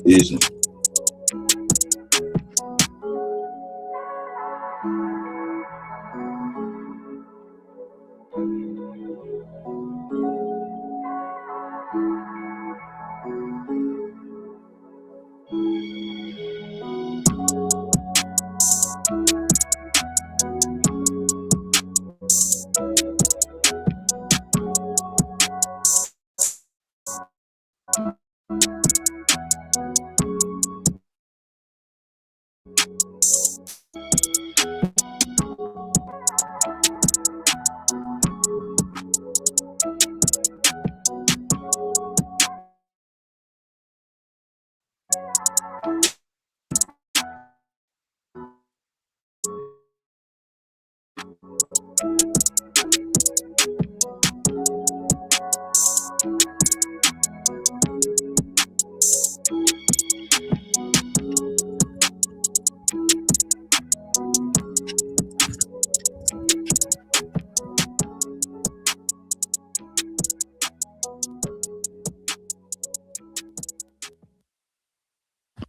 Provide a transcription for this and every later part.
Easy.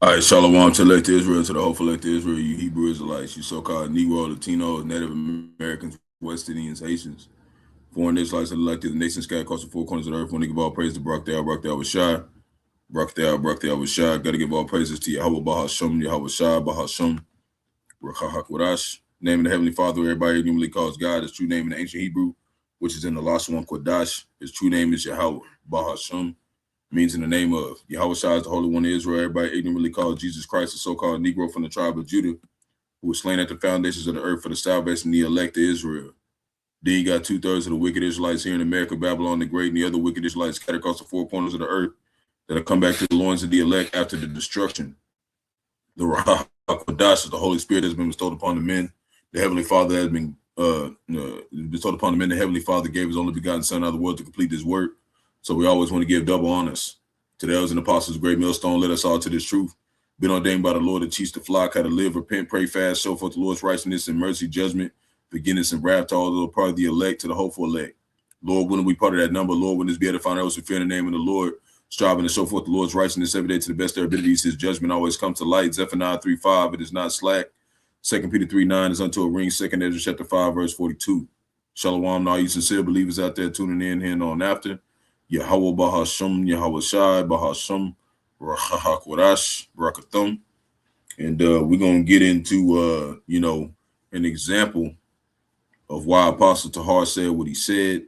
All right, Shalom to elect Israel, to the hopeful elect Israel, you Hebrew Israelites, you so-called Negro, Latinos, Native Americans, West Indians, Haitians, foreign Israelites elected, the nations scattered across the four corners of the earth. Want to give all praise to Barak, was shy. Got to give all praises to Yahawah, Bahasham, Bahasham, Qadash. Name of the Heavenly Father, everybody normally calls God. His true name in the ancient Hebrew, which is in the last one, Qadash. His true name is Yahawah, Bahasham. Means in the name of Yahawash is the Holy One of Israel. Everybody ignorantly calls Jesus Christ, a so-called Negro from the tribe of Judah, who was slain at the foundations of the earth for the salvation of the elect of Israel. Then you got 2/3 of the wicked Israelites here in America, Babylon the Great, and the other wicked Israelites scattered across the four corners of the earth that'll come back to the loins of the elect after the destruction. The Qadash is the Holy Spirit that's been bestowed upon the men. The Heavenly Father has been bestowed upon the men. The Heavenly Father gave his only begotten Son out of the world to complete this work. So we always want to give double honors to the elders and apostles, great millstone, led us all to this truth. Been ordained by the Lord to teach the flock how to live, repent, pray, fast, show forth the Lord's righteousness and mercy, judgment, forgiveness, and wrath to all those part of the elect, to the hopeful elect. Lord, when we part of that number, Lord, when this be edifying us who fear in the name of the Lord, striving to show forth the Lord's righteousness every day to the best of their abilities, his judgment always comes to light. Zephaniah 3:5, it is not slack. 2 Peter 3:9 is unto a ring. 2 Ezra chapter 5, verse 42. Shalom to all you sincere believers out there tuning in here and on after. Yahawah Bahasham, Yahawash, Bahasham, Qadash, Barak Atham. And we're gonna get into an example of why Apostle Tahar said what he said.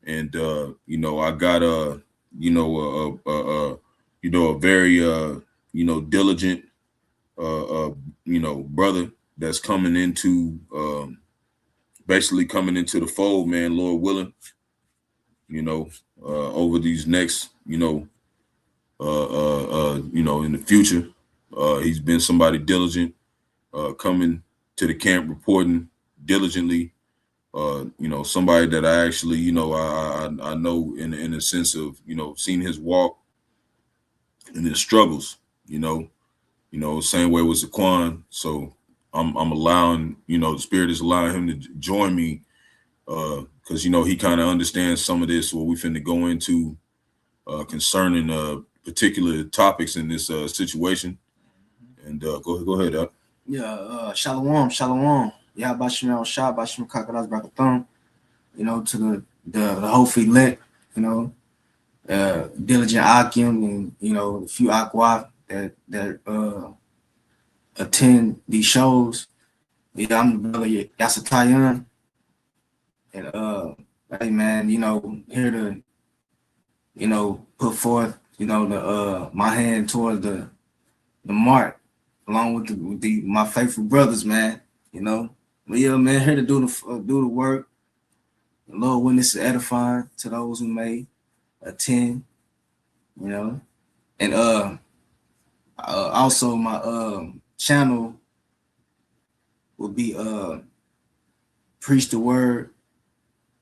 And I got a very diligent brother that's coming into basically coming into the fold, man, Lord willing, over these next, in the future. He's been somebody diligent, coming to the camp, reporting diligently. Somebody that I actually, I know in a sense of, seeing his walk and his struggles, same way with Zaquan. So I'm allowing, the Spirit is allowing him to join me, because he kind of understands some of this, what we finna go into concerning particular topics in this situation. And go ahead. Shalom. Yahawash, Rawchaa, Bahasham, Qadash, Barak, Atham. To the hopefully lit, diligent Akim, and a few Aqua that attend these shows. Yeah, I'm the brother Yasatayan. And hey man, here to put forth, my hand towards the mark, along with my faithful brothers, man. But yeah, man, here to do the work. The Lord witness is edifying to those who may attend, and also my channel will be preach the word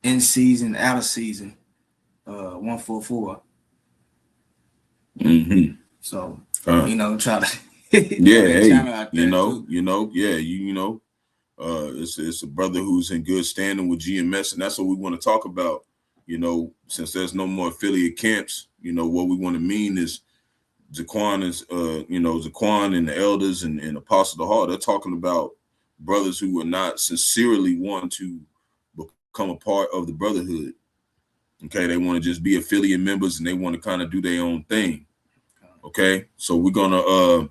in season, out of season, 144. Mm-hmm. So try to it's a brother who's in good standing with GMS, and that's what we want to talk about. Since there's no more affiliate camps, what we want to mean is Zaquan and the elders and Apostle Tahar, they're talking about brothers who are not sincerely wanting to become a part of the brotherhood. Okay, they want to just be affiliate members and they want to kind of do their own thing. Okay, so we're gonna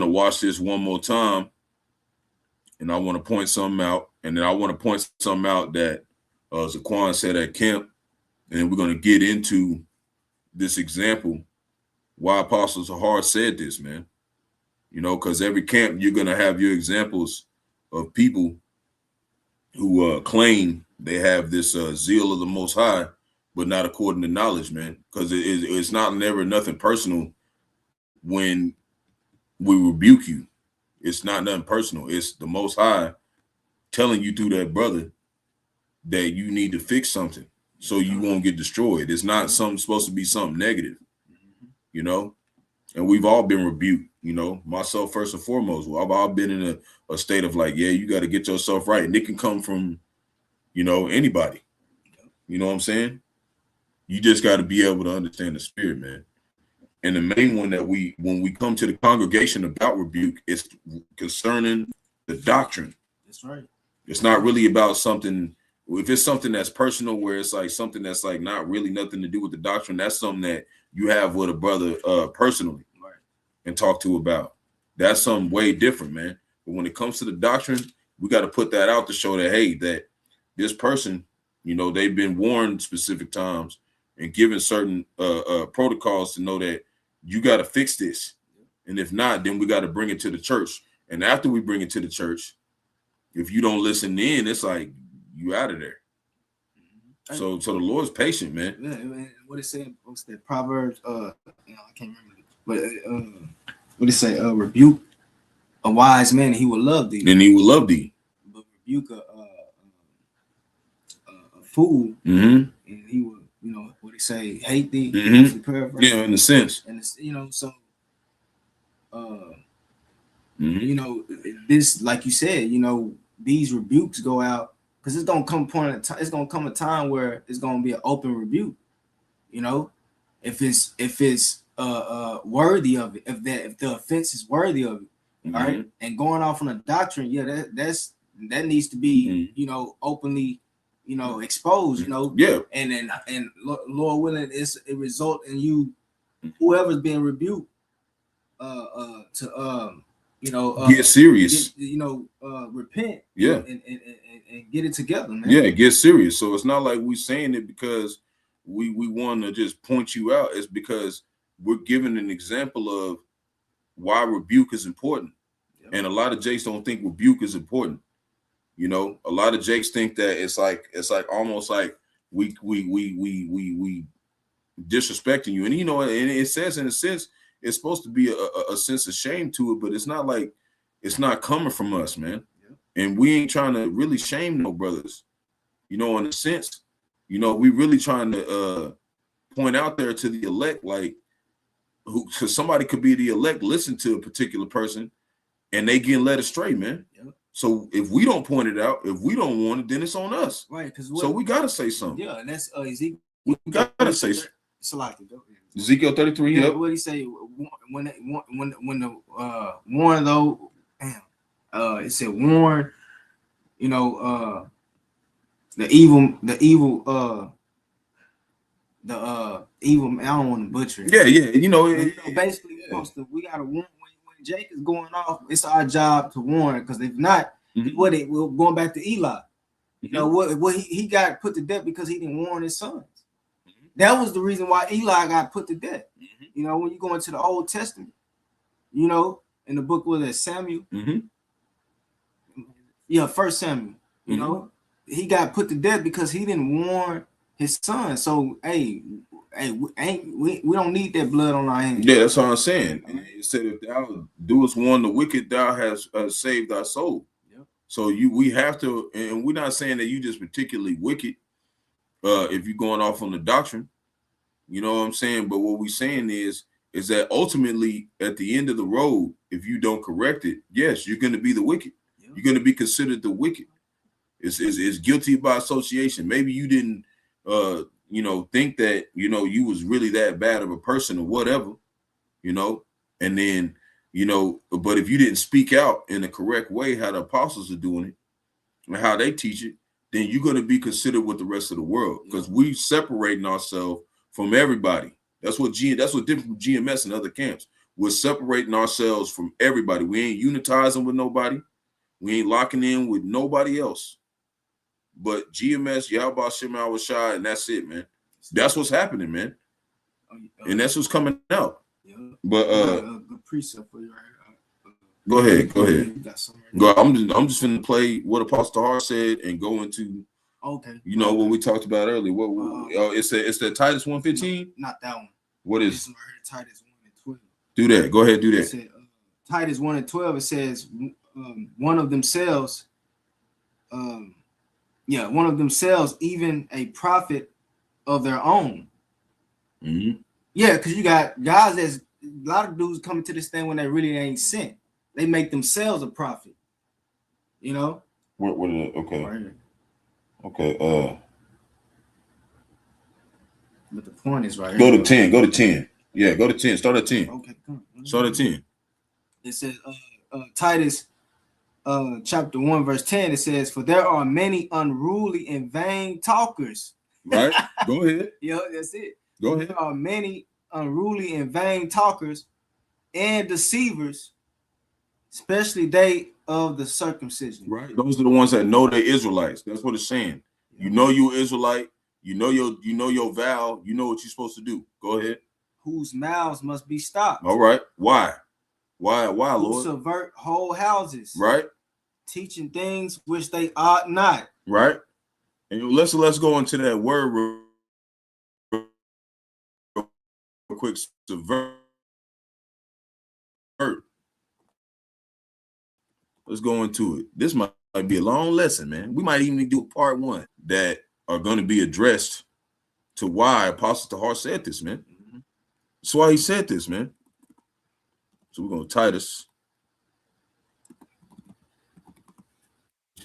watch this one more time, and I want to point something out, and then I want to point something out that Zaquan said at camp, and then we're gonna get into this example why Apostle Tahar said this, man. Because every camp you're gonna have your examples of people who claim they have this zeal of the Most High, but not according to knowledge, man. Because it's never nothing personal when we rebuke you. It's not nothing personal. It's the Most High telling you through that brother that you need to fix something so you won't get destroyed. It's not supposed to be something negative, and we've all been rebuked, myself first and foremost. I've all been in a state of like, yeah, you got to get yourself right. And it can come from, anybody. You know what I'm saying? You just got to be able to understand the spirit, man. And the main one that when we come to the congregation about rebuke, it's concerning the doctrine. That's right. It's not really about something. If it's something that's personal, where it's like something that's like not really nothing to do with the doctrine, that's something that you have with a brother personally, right, and talk to about. That's something way different, man. But when it comes to the doctrine, we got to put that out to show that, hey, that this person, they've been warned specific times and given certain protocols to know that you got to fix this. And if not, then we got to bring it to the church. And after we bring it to the church, if you don't listen in, it's like you out of there. So the Lord's patient, man. Yeah, what it say? What's that? Proverbs? I can't remember. But what it say? Rebuke a wise man, and he will love thee. And he will love thee. But rebuke a fool, and he will, what it say? Hate thee. Yeah, in a sense. And so. This, like you said, these rebukes go out. Because it's gonna come it's gonna come a time where it's gonna be an open rebuke, if it's worthy of it, if the offense is worthy of it, all right. And going off on a doctrine, yeah, that needs to be openly, exposed, Yeah. and Lord willing, it result in you, whoever's being rebuked, to get serious, repent, yeah, and get it together, man. Yeah, get serious. So it's not like we're saying it because we want to just point you out. It's because we're giving an example of why rebuke is important. Yep. And a lot of Jakes don't think rebuke is important. A lot of Jakes think that it's like almost like we disrespecting you. And and it says, in a sense, it's supposed to be a sense of shame to it, but it's not like it's not coming from us, man. Yeah. And we ain't trying to really shame no brothers. In a sense, we really trying to point out there to the elect, like, because somebody could be the elect, listen to a particular person, and they getting led astray, man. Yep. So if we don't point it out, if we don't want it, then it's on us. Right. So we gotta say something. Yeah, and that's Ezekiel. We gotta say something. Ezekiel 33. Yeah. What do he say? When the warn though, it said warn. The evil. I don't want to butcher it. Yeah. Basically, we gotta warn when Jake is going off. It's our job to warn, because if not, we're going back to Eli. What he got put to death because he didn't warn his sons. That was the reason why Eli got put to death. When you go into the Old Testament, in the book with Samuel. Yeah, First Samuel. He got put to death because he didn't warn his son. So we don't need that blood on our hands. Yeah, that's what I'm saying. It said, if thou doest warn the wicked, thou hast saved thy soul. Yep. So we have to, and we're not saying that you just particularly wicked if you're going off on the doctrine. You know what I'm saying? But what we're saying is that ultimately at the end of the road, if you don't correct it, yes, you're going to be the wicked. Yep. You're going to be considered the wicked. It's guilty by association. Maybe you didn't think that you was really that bad of a person or whatever, and then but if you didn't speak out in the correct way how the apostles are doing it and how they teach it, then you're going to be considered with the rest of the world, because we separating ourselves from everybody. That's what different from GMS and other camps. We're separating ourselves from everybody. We ain't unitizing with nobody. We ain't locking in with nobody else but GMS, Yahawash, and that's it, man. That's what's happening, man. And that's what's coming out. Yeah. But good precept for you right go ahead. Go. I'm just finna play what Apostle Tahar said and go into what we talked about earlier. It's the Titus 1:15? Not that one. What is this? Titus 1:12. Do that. Go ahead, do that. Said, Titus 1:12, it says one of themselves, even a prophet of their own. Mm-hmm. Yeah, because you got guys that's a lot of dudes coming to this thing when they really ain't sent. They make themselves a prophet. What okay. Right here. Okay. But the point is right here. Go to 10. Yeah, go to 10. Start at 10. Okay, come on. Start at 10. It says Titus chapter 1 verse 10, it says, for there are many unruly and vain talkers. Right. Go ahead. Yeah, that's it. Go ahead. There are many unruly and vain talkers and deceivers, especially they of the circumcision. Right. Those are the ones that know they're Israelites. That's what it's saying. Yeah. You know you're Israelite. You know your vow. You know what you're supposed to do. Go ahead. Whose mouths must be stopped. All right. Why, Lord? Who subvert whole houses. Right. Teaching things which they ought not. Right. And let's go into that word real quick. Subvert. Let's go into it. This might be a long lesson, man. We might even do a part 1 that are going to be addressed to why Apostle Tahar said this, man. Mm-hmm. That's why he said this, man. So we're going to Titus.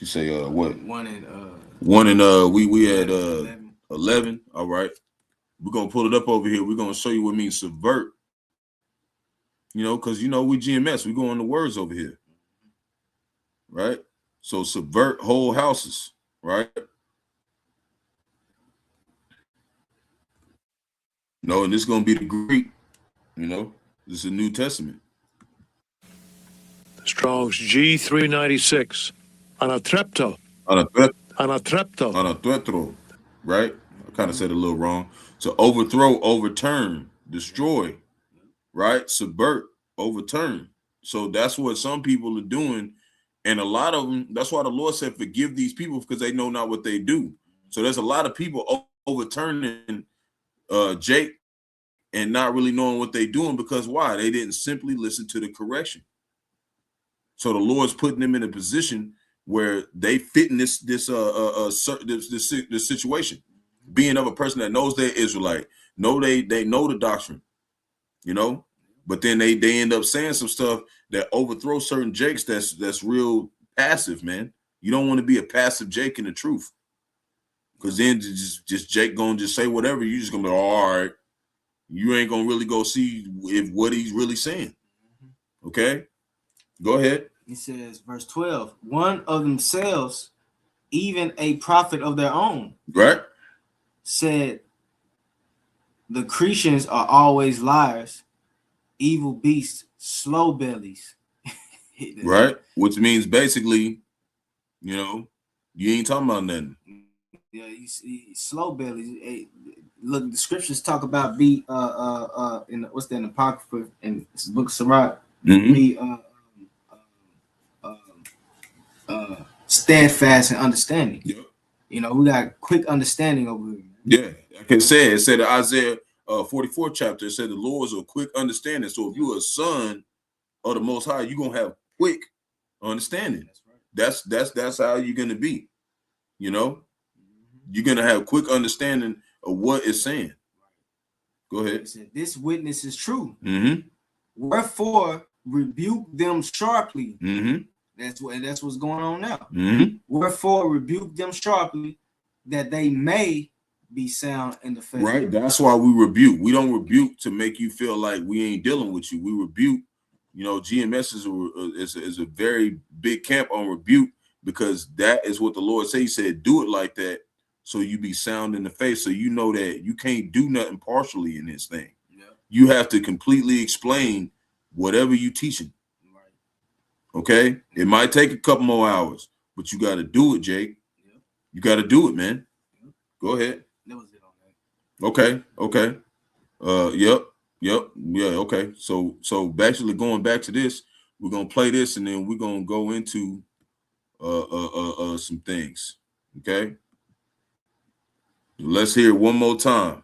You say what? One and we had 11. All right. We're gonna pull it up over here. We're gonna show you what it means subvert. Because we GMS, we go on the words over here. Right? So subvert whole houses, right? No, and this is going to be the Greek. You know, this is a New Testament. Strong's G396. Anatrepto. Anatrepto, right? I kind of said a little wrong. To overthrow, overturn, destroy, right? Subvert, overturn. So that's what some people are doing. And a lot of them, that's why the Lord said, forgive these people because they know not what they do. So there's a lot of people overturning Jake and not really knowing what they're doing because why? They didn't simply listen to the correction. So the Lord's putting them in a position where they fit in this situation, being of a person that knows they're Israelite, they know the doctrine, you know, but then they end up saying some stuff that overthrow certain Jakes that's real passive, man. You don't want to be a passive Jake in the truth, because then just Jake gonna just say whatever. You just gonna be like, all right. You ain't gonna really go see if what he's really saying. Okay, go ahead. He says, verse 12, one of themselves, even a prophet of their own, right, said, the Cretians are always liars, evil beasts, slow bellies. Right, which means basically, you know, you ain't talking about nothing. Yeah, you slow bellies. Look, the scriptures talk about be in what's that in the Apocrypha in the book of Sirach, be steadfast and understanding. Yep. You know, we got quick understanding over here. Yeah, I can say it said in Isaiah 44 chapter, it said the Lord's a quick understanding. So if you're a son of the Most High, you're gonna have quick understanding. That's right. That's how you're gonna be. You know, you're gonna have quick understanding of what it's saying. Go ahead. Said, this witness is true. Wherefore rebuke them sharply. That's what's going on now. Wherefore rebuke them sharply, that they may be sound in the faith. Right. That's why we rebuke. We don't rebuke to make you feel like we ain't dealing with you. We rebuke. You know, GMS is a very big camp on rebuke, because that is what the Lord said. He said, do it like that, so you be sound in the face, so you know that you can't do nothing partially in this thing. Yeah. You have to completely explain whatever you teaching. Right. Okay? It might take a couple more hours, but you got to do it, Jake. Yeah. You got to do it, man. Yeah. Go ahead. That was it on that. Okay. Yep. Yeah, okay. So actually going back to this, we're gonna play this and then we're gonna go into some things. Okay. Let's hear it one more time.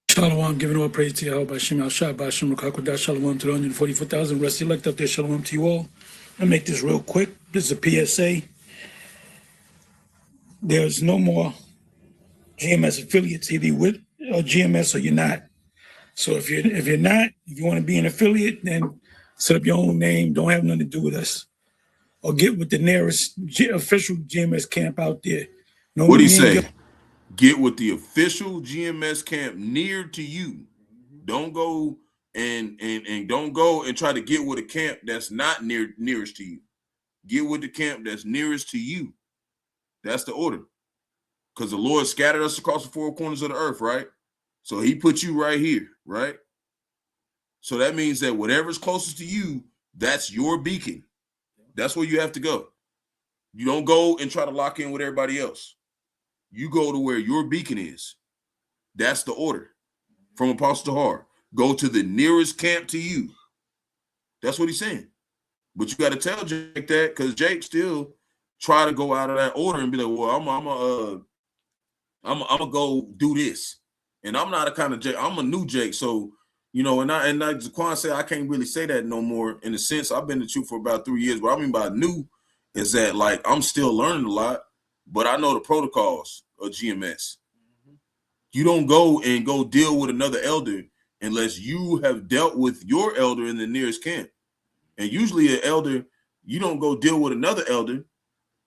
Shalom, giving all praise to Yahawah, Bahasham, Qadash, Shalom to the 144,000 rest elect up there. Shalom to you all. I'll make this real quick. This is a PSA. There's no more GMS affiliates. Either with or GMS or you're not. So if you're not, if you want to be an affiliate, then set up your own name. Don't have nothing to do with us. Or get with the nearest official GMS camp out there. No, what do you say? Get with the official GMS camp near to you. Don't go and don't go and try to get with a camp that's not nearest to you. Get with the camp that's nearest to you. That's the order. Because the Lord scattered us across the four corners of the earth, right? So he put you right here, right? So that means that whatever's closest to you, that's your beacon. That's where you have to go. You don't go and try to lock in with everybody else. You go to where your beacon is. That's the order from Apostle Tahar. Go to the nearest camp to you. That's what he's saying. But you got to tell Jake that, because Jake still try to go out of that order and be like, well, I'm gonna go do this. And I'm not a kind of Jake. I'm a new Jake. So, you know, and like Zaquan said, I can't really say that no more, in a sense. I've been to you for about 3 years. What I mean by new is that, like, I'm still learning a lot, but I know the protocols of GMS. You don't go deal with another elder unless you have dealt with your elder in the nearest camp. And usually an elder, you don't go deal with another elder,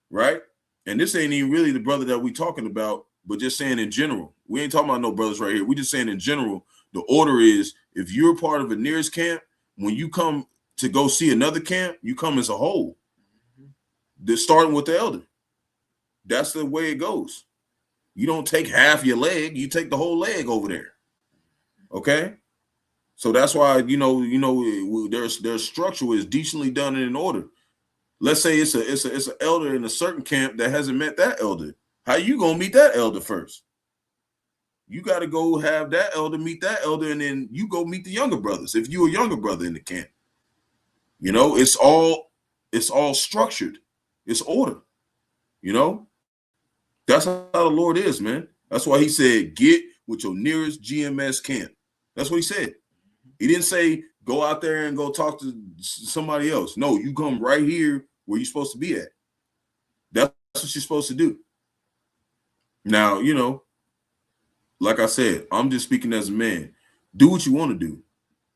right? And this ain't even really the brother that we talking about, but just saying in general. We ain't talking about no brothers right here. We just saying in general, the order is, if you're part of a nearest camp, when you come to go see another camp, you come as a whole. They're starting with the elder. that's the way it goes. You don't take half your leg, you take the whole leg over there. Okay? So that's why, their structure is decently done and in order. Let's say it's an elder in a certain camp that hasn't met that elder. How you gonna meet that elder first? You got to go have that elder meet that elder, and then you go meet the younger brothers. If you're a younger brother in the camp, it's all structured. It's order. That's how the Lord is, man. That's why he said, get with your nearest GMS camp. That's what he said. He didn't say go out there and go talk to somebody else. No, you come right here where you're supposed to be at. That's what you're supposed to do. Now, like I said, I'm just speaking as a man. Do what you want to do.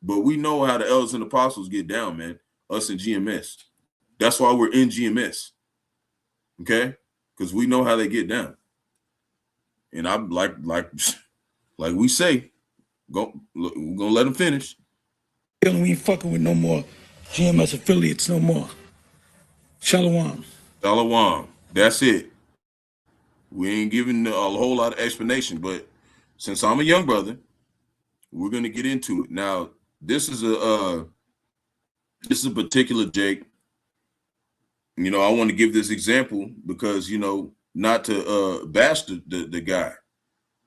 But we know how the elders and apostles get down, man. Us in GMS. That's why we're in GMS. Okay? Because we know how they get down. And I'm like we say, we're gonna let them finish. We ain't fucking with no more GMS affiliates no more. Shalom. Shalom. That's it. We ain't giving a whole lot of explanation, but since I'm a young brother, we're gonna get into it. Now, this is a particular Jake. I want to give this example because not to bash the guy,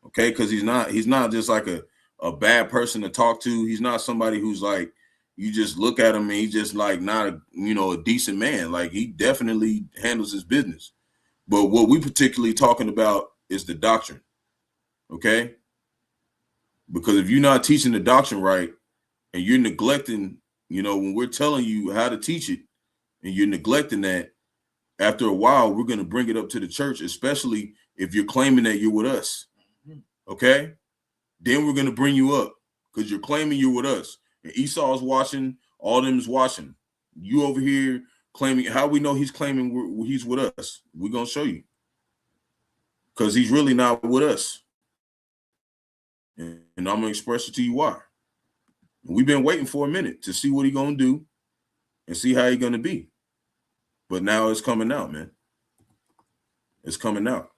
okay? Because he's not just like a bad person to talk to. He's not somebody who's like you just look at him and he's just like not a decent man. Like he definitely handles his business. But what we particularly talking about is the doctrine, okay? Because if you're not teaching the doctrine right and you're neglecting, when we're telling you how to teach it and you're neglecting that, after a while, we're going to bring it up to the church, especially if you're claiming that you're with us, okay? Then we're going to bring you up because you're claiming you're with us. And Esau's watching, all of them is watching. You over here claiming, how we know he's claiming he's with us? We're going to show you. Because he's really not with us. And I'm going to express it to you why. We've been waiting for a minute to see what he's going to do and see how he's going to be. But now it's coming out, man. It's coming out.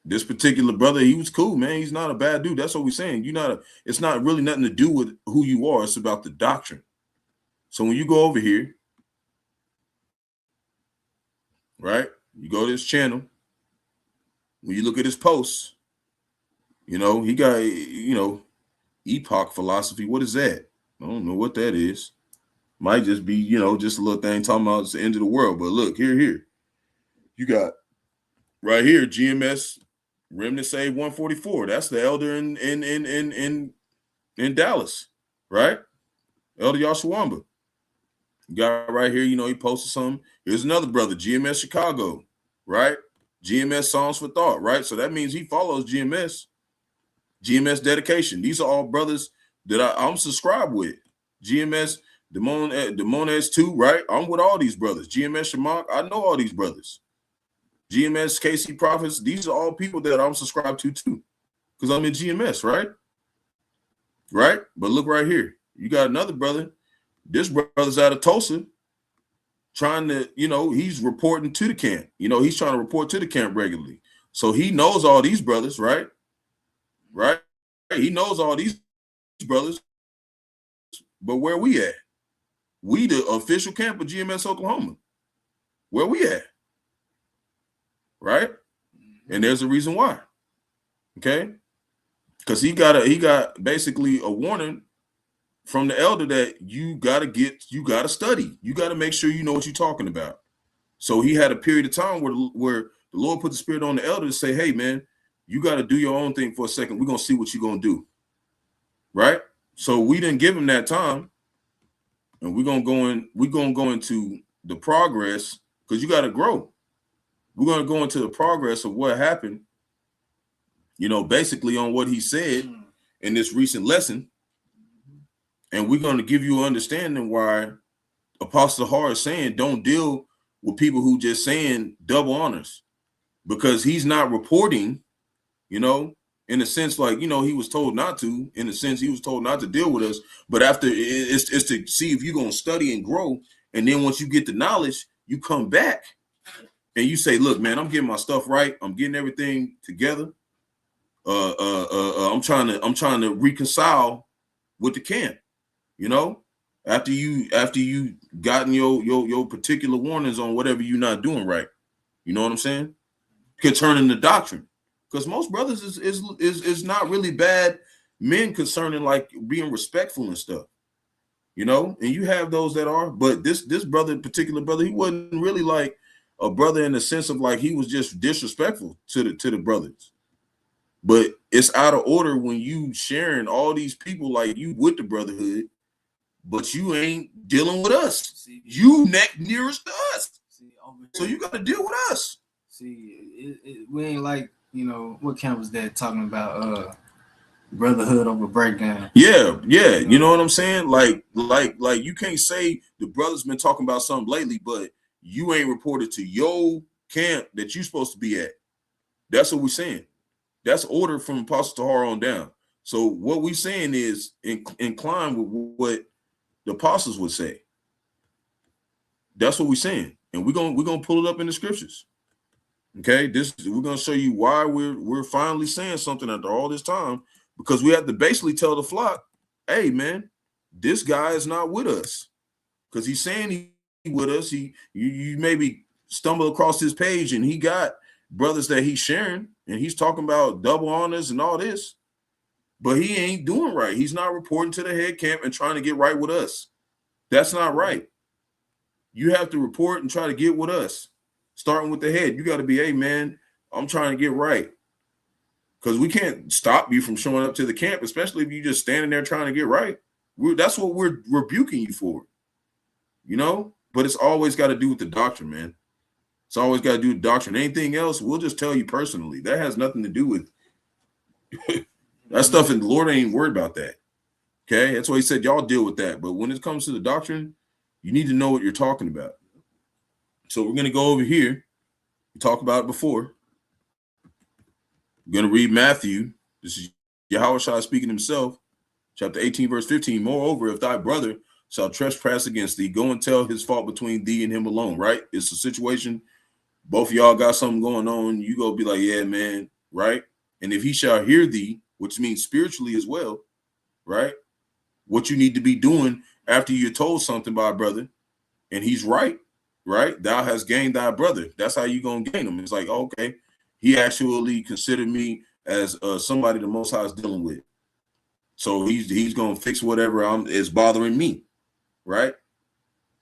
This particular brother, he was cool, man. He's not a bad dude. That's what we're saying. It's not really nothing to do with who you are. It's about the doctrine. So when you go over here, right, you go to his channel, when you look at his posts, he got, epoch philosophy. What is that? I don't know what that is. Might just be, just a little thing talking about it's the end of the world. But look, here. You got right here, GMS Remnant Save 144. That's the elder in Dallas, right? Elder Yahawah. You got right here, he posted something. Here's another brother, GMS Chicago, right? GMS Songs for Thought, right? So that means he follows GMS Dedication. These are all brothers that I'm subscribed with. GMS Demones 2, right? I'm with all these brothers. GMS Shamak, I know all these brothers. GMS KC Prophets, these are all people that I'm subscribed to too. Because I'm in GMS, right? Right? But look right here. You got another brother. This brother's out of Tulsa trying to, he's reporting to the camp. He's trying to report to the camp regularly. So he knows all these brothers, right? Right? He knows all these brothers. But where we at? We the official camp of GMS Oklahoma. Where we at? Right? And there's a reason why. Okay? Because he got basically a warning from the elder that you gotta study. You gotta make sure you know what you're talking about. So he had a period of time where the Lord put the spirit on the elder to say, hey man, you gotta do your own thing for a second. We're gonna see what you're gonna do. Right? So we didn't give him that time. And we're gonna go into the progress because you gotta grow. We're gonna go into the progress of what happened, basically on what he said in this recent lesson. And we're gonna give you an understanding why Apostle Tahar is saying don't deal with people who just saying double honors, because he's not reporting, in a sense, like, he was told not to, in a sense, he was told not to deal with us. But after it's to see if you're going to study and grow. And then once you get the knowledge, you come back and you say, look, man, I'm getting my stuff right. I'm getting everything together. I'm trying to reconcile with the camp, you know, after you gotten your particular warnings on whatever you're not doing right. You know what I'm saying? Concerning the doctrine. Because most brothers is not really bad men concerning like being respectful and stuff. You know, and you have those that are, but this particular brother, he wasn't really like a brother in the sense of like he was just disrespectful to the brothers. But it's out of order when you sharing all these people like you with the brotherhood, but you ain't dealing with us. See, you nearest to us. see, over here, So you got to deal with us. see, we ain't like, you know, what camp was that talking about brotherhood over breakdown? Yeah, you know what I'm saying? Like you can't say the brother's been talking about something lately, but you ain't reported to your camp that you supposed to be at. That's what we're saying. That's order from Apostle Tahar on down. So what we saying is incline with what the apostles would say. That's what we're saying, and we're gonna pull it up in the scriptures. Okay, we're gonna show you why we're finally saying something after all this time, because we have to basically tell the flock, hey man, this guy is not with us, because he's saying he with us. You maybe stumble across his page and he got brothers that he's sharing and he's talking about double honors and all this, but he ain't doing right. He's not reporting to the head camp and trying to get right with us. That's not right. You have to report and try to get with us, starting with the head. You got to be, hey man, I'm trying to get right, because we can't stop you from showing up to the camp, especially if you're just standing there trying to get right. That's what we're rebuking you for, you know. But it's always got to do with the doctrine, man. It's always got to do with doctrine. Anything else, we'll just tell you personally. That has nothing to do with that stuff, and the Lord ain't worried about that. Okay, that's why he said y'all deal with that. But when it comes to the doctrine, you need to know what you're talking about. So we're going to go over here. We talked about it before. We're going to read Matthew. This is Yahawash speaking himself, chapter 18, verse 15. Moreover, if thy brother shall trespass against thee, go and tell his fault between thee and him alone, right? It's a situation. Both of y'all got something going on. You go be like, yeah, man, right? And if he shall hear thee, which means spiritually as well, right? What you need to be doing after you're told something by a brother, and he's right? Thou hast gained thy brother. That's how you gonna gain him. It's like, okay, he actually considered me as somebody the Most High is dealing with. So he's gonna fix whatever is bothering me, right?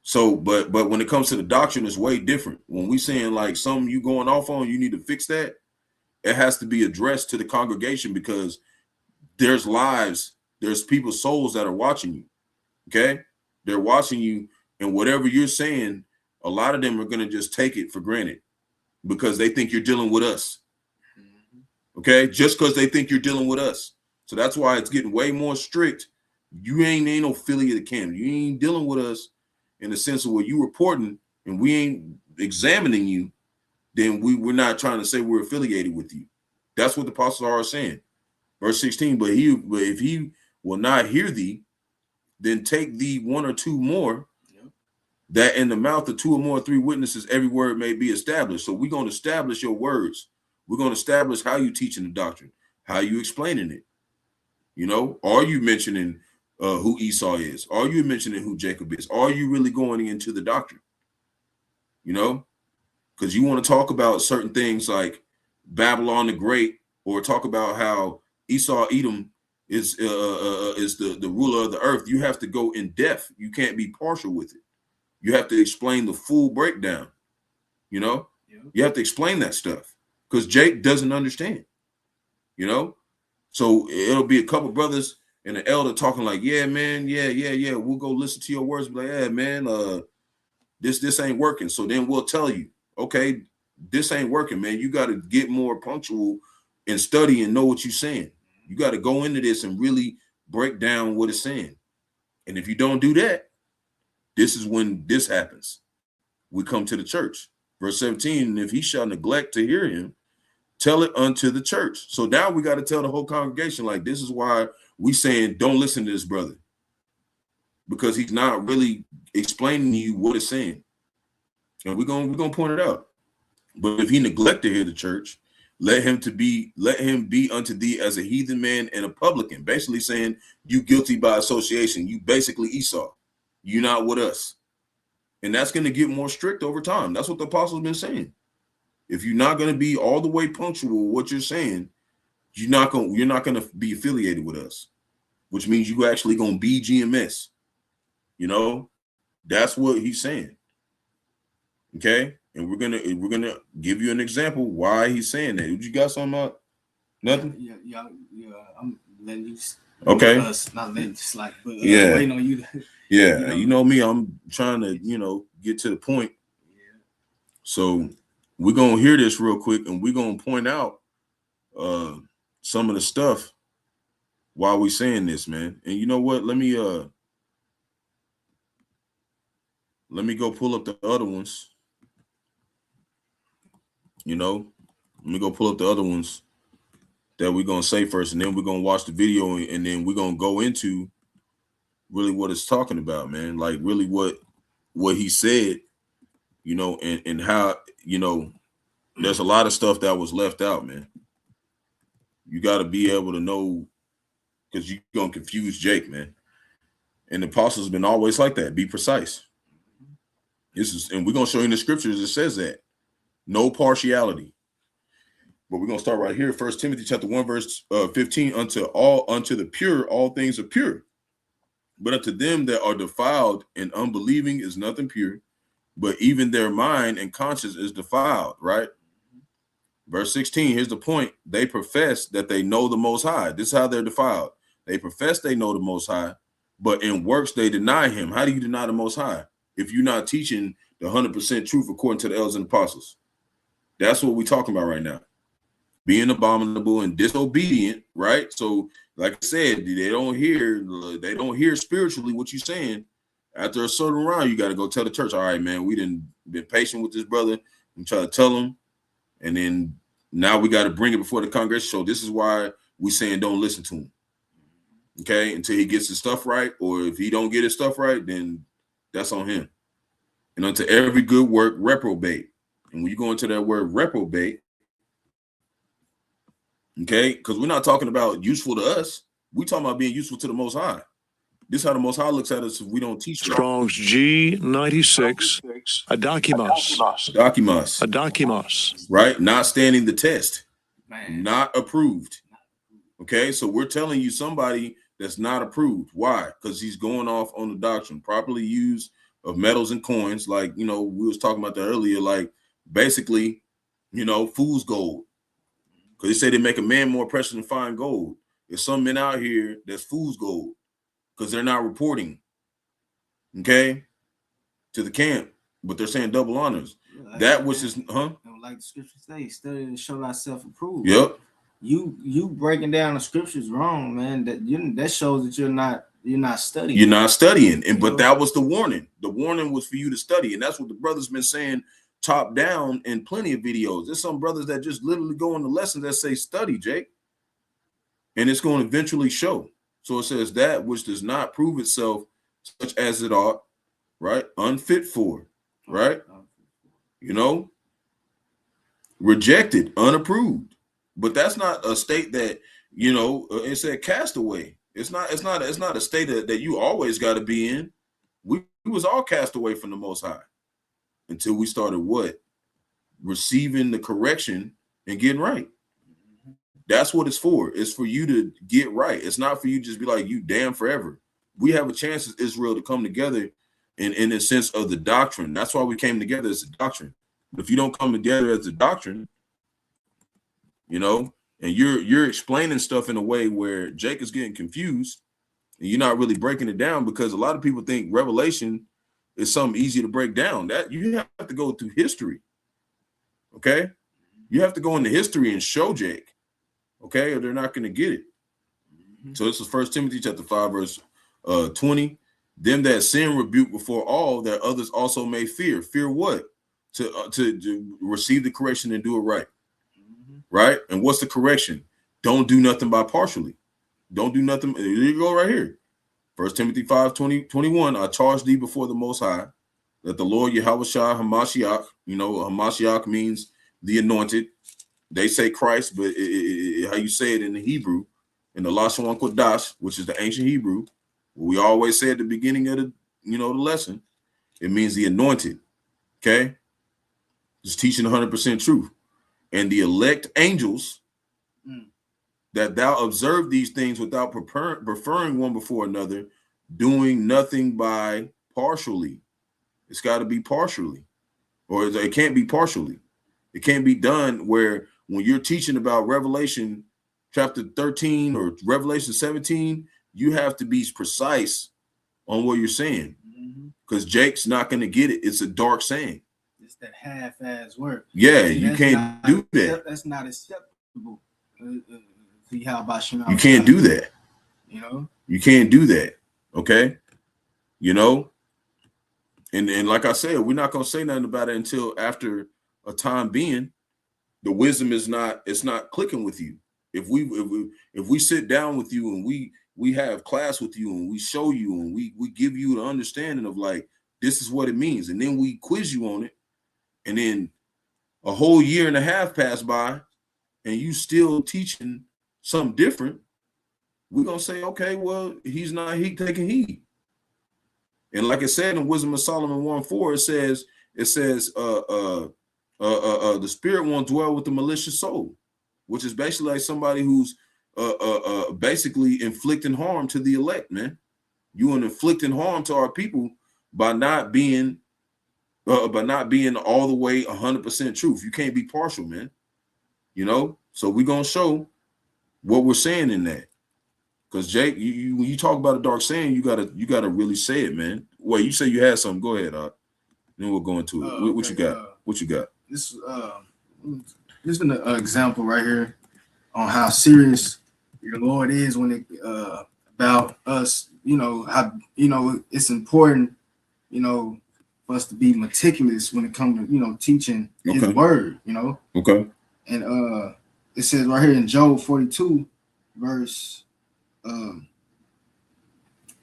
So, but when it comes to the doctrine, it's way different. When we saying like something you going off on, you need to fix that. It has to be addressed to the congregation, because there's lives, there's people's souls that are watching you. Okay, they're watching you, and whatever you're saying, a lot of them are gonna just take it for granted because they think you're dealing with us. Okay, just because they think you're dealing with us. So that's why it's getting way more strict. You ain't no affiliate of camp. You ain't dealing with us in the sense of where you reporting and we ain't examining you, then we're not trying to say we're affiliated with you. That's what the apostles are saying. Verse 16, but if he will not hear thee, then take thee one or two more, that in the mouth of two or more, three witnesses, every word may be established. So we're going to establish your words. We're going to establish how you teaching the doctrine, how you explaining it. You know, are you mentioning who Esau is? Are you mentioning who Jacob is? Are you really going into the doctrine? You know, because you want to talk about certain things like Babylon the Great, or talk about how Esau Edom is the ruler of the earth. You have to go in depth. You can't be partial with it. You have to explain the full breakdown. You know, you have to explain that stuff, because Jake doesn't understand. You know, so it'll be a couple brothers and an elder talking like, yeah, man, yeah. We'll go listen to your words. Be like, yeah, man, this ain't working. So then we'll tell you, okay, this ain't working, man. You got to get more punctual and study and know what you're saying. You got to go into this and really break down what it's saying. And if you don't do that, this is when this happens. We come to the church. Verse 17, and if he shall neglect to hear him, tell it unto the church. So now we got to tell the whole congregation, like, this is why we saying don't listen to this brother, because he's not really explaining to you what it's saying. And we're gonna point it out. But if he neglect to hear the church, let him be unto thee as a heathen man and a publican. Basically saying you guilty by association. You basically Esau. You're not with us. And that's going to get more strict over time. That's what the apostles been saying. If you're not going to be all the way punctual with what you're saying, you're not going to be affiliated with us, which means you actually going to be GMS. You know, that's what he's saying. Okay? And we're gonna give you an example why he's saying that. Did you got something about? Nothing? Yeah. I'm letting you. Okay. Not letting you slide, but yeah. Waiting on you. Yeah, you know me. I'm trying to, get to the point. Yeah. So we're gonna hear this real quick, and we're gonna point out some of the stuff while we saying this, man. And you know what? Let me go pull up the other ones. Let me go pull up the other ones that we're going to say first, and then we're going to watch the video, and then we're going to go into really what it's talking about, man. Like really what he said, and how, there's a lot of stuff that was left out, man. You got to be able to know, because you're going to confuse Jake, man. And the apostles have been always like that. Be precise. And we're going to show you in the scriptures, it says that. No partiality. But we're going to start right here. 1 Timothy chapter 1, verse 15. Unto the pure, all things are pure. But unto them that are defiled and unbelieving is nothing pure. But even their mind and conscience is defiled, right? Verse 16, here's the point. They profess that they know the Most High. This is how they're defiled. They profess they know the Most High, but in works they deny him. How do you deny the Most High? If you're not teaching the 100% truth according to the elders and apostles. That's what we're talking about right now. Being abominable and disobedient, right? So, like I said, they don't hear spiritually what you're saying. After a certain round, you got to go tell the church, all right, man, we didn't been patient with this brother and try to tell him. And then now we got to bring it before the congregation. So this is why we saying don't listen to him. Okay, until he gets his stuff right, or if he don't get his stuff right, then that's on him. And unto every good work, reprobate. And when you go into that word reprobate, okay, because we're not talking about useful to us. We're talking about being useful to the Most High. This is how the Most High looks at us if we don't teach. Strong's G96, adokimos. Adokimos. Right? Not standing the test. Man. Not approved. Okay, so we're telling you somebody that's not approved. Why? Because he's going off on the doctrine. Properly used of metals and coins, like, we was talking about that earlier, like basically, fool's gold. Because they say they make a man more precious than fine gold. There's some men out here that's fool's gold because they're not reporting, okay, to the camp, but they're saying double honors. Yeah, that which is, like the scriptures say, study to show thyself approved. Yep. You breaking down the scriptures wrong, man. That shows that you're not studying. You're not studying, but that was the warning. The warning was for you to study, and that's what the brothers been saying top down in plenty of videos. There's some brothers that just literally go into lessons that say study, Jake, and it's going to eventually show. So it says that which does not prove itself such as it ought, right? Unfit for, right? Rejected, unapproved. But that's not a state that, it said castaway. It's not a state that you always got to be in. We was all cast away from the Most High until we started what? Receiving the correction and getting right. That's what it's for. It's for you to get right. It's not for you to just be like, you damn forever. We have a chance as Israel to come together in the sense of the doctrine. That's why we came together as a doctrine. But if you don't come together as a doctrine, and you're explaining stuff in a way where Jake is getting confused and you're not really breaking it down, because a lot of people think revelation is something easy to break down. That you have to go through history. Okay. You have to go into history and show Jake. Okay. Or they're not going to get it. So this is 1 Timothy chapter 5, verse 20. Them that sin rebuke before all, that others also may fear. Fear what? To receive the correction and do it right. Right? And what's the correction? Don't do nothing by partially. Don't do nothing. There you go right here. 1 Timothy 5, 21. I charge thee before the Most High that the Lord Yahawash Hamashiach, Hamashiach means the anointed. They say Christ, but how you say it in the Hebrew, in the Lashon Qadash, which is the ancient Hebrew, we always say at the beginning of the the lesson, it means the anointed. Okay, just teaching 100% truth. And the elect angels, that thou observe these things without preferring one before another, doing nothing by partially. It's got to be partially, or it can't be partially. It can't be done where when you're teaching about Revelation chapter 13 or Revelation 17, you have to be precise on what you're saying, because Jake's not going to get it. It's a dark saying. It's that half-ass work. Yeah, you can't do that. That's not acceptable. See how Bahasham. You can't do that. You can't do that. Okay. And like I said, we're not gonna say nothing about it until after a time being. The wisdom it's not clicking with you. If we sit down with you and we have class with you and we show you and we give you the understanding of like, this is what it means, and then we quiz you on it, and then a whole year and a half pass by and you still teaching something different, we're gonna say, okay, well, he's not taking heed. And like I said in Wisdom of Solomon 1:4, it says the spirit won't dwell with the malicious soul, which is basically like somebody who's basically inflicting harm to the elect, man. You are inflicting harm to our people by not being all the way 100% truth. You can't be partial, man. So we're gonna show what we're saying in that. Because Jake, when you talk about a dark saying, you gotta really say it, man. Well, you say you had something. Go ahead, then we'll go into it. What you got? What you got? This is an example right here on how serious your Lord is when it about us. How it's important. For us to be meticulous when it comes to teaching His word. Okay. And it says right here in Job 42, verse. Let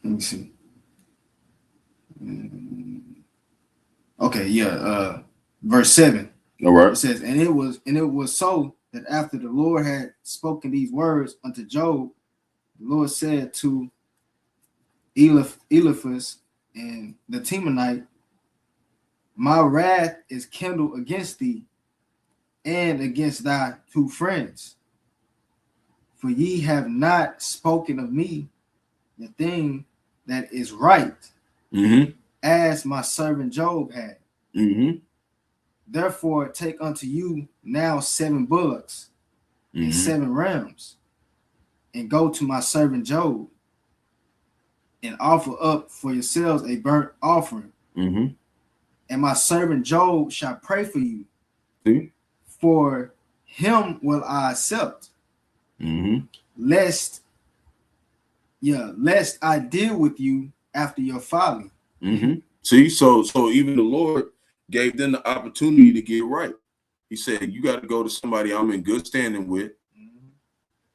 me see. Okay, yeah. Verse 7. All right. It says, and it was so that after the Lord had spoken these words unto Job, the Lord said to Eliphaz and the Temanite, my wrath is kindled against thee and against thy two friends, for ye have not spoken of me the thing that is right, as my servant Job had. Therefore take unto you now 7 bullocks and 7 rams, and go to my servant Job, and offer up for yourselves a burnt offering. And my servant Job shall pray for you. For him will I accept. Lest I deal with you after your folly. See, so even the Lord gave them the opportunity to get right. He said, you got to go to somebody I'm in good standing with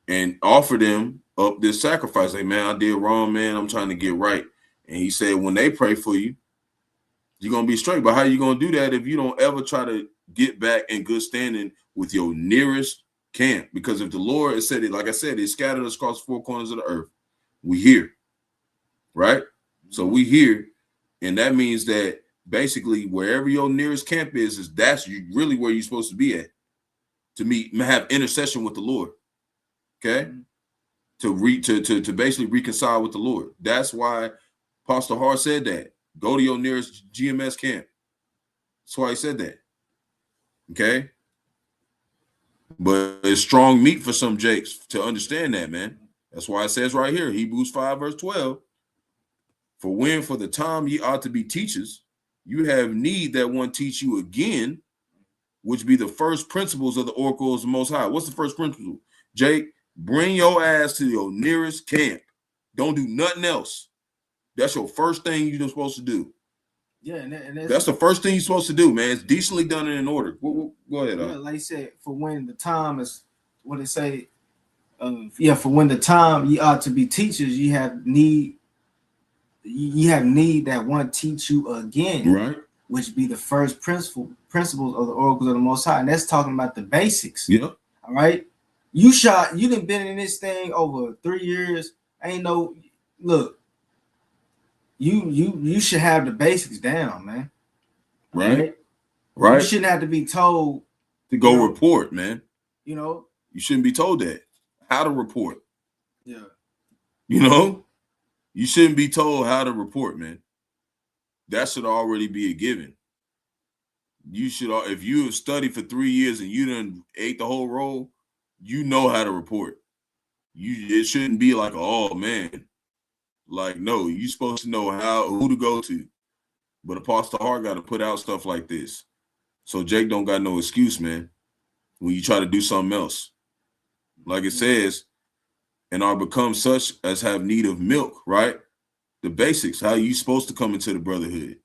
and offer them up this sacrifice. Like, man, I did wrong, man. I'm trying to get right. And he said, when they pray for you, you're going to be straight. But how you going to do that if you don't ever try to get back in good standing with your nearest camp? Because if the Lord has said it, like I said, it scattered us across 4 corners of the earth. We here, right? So we here. And that means that basically wherever your nearest camp is that's really where you're supposed to be at, to meet, have intercession with the Lord. Okay. To basically reconcile with the Lord. That's why Pastor Tahar said that. Go to your nearest GMS camp. That's why he said that. Okay. But it's strong meat for some Jakes to understand that, man. That's why it says right here, Hebrews 5 verse 12, for when for the time ye ought to be teachers, you have need that one teach you again, which be the first principles of the oracles of the Most High. What's the first principle? Jake, bring your ass to your nearest camp. Don't do nothing else. That's your first thing you're supposed to do. Yeah, and that's the first thing you're supposed to do, man. It's decently done and in order. Go ahead. Yeah, like I said, for when the time is, what it say? For when the time ye ought to be teachers, you have need that one teach you again. Right. which be the first principles of the oracles of the Most High. And that's talking about the basics. Yeah. All right. You done been in this thing over 3 years. Ain't no look. You should have the basics down, man. Right. You shouldn't have to be told to go report, man. You know. You shouldn't be told that. How to report. Yeah. You know, you shouldn't be told how to report, man. That should already be a given. You should, if you have studied for 3 years and you done ate the whole roll, you know how to report. It shouldn't be like, oh man, like no, you're supposed to know who to go to. But Apostle Tahar got to put out stuff like this, so Jake don't got no excuse, man. When you try to do something else, like it says, and are become such as have need of milk, right? The basics, how you supposed to come into the brotherhood,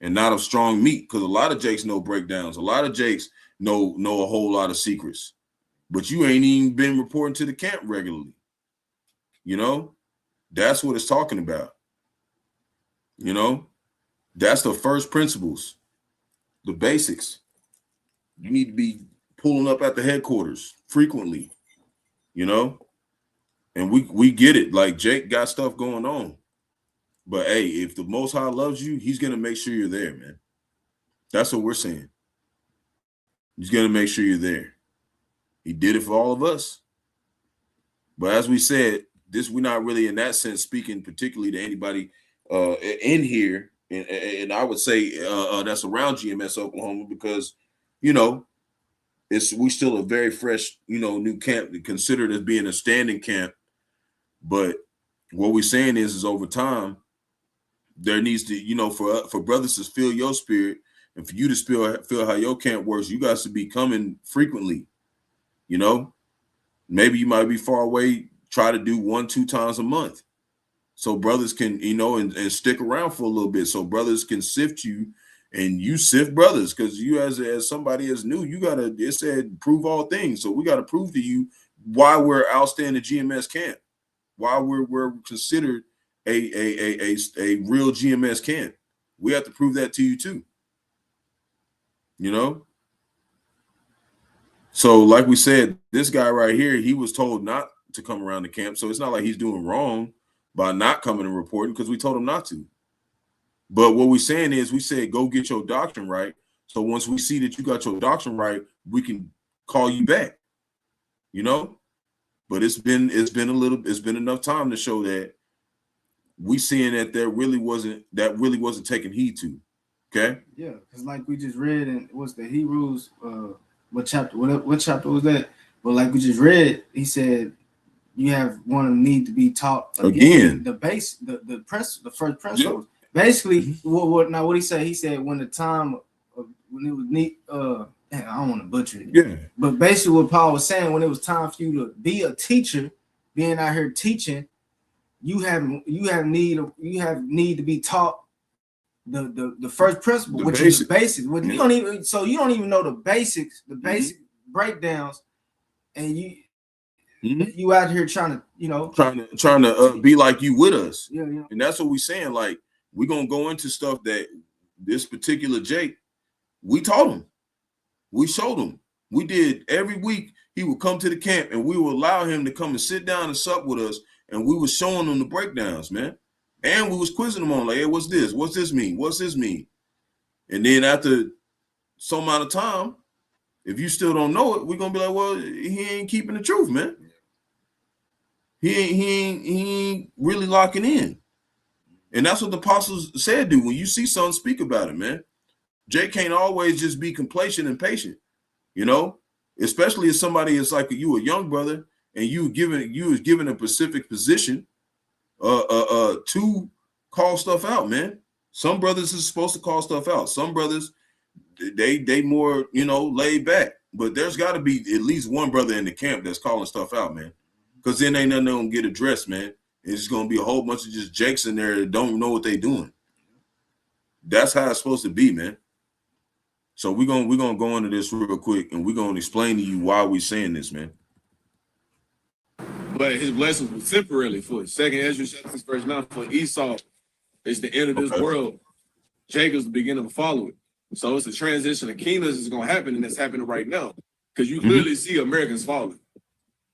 and not of strong meat, because a lot of Jakes know breakdowns. A lot of Jakes know a whole lot of secrets, but you ain't even been reporting to the camp regularly. You know, that's what it's talking about. You know, that's the first principles, the basics. You need to be pulling up at the headquarters frequently, you know, and we get it. Like Jake got stuff going on, but hey, if the Most High loves you, he's going to make sure you're there, man. That's what we're saying. He's going to make sure you're there. He did it for all of us. But as we said, we're not really in that sense speaking particularly to anybody in here. And I would say that's around GMS Oklahoma, because, you know, we still a very fresh, you know, new camp, considered as being a standing camp. But what we're saying is over time, there needs to, you know, for brothers to feel your spirit, and for you to feel how your camp works, you guys to be coming frequently. You know, maybe you might be far away, try to do 1-2 times a month, so brothers can, you know, and stick around for a little bit, so brothers can sift you and you sift brothers, because you as somebody as new, you gotta, it said prove all things, so we got to prove to you why we're outstanding GMS camp, why we're considered a real GMS camp. We have to prove that to you too, you know. So like we said, this guy right here, he was told not to come around the camp, so it's not like he's doing wrong by not coming and reporting, because we told him not to. But what we're saying is, we said, go get your doctrine right. So once we see that you got your doctrine right, we can call you back, you know. But it's been enough time to show that we seeing that really wasn't taking heed to. Okay. Yeah, because like we just read, and what's the Hebrews? What chapter? What chapter was that? But like we just read, he said you have one of them need to be taught again. The base, the first principles. Yep. Basically, what he said? He said when the time of, when it was neat. I don't want to butcher it. Yeah. But basically, what Paul was saying, when it was time for you to be a teacher, being out here teaching, you have need to be taught the first principle, which is the basics. When you don't even know the basics, the basic breakdowns, and you out here trying to be like you with us. Yeah. And that's what we're saying. Like, we're gonna go into stuff that this particular Jake, we taught him, we showed him, we did every week. He would come to the camp and we would allow him to come and sit down and sup with us, and we were showing him the breakdowns, man. And we was quizzing him on, like, hey, what's this? What's this mean? What's this mean? And then after some amount of time, if you still don't know it, we're gonna be like, well, he ain't keeping the truth, man. He ain't really locking in. And that's what the apostles said, dude. When you see something, speak about it, man. Jake can't always just be complacent and patient, you know, especially if somebody is like you, a young brother, and you was given a specific position to call stuff out, man. Some brothers is supposed to call stuff out. Some brothers, they more, you know, laid back. But there's got to be at least one brother in the camp that's calling stuff out, man. Because then ain't nothing gonna get addressed, man. It's gonna be a whole bunch of just Jakes in there that don't know what they doing. That's how it's supposed to be, man. So we're gonna go into this real quick, and we're gonna explain to you why we're saying this, man. But his blessings was temporarily for it. Second Ezra chapter verse 9, for Esau is the end of this world. Jacob's the beginning of following. So it's a transition of kingdoms is going to happen, and it's happening right now. Because you clearly see Americans falling.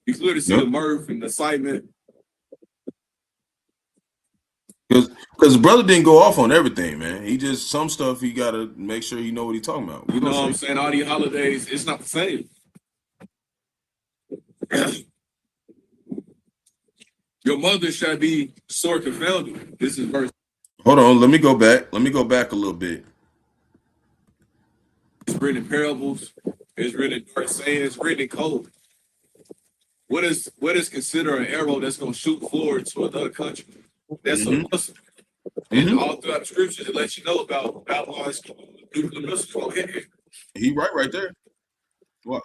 You clearly see the mirth and the excitement. Because the brother didn't go off on everything, man. He just, some stuff he got to make sure he know what he's talking about. You know what I'm saying? All these holidays, it's not the same. Your mother shall be sore confounded. This is verse. Hold on, let me go back. Let me go back a little bit. It's written in parables. It's written in dark sayings. It's written in code. What is considered an arrow that's going to shoot forward to another country? That's a Muslim. And all throughout the scriptures, it lets you know about Babylon's nuclear missiles going to hit here. He right there. Watch.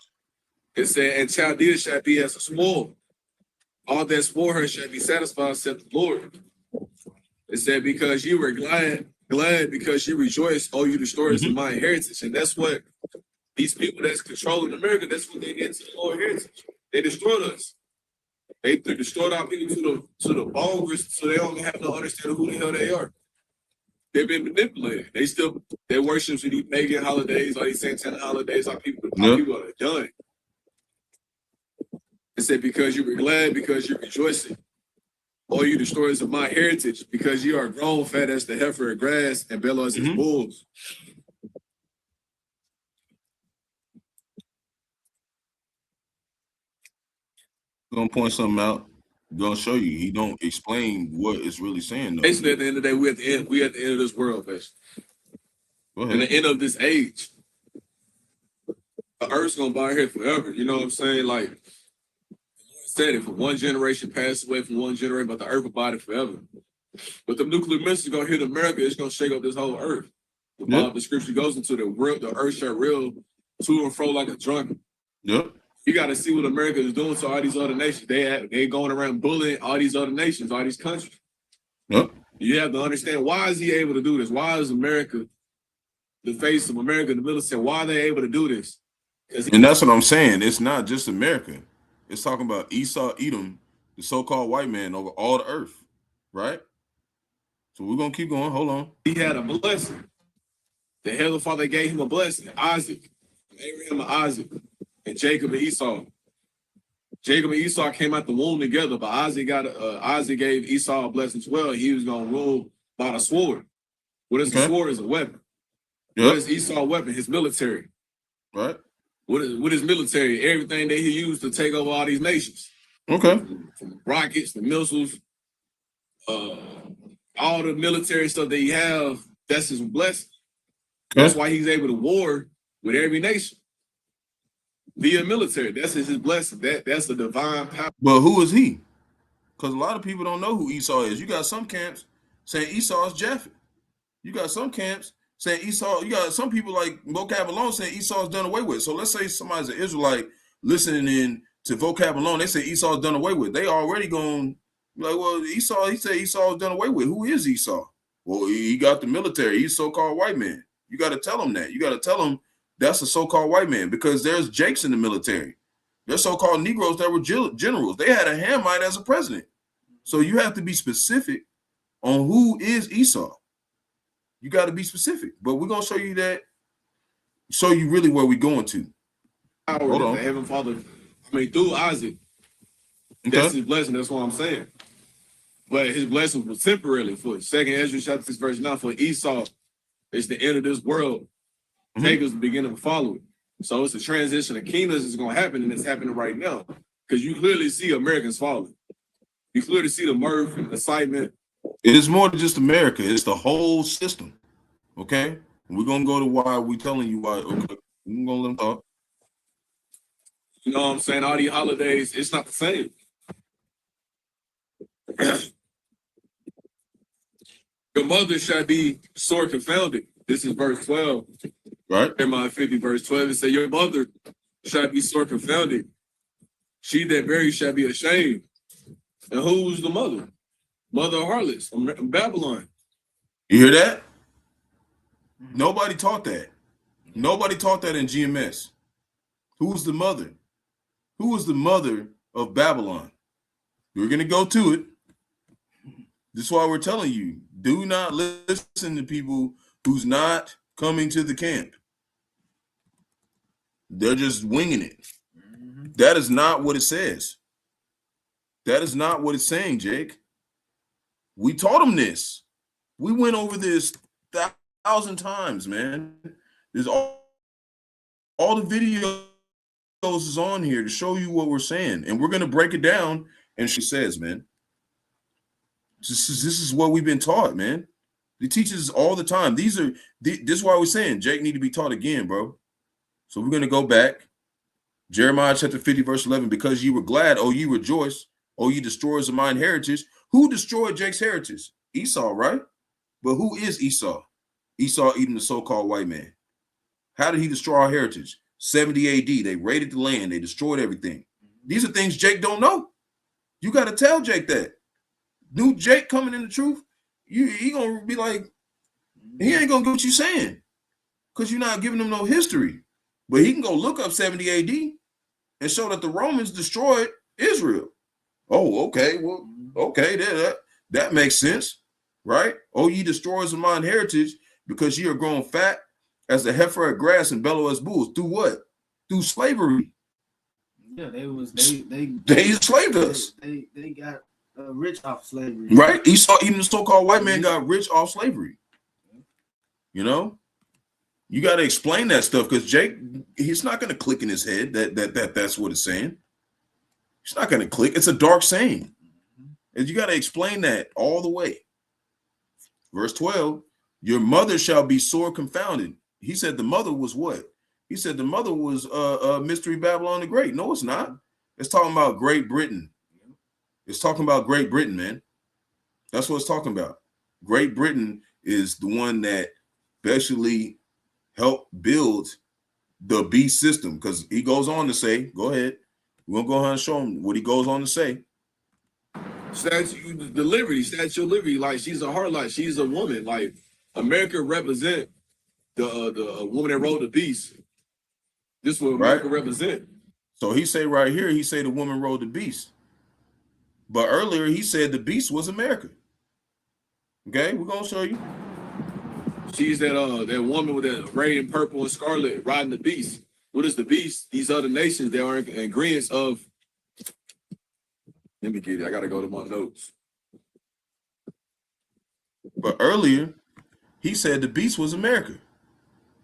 It said, and Chaldea shall be as a spoil. All that's for her shall be satisfied, said the Lord. It said, because you were glad because you rejoiced, oh, you destroyers of my inheritance. And that's what these people that's controlling America, that's what they did to the Lord heritage. They destroyed us. They destroyed our people to the bones, so they don't have no understanding who the hell they are. They've been manipulated. They worship these pagan holidays, all these satanic holidays. Our people are done. It said, because you were glad, because you're rejoicing. All you destroyers of my heritage, because you are grown fat as the heifer of grass and bellow as its bulls. Gonna point something out. Gonna show you. He don't explain what it's really saying. Though. Basically, at the end of the day, we at the end of this world, basically. Go ahead. And the end of this age. The earth's gonna be here forever. You know what I'm saying? Like the Lord said, if one generation passed away from one generation, but the earth will abide forever. But the nuclear missiles gonna hit America, it's gonna shake up this whole earth. The scripture goes into the earth shall reel to and fro like a drunken. Yep. You got to see what America is doing to all these other nations. They going around bullying all these other nations, all these countries. Yep. You have to understand, why is he able to do this? Why is America, the face of America, the military, why are they able to do this? And that's what I'm saying. It's not just America. It's talking about Esau, Edom, the so-called white man over all the earth, right? So we're going to keep going. Hold on. He had a blessing. The Heavenly Father gave him a blessing. Isaac, Abraham and Isaac, and Jacob and Esau. Jacob and Esau came out the womb together, but Isaac gave Esau a blessing as well. He was going to rule by the sword. What is the sword? Is a weapon. Yep. What is Esau's weapon? His military. Right. What is military? Everything that he used to take over all these nations. Okay. From rockets, the missiles, all the military stuff that he have, that's his blessing. Okay. That's why he's able to war with every nation. Via military. That's his blessing. That's a divine power. But who is he? Because a lot of people don't know who Esau is. You got some camps saying Esau is Japheth. You got some camps saying Esau. You got some people like vocab alone saying Esau is done away with. So let's say somebody's an Israelite listening in to vocab alone. They say Esau is done away with. They already going like, well, Esau. He said Esau is done away with. Who is Esau? Well, he got the military. He's so-called white man. You got to tell him that. You got to tell him that's a so-called white man, because there's Jakes in the military. There's so-called Negroes that were generals. They had a Hamite as a president. So you have to be specific on who is Esau. You got to be specific. But we're going to show you that, show you really where we're going to. Hold on. The Heavenly Father, through Isaac, that's his blessing. That's what I'm saying. But his blessing was temporarily. For 2nd Ezra chapter 6 verse 9, for Esau, it's the end of this world. Jacob's the beginning of following. So it's a transition of kingdoms is going to happen, and it's happening right now. Because you clearly see Americans falling. You clearly see the mirth and the excitement. It is more than just America. It's the whole system. Okay? We're going to go to why we're telling you why. Okay. We're going to let them talk. You know what I'm saying? All these holidays, it's not the same. Your mother shall be sore confounded. This is verse 12. Right. Jeremiah 50, verse 12. It says, your mother shall be sore confounded. She that buries shall be ashamed. And who's the mother? Mother of harlots from Babylon. You hear that? Nobody taught that. Nobody taught that in GMS. Who's the mother? Who is the mother of Babylon? We're going to go to it. This is why we're telling you, do not listen to people who's not coming to the camp. They're just winging it. That is not what it says. That is not what it's saying, Jake. We taught them this. We went over this 1,000 times, man. There's all the videos is on here to show you what we're saying, and we're going to break it down. And she says, man, this is what we've been taught, man. They teach us all the time. This is why we're saying Jake need to be taught again, bro. So we're going to go back. Jeremiah chapter 50, verse 11, because you were glad, oh, you rejoice, oh, you destroyers of mine heritage. Who destroyed Jake's heritage? Esau, right? But who is Esau? Esau eating the so-called white man. How did he destroy our heritage? 70 AD, they raided the land, they destroyed everything. These are things Jake don't know. You got to tell Jake that. New Jake coming in the truth, he going to be like, he ain't going to get what you saying because you're not giving him no history. But he can go look up 70 AD and show that the Romans destroyed Israel. Oh, okay. Well, okay, that makes sense, right? Oh, ye destroyers of mine heritage, because ye are grown fat as the heifer at grass and bellow as bulls. Through what? Through slavery. Yeah, they enslaved us. They got rich off slavery. Right? Esau, even the so-called white man, got rich off slavery. You know? You got to explain that stuff because Jake, he's not going to click in his head that's what it's saying. It's not going to click. It's a dark saying. And you got to explain that all the way. Verse 12, your mother shall be sore confounded. He said the mother was what? He said the mother was Mystery Babylon the Great. No, it's not. It's talking about Great Britain. It's talking about Great Britain, man. That's what it's talking about. Great Britain is the one that basically help build the beast system, because he goes on to say, go ahead, we'll go ahead and show him what he goes on to say. Statue of Liberty, like she's a harlot, she's a woman. Like America represent the woman that rode the beast. This is what America represent. So he say right here, he say the woman rode the beast. But earlier he said the beast was America. Okay, we're gonna show you. She's that woman with that red and purple and scarlet riding the beast. What is the beast? These other nations, they are ingredients of. Let me get it. I gotta go to my notes. But earlier, he said the beast was America.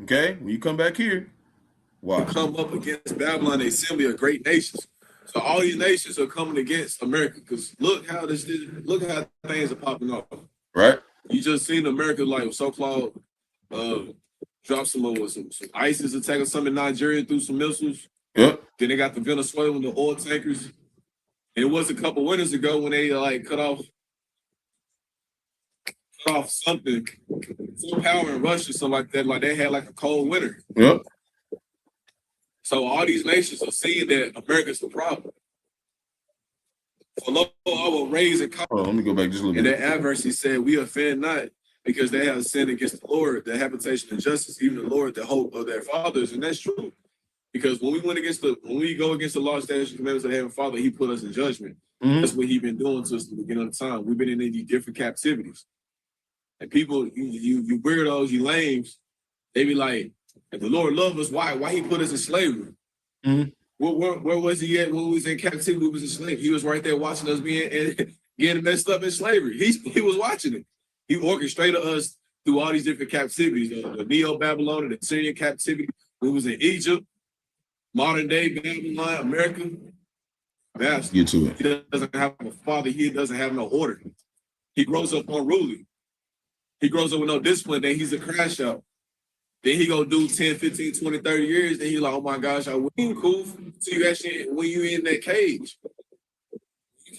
Okay, when you come back here, watch. Come up against Babylon, the assembly of great nations. So all these nations are coming against America because look how things are popping off. Right. You just seen America like so-called drop some ISIS attacking some in Nigeria through some missiles. Yep. Then they got the Venezuelan, the oil tankers. And it was a couple winters ago when they like cut off something, some power in Russia, something like that. Like they had like a cold winter. Yep. So all these nations are seeing that America's the problem. For lo, I will raise and call. Let me go back just a little bit. And that adverse, he said, we offend not because they have sinned against the Lord, the habitation of justice, even the Lord, the hope of their fathers. And that's true. Because when we go against the law, statutes, and commandments of the Heavenly Father, he put us in judgment. Mm-hmm. That's what he's been doing to us at the beginning of the time. We've been in these different captivities. And people, you weirdos, you lames, they be like, if the Lord loved us, why he put us in slavery? Mm-hmm. Where was he at when we was in captivity? We was in slavery. He was right there watching us getting messed up in slavery. He was watching it. He orchestrated us through all these different captivities. The Neo-Babylonian, the Syrian captivity. We was in Egypt, modern day Babylon, America. Bastard. Get to it. He doesn't have a father. He doesn't have no order. He grows up unruly. He grows up with no discipline. Then he's a crash out. Then he go do 10, 15, 20, 30 years. Then he like, oh my gosh, I win cool. So you actually, when you in that cage,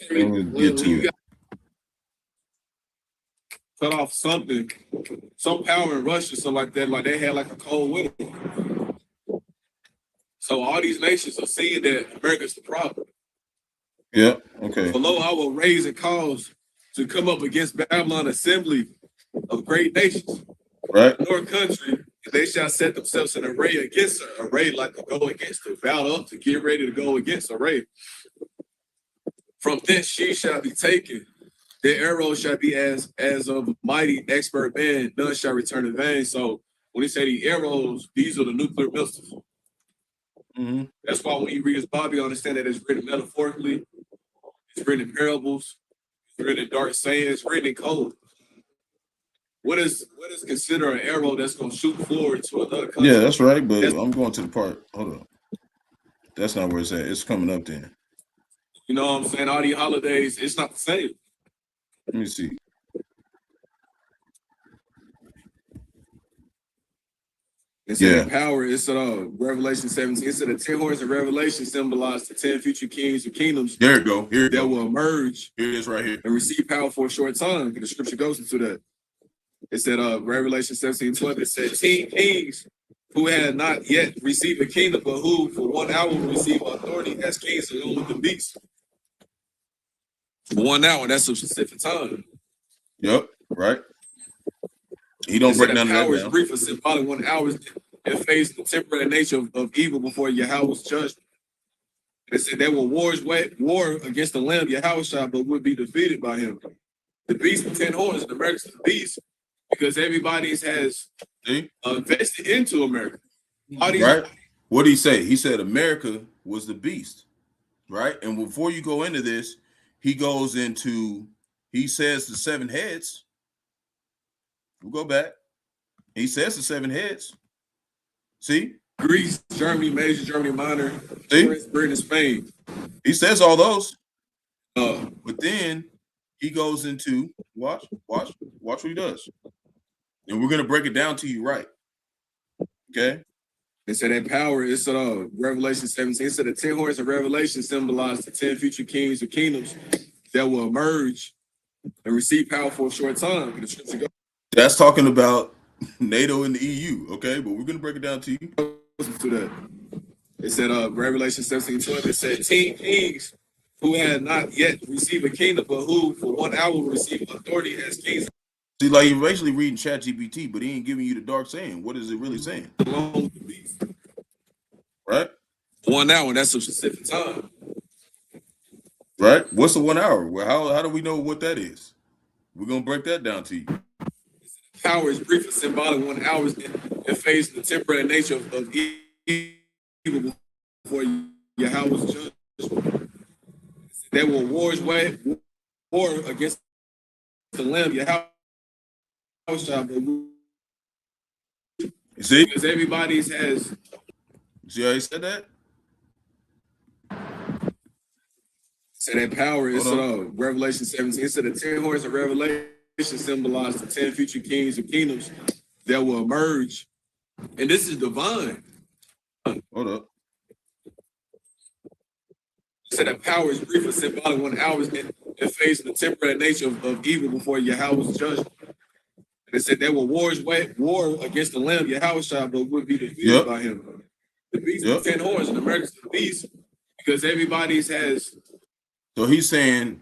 you got cut off something, some power in Russia, something like that. Like they had like a cold winter. So all these nations are seeing that America's the problem. Yeah, okay. Below, I will raise a cause to come up against Babylon assembly of great nations. Right. North country, they shall set themselves in array against her, array like to go against her, bound up to get ready to go against array. From thence she shall be taken, their arrow shall be as of mighty expert man, none shall return in vain. So when he say the arrows, these are the nuclear missiles. Mm-hmm. That's why when you read his Bible, you understand that it's written metaphorically, it's written in parables, it's written in dark sayings, it's written in code. What is considered an arrow that's going to shoot forward to another country? Yeah, that's right. But I'm going to the part. Hold on. That's not where it's at. It's coming up then. You know what I'm saying? All these holidays, it's not the same. Let me see. Instead of power, it's Revelation 17. Instead of 10 horns in Revelation symbolize the 10 future kings or kingdoms. There you go. Here that will emerge. Here it is right here. And receive power for a short time. The scripture goes into that. It said Revelation 17:12. It said 10 kings who had not yet received a kingdom, but who for 1 hour will receive authority as kings along with the beast. For 1 hour, that's a specific time. Yep, right. He don't break down that power is brief or symbolic. 1 hour and face the temporary nature of evil before Yahawah's judgment. And it said there were war against the Lamb Yahawash, but would be defeated by him. The beast with 10 horns, and America's the beast, because everybody has invested into America. Right. What did he say? He said America was the beast, right? And before you go into this, he says the 7 heads. We'll go back. He says the 7 heads. See? Greece, Germany, Major, Germany, Minor, See? Britain, and Spain. He says all those. But then he goes into, watch what he does. And we're going to break it down to you right. Okay? They said that power is Revelation 17. It said the 10 horns of Revelation symbolize the 10 future kings or kingdoms that will emerge and receive power for a short time. That's talking about NATO and the EU, okay? But we're going to break it down to you. To that. It said Revelation 17:12. It said 10 kings who had not yet received a kingdom, but who for 1 hour will receive authority as kings. See, like you're basically reading ChatGPT, but he ain't giving you the dark saying. What is it really saying? Right? 1 hour, that's a specific time. Right? What's the 1 hour? Well, how do we know what that is? We're gonna break that down to you. Power is brief and symbolic. 1 hour is in face the temporary nature of evil before Yahawah's judgment. There were war against the Lamb Yahawah. You see? Because everybody's has. See how he said that? So that power is Revelation 17. It said the 10 horns of Revelation symbolize the 10 future kings and kingdoms that will emerge. And this is divine. Hold up. So that power is brief and symbolic. 1 hour is in face the temporary nature of evil before Yahawah's judgment. And it said there were war against the Lamb Yahawash, but would be defeated by him. The beast with 10 horns, and America's the beast, because everybody's has. So he's saying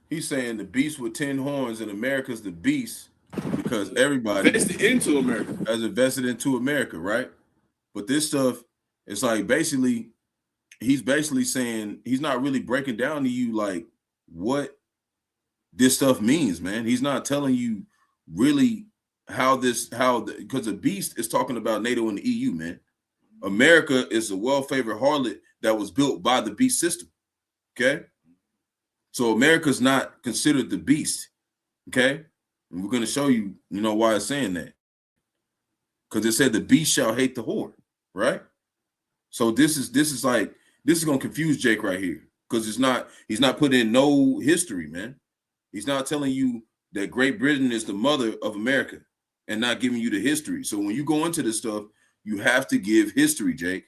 the beast with 10 horns and America's the beast because everybody invested into America. Has invested into America, right? But this stuff, it's like he's basically saying he's not really breaking down to you like what this stuff means, man. He's not telling you really because the beast is talking about NATO and the EU, man. America is a well-favored harlot that was built by the beast system. Okay. So America's not considered the beast. Okay. And we're going to show you, why it's saying that. Because it said the beast shall hate the whore. Right. So this is going to confuse Jake right here. Because he's not putting in no history, man. He's not telling you that Great Britain is the mother of America and not giving you the history. So when you go into this stuff, you have to give history, Jake.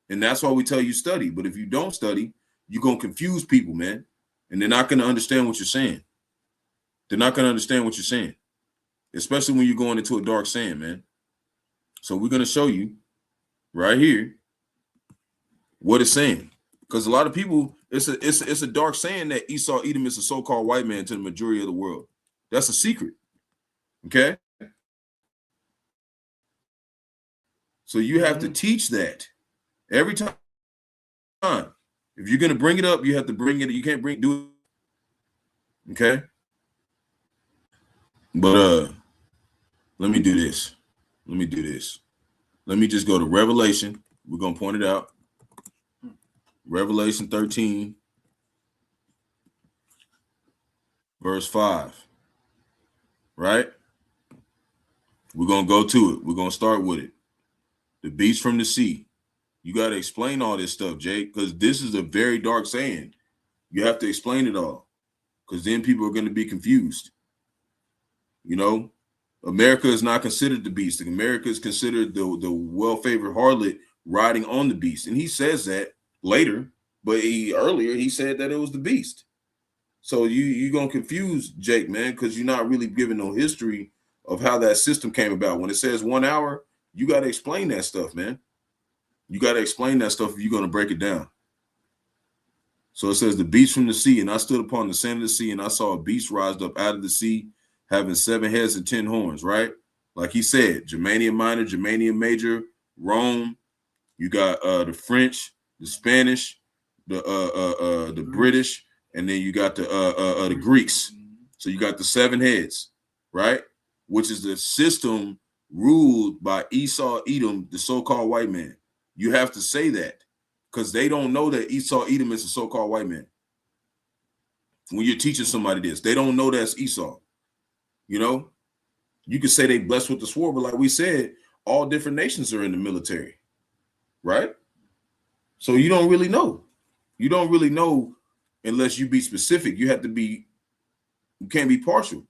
And that's why we tell you study. But if you don't study, you're going to confuse people, man. And they're not going to understand what you're saying. They're not going to understand what you're saying, especially when you're going into a dark saying, man. So we're going to show you right here what it's saying. Because a lot of people, it's a dark saying that Esau Edom is a so-called white man to the majority of the world. That's a secret. Okay? So you have to teach that every time. If you're going to bring it up, you have to bring it. You can't do it. Okay? But let me do this. Let me do this. Let me just go to Revelation. We're gonna point it out. Revelation 13, verse 5. Right? We're gonna go to it. We're gonna start with it. The beast from the sea. You got to explain all this stuff, Jake, because this is a very dark saying. You have to explain it all, because then people are going to be confused. You know, America is not considered the beast. America is considered the well-favored harlot riding on the beast. And he says that later, but earlier he said that it was the beast. So you're going to confuse Jake, man, because you're not really giving no history of how that system came about. When it says 1 hour, you got to explain that stuff, man. You got to explain that stuff if you're going to break it down. So it says, the beast from the sea, and I stood upon the sand of the sea, and I saw a beast rise up out of the sea, having 7 heads and 10 horns, right? Like he said, Germania Minor, Germania Major, Rome. You got the French, the Spanish, the British, and then you got the Greeks. So you got the 7 heads, right? Which is the system ruled by Esau, Edom, the so-called white man. You have to say that, because they don't know that Esau, Edom is a so-called white man. When you're teaching somebody this, they don't know that's Esau. You know, you could say they blessed with the sword, but like we said, all different nations are in the military, right? So you don't really know. You don't really know unless you be specific. You have to be, you can't be partial.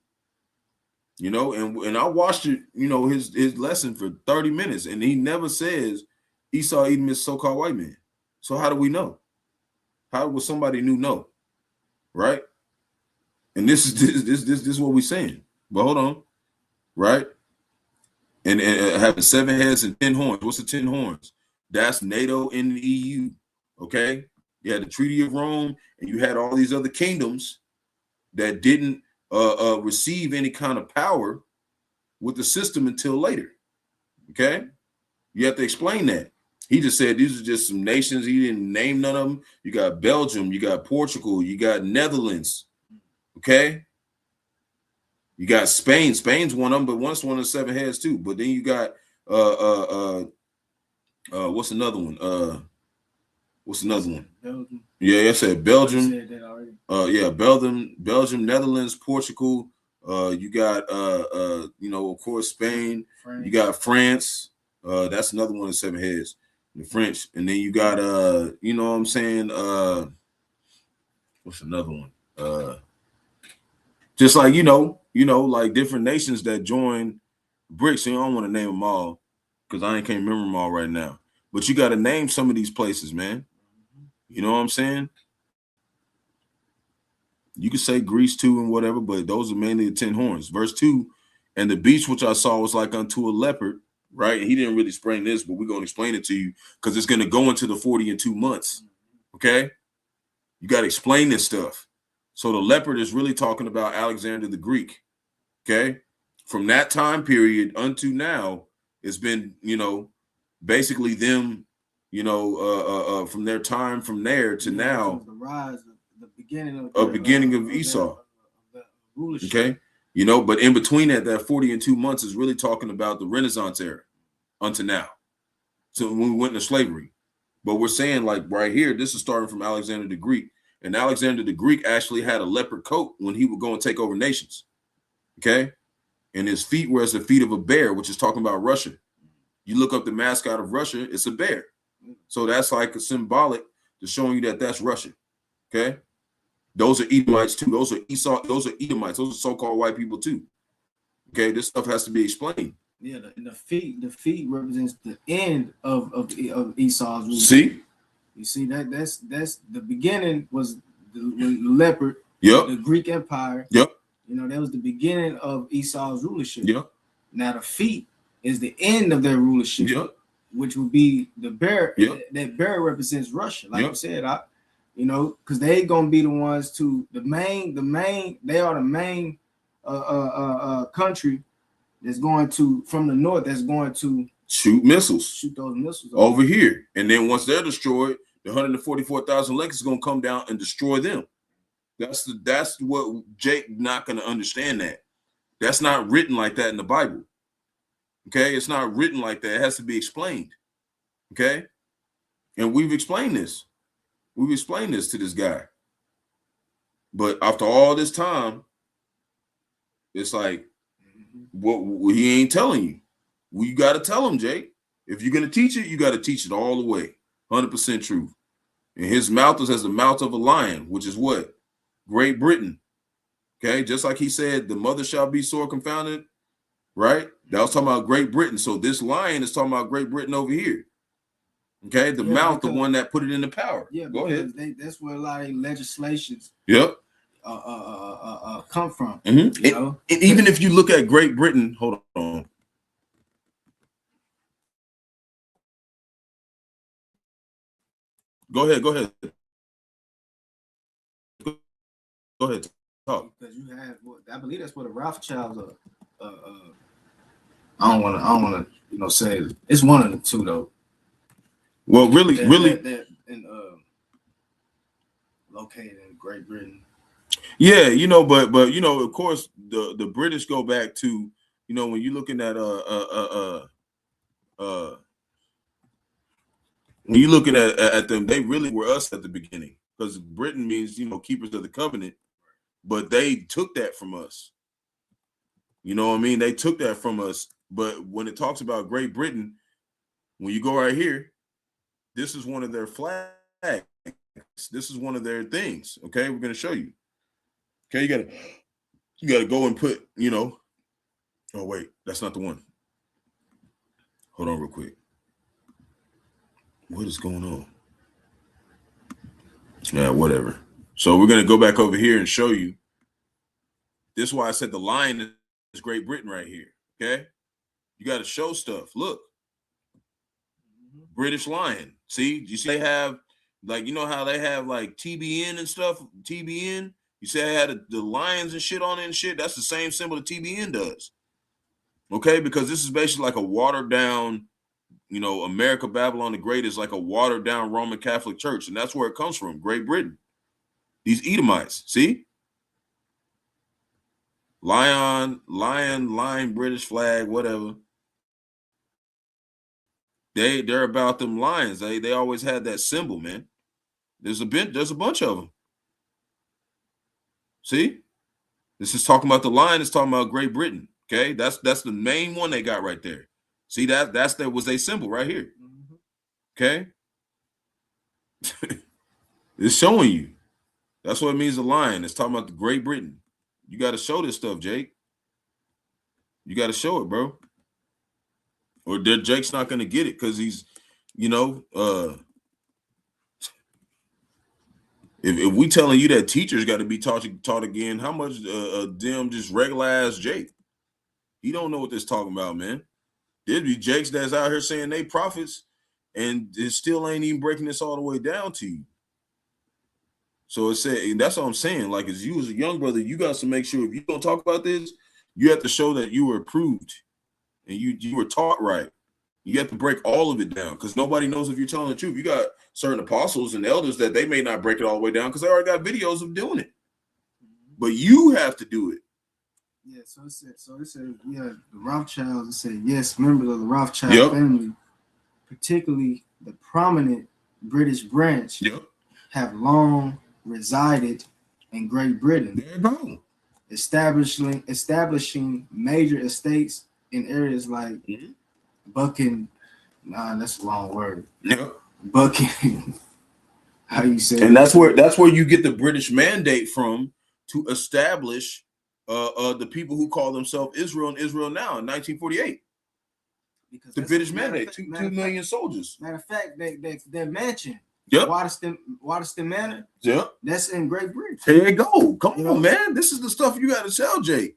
You know, and I watched it, you know, his lesson for 30 minutes, and he never says Esau, Edom is so-called white man. So how do we know? How will somebody new know? Right? And this is what we're saying. But hold on, right? And having 7 heads and 10 horns. What's the 10 horns? That's NATO and the EU. Okay, you had the Treaty of Rome, and you had all these other kingdoms that didn't receive any kind of power with the system until later. Okay, you have to explain that. He just said these are just some nations. He didn't name none of them. You got Belgium, you got Portugal, you got Netherlands. Okay. You got Spain. Spain's one of them, but once one of the 7 heads too. But then you got what's another one? What's another one? Belgium. Yeah, I said Belgium. Said that already. Yeah, Belgium, Netherlands, Portugal. You got you know, of course, Spain. France. You got France. That's another one of the 7 heads. The French. And then you got you know what I'm saying? What's another one? Just like you know, like different nations that join BRICS. So I don't want to name them all because I can't remember them all right now. But you got to name some of these places, man. You know what I'm saying? You could say Greece too and whatever, but those are mainly the 10 horns. Verse 2, and the beast which I saw was like unto a leopard, right? And he didn't really explain this, but we're going to explain it to you because it's going to go into the 40 and 2 months. Okay? You got to explain this stuff. So the leopard is really talking about Alexander the Greek. Okay? From that time period unto now, it's been, you know, basically them, you know, from their time from there to now. The rise, the beginning of Esau. Okay? You know, but in between that 40 and 2 months is really talking about the Renaissance era unto now. So when we went into slavery. But we're saying, like, right here, this is starting from Alexander the Greek. And Alexander the Greek actually had a leopard coat when he would go and take over nations. Okay? And his feet were as the feet of a bear, which is talking about Russia. You look up the mascot of Russia, it's a bear. So that's like a symbolic to showing you that that's Russia. Okay? Those are Edomites too. Those are Esau, those are Edomites. Those are so-called white people too. Okay, this stuff has to be explained. Yeah, the feet represents the end of Esau's rule. See? You see that's the beginning was the leopard. Yep. The Greek Empire. Yep. You know, that was the beginning of Esau's rulership. Yep. Now the feet is the end of their rulership. Yep. Which would be the bear. Yep. That bear represents Russia, like Yep. you said. You know, because they gonna be the ones to they are the main country that's going to from the north that's going to shoot missiles. Those missiles over here. And then once they're destroyed, the 144,000 Lakers is gonna come down and destroy them. That's what Jake not gonna understand that. That's not written like that in the Bible. Okay, it's not written like that. It has to be explained. Okay, and we've explained this. We've explained this to this guy. But after all this time, it's like, what he ain't telling you. Well, you got to tell him, Jake. If you're going to teach it, you got to teach it all the way. 100% truth. And his mouth is as the mouth of a lion, which is what? Great Britain. Okay, just like he said, the mother shall be sore confounded, right? That was talking about Great Britain. So this lion is talking about Great Britain over here. Okay, the mouth, the one that put it into power. Yeah, go ahead. That's where a lot of legislations come from. You know? And even if you look at Great Britain, hold on. Go ahead. Go ahead. Talk. Because you have, I believe that's what the Rothschilds are. I don't want to, say it. It's one of the two though. Well, really, they're in, located in Great Britain. Yeah, but of course the British go back to, when you're looking at when you're looking at them, they really were us at the beginning, because Britain means, keepers of the covenant, but they took that from us. You know what I mean? They took that from us. But when it talks about Great Britain, when you go right here, this is one of their flags. This is one of their things. Okay, we're going to show you. Okay, you gotta go and put, oh wait, that's not the one. Hold on real quick. What is going on? Yeah, whatever. So we're gonna go back over here and show you. This is why I said the lion is Great Britain right here. Okay, you got to show stuff. Look, British lion. See, you see they have, like, how they have like TBN and stuff. TBN. You say I had the lions and shit on it and shit. That's the same symbol that TBN does. Okay, because this is basically like a watered down, America Babylon the Great is like a watered down Roman Catholic Church, and that's where it comes from, Great Britain. These Edomites, see? Lion, British flag, whatever. They're about them lions. They always had that symbol, man. There's a bunch of them. See, this is talking about the lion. It's talking about Great Britain. Okay, that's the main one they got right there. See that was a symbol right here. Okay, it's showing you. That's what it means. The lion. It's talking about the Great Britain. You got to show this stuff, Jake. You got to show it, bro. Or Jake's not going to get it because he's, If we telling you that teachers got to be taught again, how much them just regular ass Jake? He don't know what this talking about, man. There'd be Jakes that's out here saying they prophets, and it still ain't even breaking this all the way down to you. So it said, and that's what I'm saying. Like, as you as a young brother, you got to make sure if you don't talk about this, you have to show that you were approved and you were taught right. You have to break all of it down, because nobody knows if you're telling the truth. You got certain apostles and elders that they may not break it all the way down because they already got videos of doing it. But you have to do it. Yeah, so it said, the Rothschilds, it said, yes, members of the Rothschild family, particularly the prominent British branch, have long resided in Great Britain. There you go. Establishing major estates in areas like that's a long word. Bucking. How you say? And that's where you get the British mandate from to establish the people who call themselves Israel and Israel now in 1948. Because the British mandate, 2 million soldiers. Matter of fact, their mansion, Waterston Manor, that's in Great Britain. There you go. Come on, man. This is the stuff you got to tell Jake.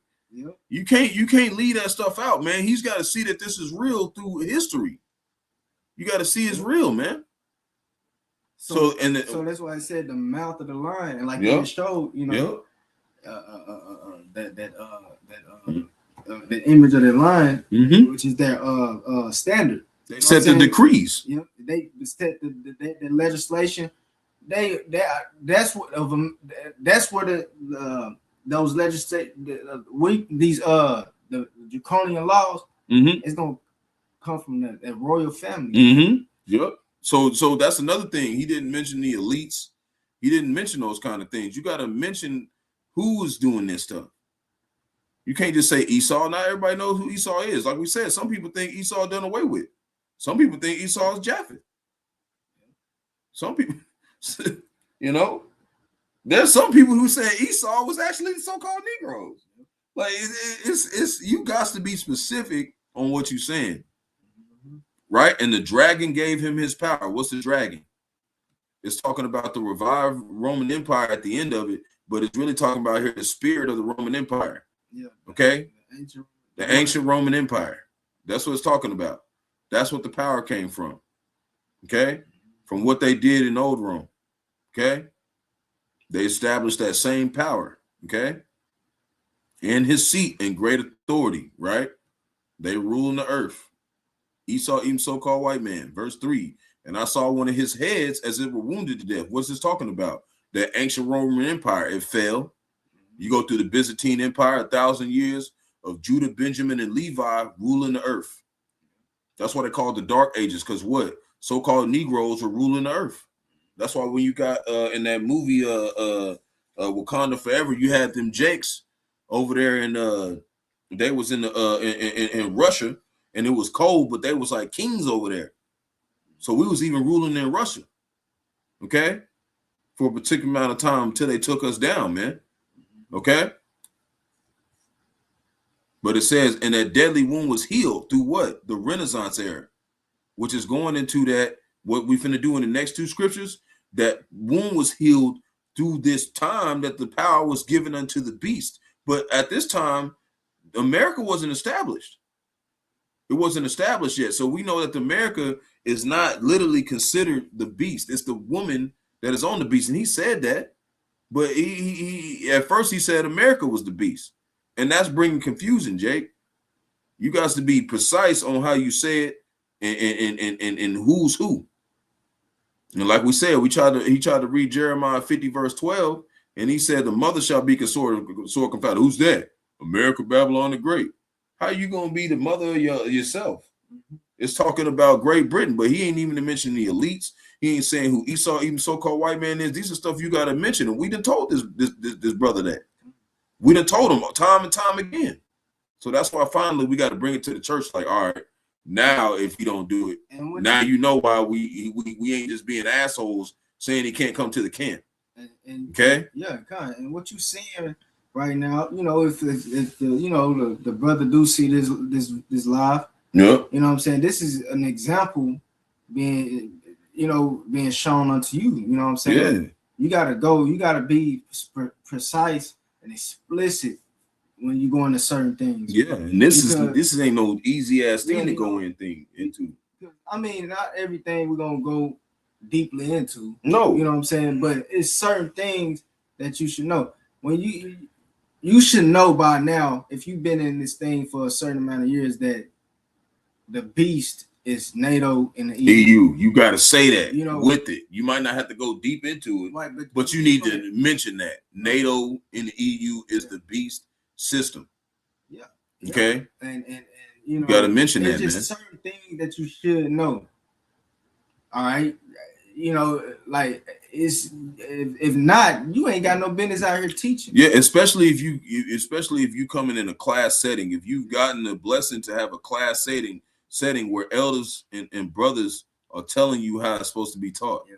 You can't leave that stuff out, man. He's got to see that this is real through history. You got to see it's real, man. So that's why I said the mouth of the lion, and like you showed, the image of the lion, which is their standard. They set the decrees. They set the legislation. That's what of them. That's where those these the draconian laws, it's gonna come from that royal family. Yep. So that's another thing. He didn't mention the elites. He didn't mention those kind of things. You got to mention who is doing this stuff. You can't just say Esau. Not everybody knows who Esau is. Like we said, some people think Esau done away with. Some people think Esau is Japheth. Some people, you know, there's some people who say Esau was actually the so-called Negroes. Like it's you got to be specific on what you're saying, right? And the dragon gave him his power. What's the dragon? It's talking about the revived Roman Empire at the end of it, but it's really talking about here the spirit of the Roman Empire. Yeah. Okay. The ancient Roman Empire. That's what it's talking about. That's what the power came from. Okay. From what they did in old Rome. Okay. They established that same power. Okay. And his seat and great authority. Right. They rule in the earth. Esau, even so-called white man. Verse 3. And I saw one of his heads as it were wounded to death. What's this talking about? The ancient Roman Empire. It fell. You go through the Byzantine Empire, 1,000 years of Judah, Benjamin, and Levi ruling the earth. That's why they call it the Dark Ages, because what? So-called Negroes were ruling the earth. That's why when you got in that movie Wakanda Forever, you had them Jakes over there, and they was in the in Russia, and it was cold, but they was like kings over there. So we was even ruling in Russia, okay, for a particular amount of time until they took us down, man. Okay. But it says, and that deadly wound was healed through what? The Renaissance era, which is going into that, what we finna do in the next two scriptures, that wound was healed through this time that the power was given unto the beast. But at this time, America wasn't established. It wasn't established yet. So we know that America is not literally considered the beast. It's the woman that is on the beast. And he said that. But he at first he said America was the beast, and that's bringing confusion, Jake. You guys to be precise on how you say it and who's who. And like we said, he tried to read Jeremiah 50 verse 12, and he said the mother shall be sword confounded. Who's that? America, Babylon the Great. How you gonna be the mother of yourself? It's talking about Great Britain, but he ain't even mentioning the elites. He ain't saying who Esau, even so-called white man, is. These are stuff you got to mention. And we done told this brother that. We done told him time and time again. So that's why finally we got to bring it to the church. Like, all right, now if you don't do it, now you know why we ain't just being assholes saying he can't come to the camp. Okay? Yeah, kind of. And what you saying right now, you know, if you know the brother do see this live, yeah, you know what I'm saying? This is an example being shown unto you. You know what I'm saying? Yeah. You gotta be precise and explicit when you go into certain things. Yeah, and this ain't no easy ass thing to go into. I mean, not everything we're gonna go deeply into. No, you know what I'm saying? But it's certain things that you should know. When you should know by now, if you've been in this thing for a certain amount of years, that the beast is NATO and the EU. You got to say that, you know, with it. You might not have to go deep into it, right, but you need to mention that NATO and the EU is the beast system. Yeah. Okay. And you know, you got to mention that, just man. Certain things that you should know. All right. You know, like it's if not, you ain't got no business out here teaching. Yeah, especially if you coming in a class setting. If you've gotten the blessing to have a class setting where elders and brothers are telling you how it's supposed to be taught. Yeah.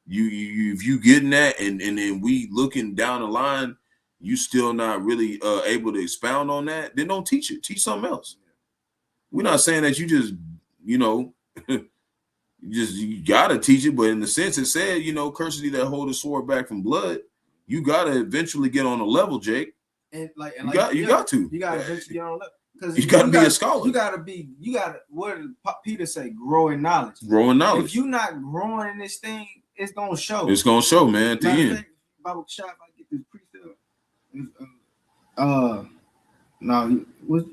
If you getting that and then we looking down the line, you still not really able to expound on that, then don't teach it. Teach something else. Yeah. We're not saying that you just, you know, you gotta teach it, but in the sense it said, you know, curses he that hold the sword back from blood. You gotta eventually get on a level, Jake. And you got to. You gotta eventually get on a level. Because you gotta be a scholar. You gotta what did Peter say? Grow in knowledge. Grow in knowledge. If you're not growing in this thing, it's gonna show. It's gonna show, man, at the end. Bible shop, I get this precept. No, what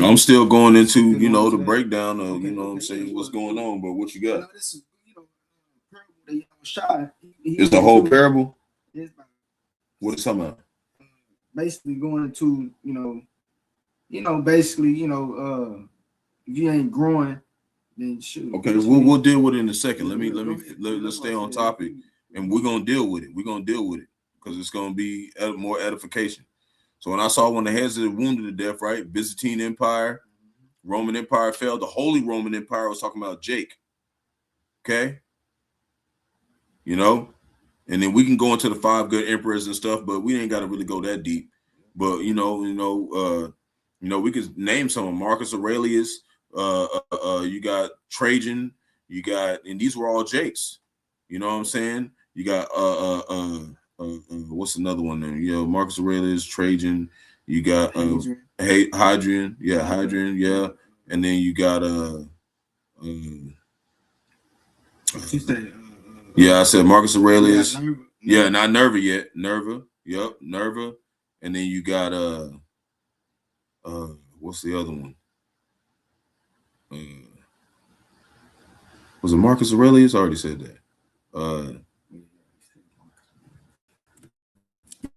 I'm still going into, you know, the breakdown of, you know what I'm saying, what's going on, but what you got? No, this is, you know, parable that Yahawash. It's the whole parable? What is talking about? basically going to, basically, if you ain't growing, then shoot. Okay, we'll deal with it in a second. Let's stay on topic, and we're gonna deal with it. We're gonna deal with it because it's gonna be more edification. So when I saw when the heads of the wounded to death, right? Byzantine Empire, Roman Empire fell. The Holy Roman Empire was talking about Jake. Okay, and then we can go into the 5 good emperors and stuff, but we ain't got to really go that deep. But we could name some of them. Marcus Aurelius. You got Trajan, and these were all Jakes. You know what I'm saying? You got what's another one there? Marcus Aurelius, Trajan. You got Hadrian, yeah. And then you got I said Marcus Aurelius. Yeah, not Nerva yet. Nerva. Yep, Nerva. And then you got what's the other one? Was it Marcus Aurelius? I already said that.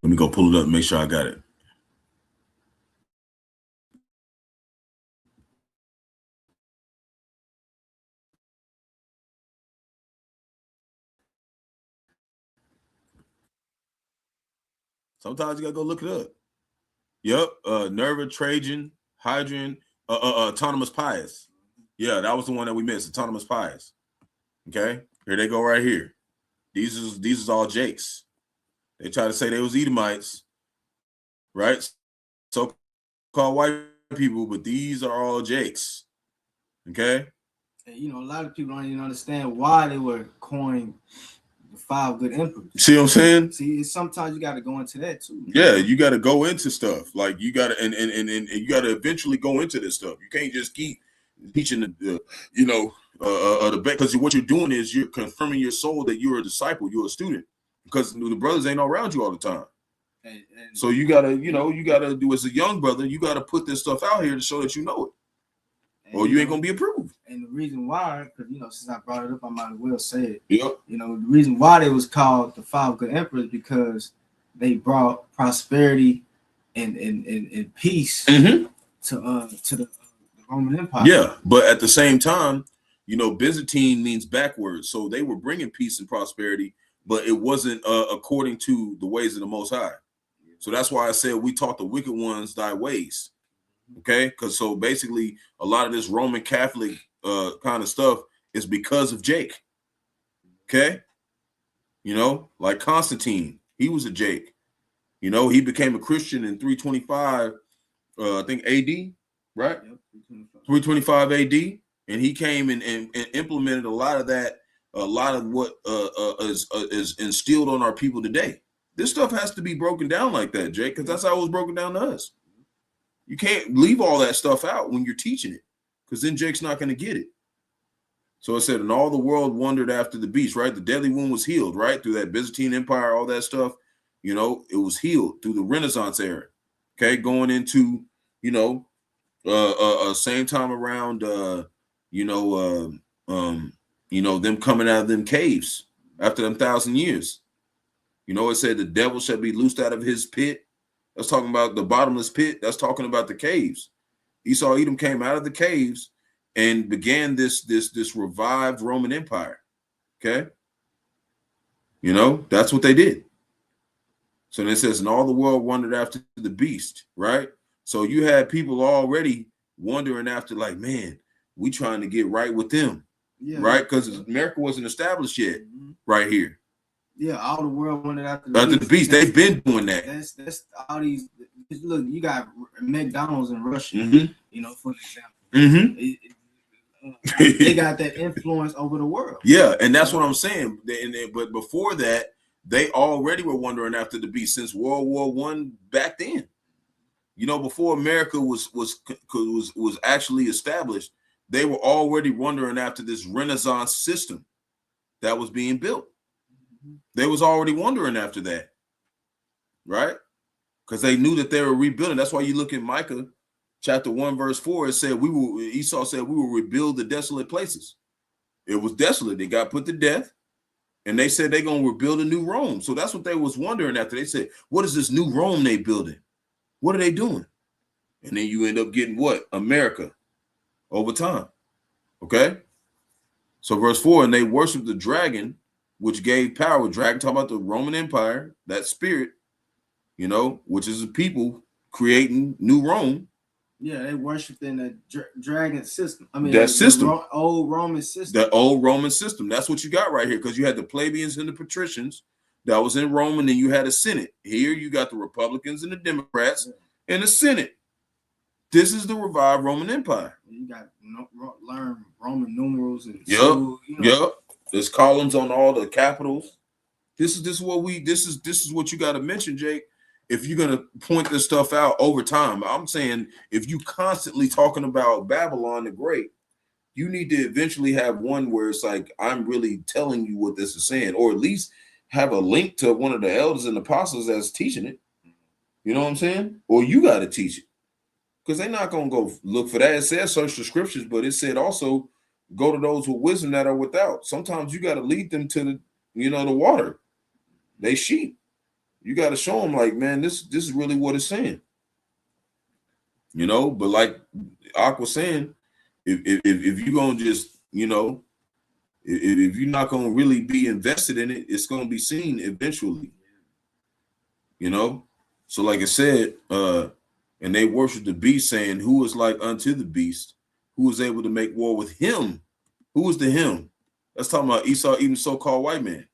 Let me go pull it up and make sure I got it. Sometimes you gotta go look it up. Yep, Nerva, Trajan, Hadrian, Autonomous Pius. Yeah, that was the one that we missed. Autonomous Pius. Okay, here they go right here. These is all Jakes. They try to say they was Edomites, right? So-called white people, but these are all Jakes. Okay. And, a lot of people don't even understand why they were coined the 5 good emperors. See what I'm saying? See, sometimes you got to go into that too. Yeah, you got to go into stuff. Like you got to, and you got to eventually go into this stuff. You can't just keep teaching the because what you're doing is you're confirming your soul that you're a disciple, you're a student, because the brothers ain't around you all the time. And so you gotta do as a young brother, you gotta put this stuff out here to show that you know it, or you ain't gonna be approved. And the reason why, because since I brought it up, I might as well say it. Yep. The reason why they was called the 5 good emperors because they brought prosperity and peace to the Roman Empire. Yeah, but at the same time, Byzantine means backwards, so they were bringing peace and prosperity, but it wasn't according to the ways of the Most High. So that's why I said we taught the wicked ones thy ways. Okay, because so basically a lot of this Roman Catholic kind of stuff is because of Jake. Okay, like Constantine, he was a Jake. He became a Christian in 325, I think AD, right? Yep, 325 AD, and he came and implemented a lot of that, a lot of what is instilled on our people today. This stuff has to be broken down like that, Jake, because that's how it was broken down to us. You can't leave all that stuff out when you're teaching it, because then Jake's not going to get it. So it said, and all the world wondered after the beast, right? The deadly wound was healed, right? Through that Byzantine Empire, all that stuff, it was healed through the Renaissance era. Okay, going into, same time around, them coming out of them caves after them 1,000 years. It said the devil shall be loosed out of his pit. That's talking about the bottomless pit. That's talking about the caves. Esau Edom came out of the caves and began this revived Roman Empire. Okay. That's what they did. So then it says, and all the world wondered after the beast, right? So you had people already wondering after, like, man, we trying to get right with them, right? Because America wasn't established yet, right here. Yeah, all the world wondered after the beast. They've been doing that. That's all these. Look, you got McDonald's in Russia, for example. They got that influence over the world. Yeah, and that's what I'm saying. But before that, they already were wondering after the beast since World War I back then. Before America was actually established, they were already wondering after this Renaissance system that was being built. They was already wondering after that, right? Because they knew that they were rebuilding. That's why you look at Micah chapter 1, verse 4. It said Esau said we will rebuild the desolate places. It was desolate. They got put to death, and they said they're gonna rebuild a new Rome. So that's what they was wondering after. They said, what is this new Rome they building? What are they doing? And then you end up getting what? America over time. Okay? So verse 4, and they worshiped the dragon, which gave power. Dragon, talking about the Roman Empire, that spirit, which is the people creating new Rome. Yeah, they worshiped in the dragon system. I mean, that system. Old Roman system. The old Roman system. That's what you got right here, because you had the plebeians and the patricians that was in Rome, and then you had a Senate. Here you got the Republicans and the Democrats and the Senate. This is the revived Roman Empire. You got learn Roman numerals and Yep. There's columns on all the capitals. This is what you got to mention, Jake. If you're gonna point this stuff out over time, I'm saying if you constantly talking about Babylon the Great, you need to eventually have one where it's like, I'm really telling you what this is saying, or at least have a link to one of the elders and apostles that's teaching it. You know what I'm saying? Or you got to teach it, because they're not gonna go look for that. It says search the scriptures, but it said also go to those with wisdom that are without. Sometimes you got to lead them to the water. They sheep. You got to show them, like, man, this is really what it's saying. But like Ak was saying, if you're gonna just, if you're not gonna really be invested in it, it's gonna be seen eventually. So like I said, and they worship the beast, saying, who is like unto the beast, who is able to make war with him? Who is the him? That's talking about Esau, even so-called white man.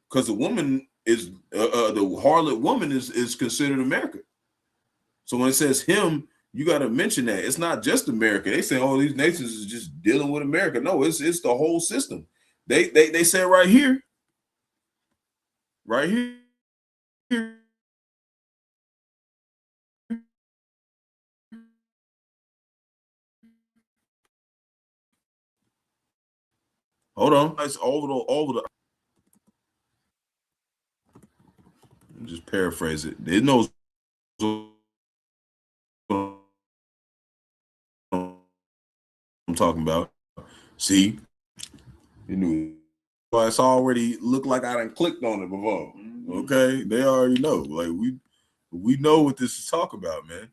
Because the woman is the harlot woman is considered America. So when it says him, you got to mention that it's not just America. They say, oh, these nations is just dealing with America. No, it's the whole system. They say right here. Hold on. It's over the. Just paraphrase it. It knows what I'm talking about. See, you knew. Well, it's already looked like I done clicked on it before. Okay, they already know. Like we know what this is talking about, man.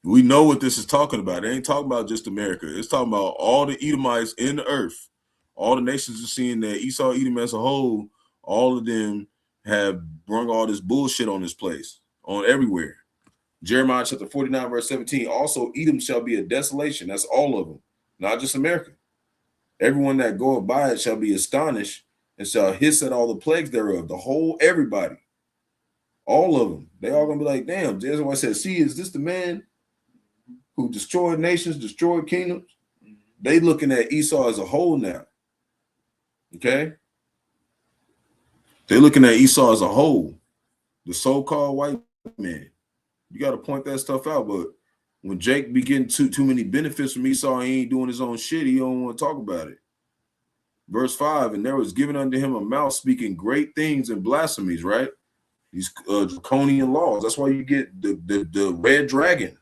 We know what this is talking about. It ain't talking about just America. It's talking about all the Edomites in the earth. All the nations are seeing that Esau, Edom as a whole, all of them have brung all this bullshit on this place, on everywhere. Jeremiah chapter 49, verse 17. Also, Edom shall be a desolation. That's all of them, not just America. Everyone that goeth by it shall be astonished and shall hiss at all the plagues thereof. The whole, everybody, all of them. They all gonna be like, damn, that's why I said, see, is this the man who destroyed nations, destroyed kingdoms? They looking at Esau as a whole now. Okay? They're looking at Esau as a whole, the so-called white man. You got to point that stuff out. But when Jake be getting too many benefits from Esau, he ain't doing his own shit. He don't want to talk about it. Verse 5, and there was given unto him a mouth speaking great things and blasphemies, right? These draconian laws. That's why you get the red dragon.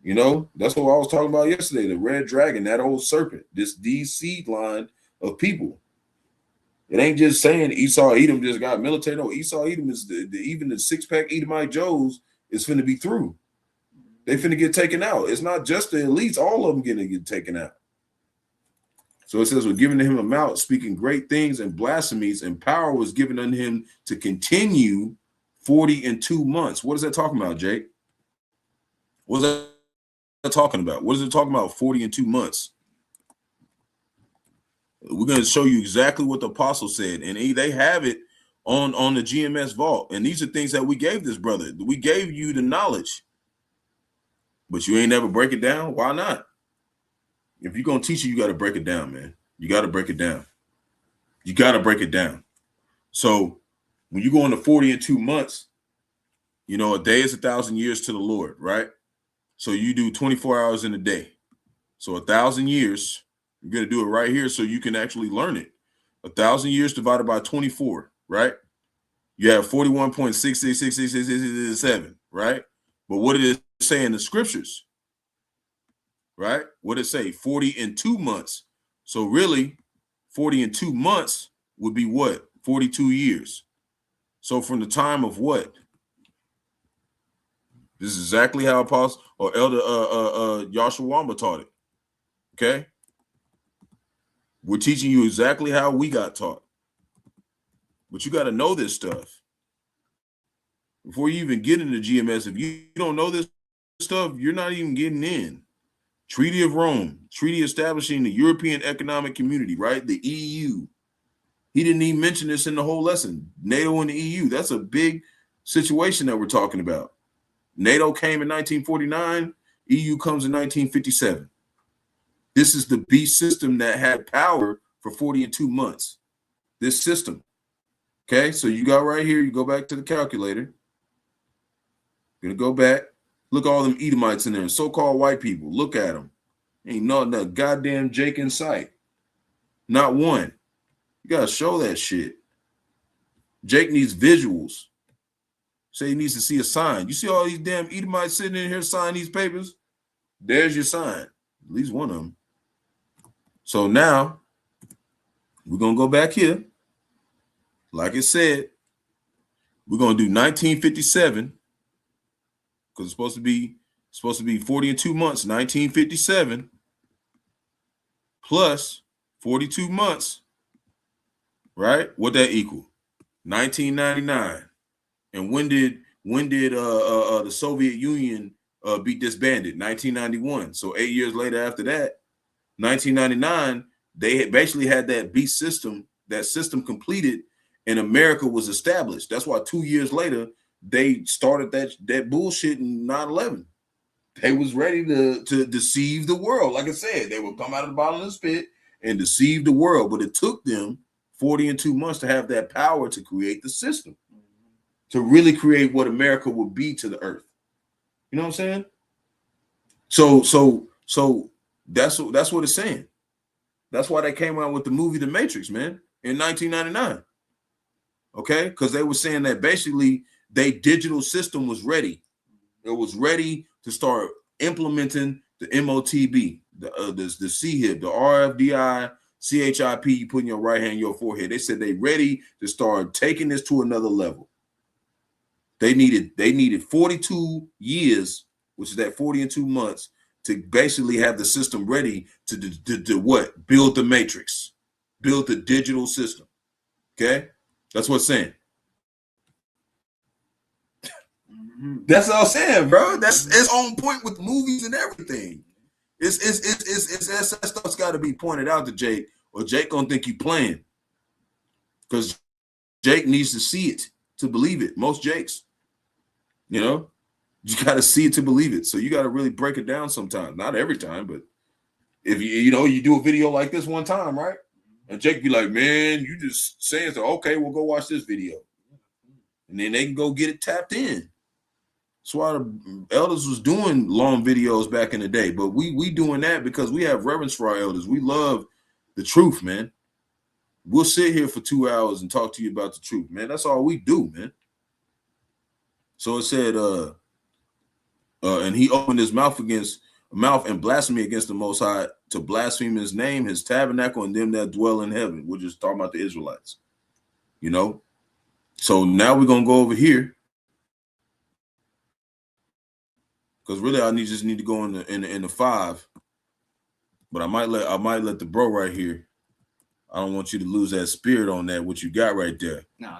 That's what I was talking about yesterday. The red dragon, that old serpent, these seed line of people. It ain't just saying Esau Edom just got military. No, Esau Edom is even the six-pack Edomite Joes is finna be through. They finna get taken out. It's not just the elites. All of them gonna get taken out. So it says, we're giving to him a mouth, speaking great things and blasphemies, and power was given unto him to continue 42 months. What is that talking about, Jake? What is that talking about? What is it talking about, 42 months? We're going to show you exactly what the apostle said, and they have it on the GMS vault. And these are things that we gave this brother. We gave you the knowledge, but you ain't never break it down. Why not? If you're going to teach it, you got to break it down, man. You got to break it down. You got to break it down. So when you go into 42 months, a day is 1,000 years to the Lord, right? So you do 24 hours in a day. So 1,000 years, you're going to do it right here so you can actually learn it. 1,000 years divided by 24, right? You have 41.66667, right? But what did it say in the scriptures? Right? What did it say? 42 months. So really, 42 months would be what? 42 years. So from the time of what? This is exactly how Apostle or Elder Yahawah taught it. Okay? We're teaching you exactly how we got taught. But you got to know this stuff. Before you even get into GMS, if you don't know this stuff, you're not even getting in. Treaty of Rome, treaty establishing the European Economic Community, right? The EU. He didn't even mention this in the whole lesson. NATO and the EU. That's a big situation that we're talking about. NATO came in 1949. EU comes in 1957. This is the beast system that had power for 42 months. This system. Okay, so you got right here, you go back to the calculator. You're going to go back. Look at all them Edomites in there, so-called white people. Look at them. Ain't not goddamn Jake in sight. Not one. You got to show that shit. Jake needs visuals. Say he needs to see a sign. You see all these damn Edomites sitting in here signing these papers? There's your sign. At least one of them. So now, we're going to go back here. Like I said, we're going to do 1957. Because it's supposed to be 42 months, 1957, plus 42 months, right? What that equal? 1999. And when did the Soviet Union be disbanded? 1991. So 8 years later after that, 1999, they had basically had that beast system, that system completed, and America was established. That's why 2 years later, they started that bullshit in 9/11. They was ready to deceive the world. Like I said, they would come out of the bottom of the pit and deceive the world. But it took them 42 months to have that power to create the system, to really create what America would be to the earth. You know what I'm saying? So that's what it's saying. That's why they came out with the movie The Matrix, man, in 1999. Okay, because they were saying that basically their digital system was ready. It was ready to start implementing the MOTB, the CHIP, the RFDI, CHIP. You put in your right hand, your forehead. They said they ready to start taking this to another level. They needed 42 years, which is that 42 months, to basically have the system ready to what? Build the matrix, build the digital system. Okay, that's what it's saying. That's what I'm saying, bro. It's on point with movies and everything. It's that stuff's got to be pointed out to Jake, or Jake gonna think you playing, because Jake needs to see it to believe it. Most Jakes, you know, you got to see it to believe it. So you got to really break it down sometimes. Not every time, but if you do a video like this one time, right? And Jake be like, man, you just saying so. Okay, we'll go watch this video, and then they can go get it tapped in. That's why the elders was doing long videos back in the day, but we doing that because we have reverence for our elders. We love the truth, man. We'll sit here for 2 hours and talk to you about the truth, man. That's all we do, man. So it said, and he opened his mouth and blasphemy against the Most High, to blaspheme his name, his tabernacle, and them that dwell in heaven. We're just talking about the Israelites, you know. So now we're gonna go over here. Because really, I just need to go in the 5, but I might let the bro right here. I don't want you to lose that spirit on that. What you got right there? No,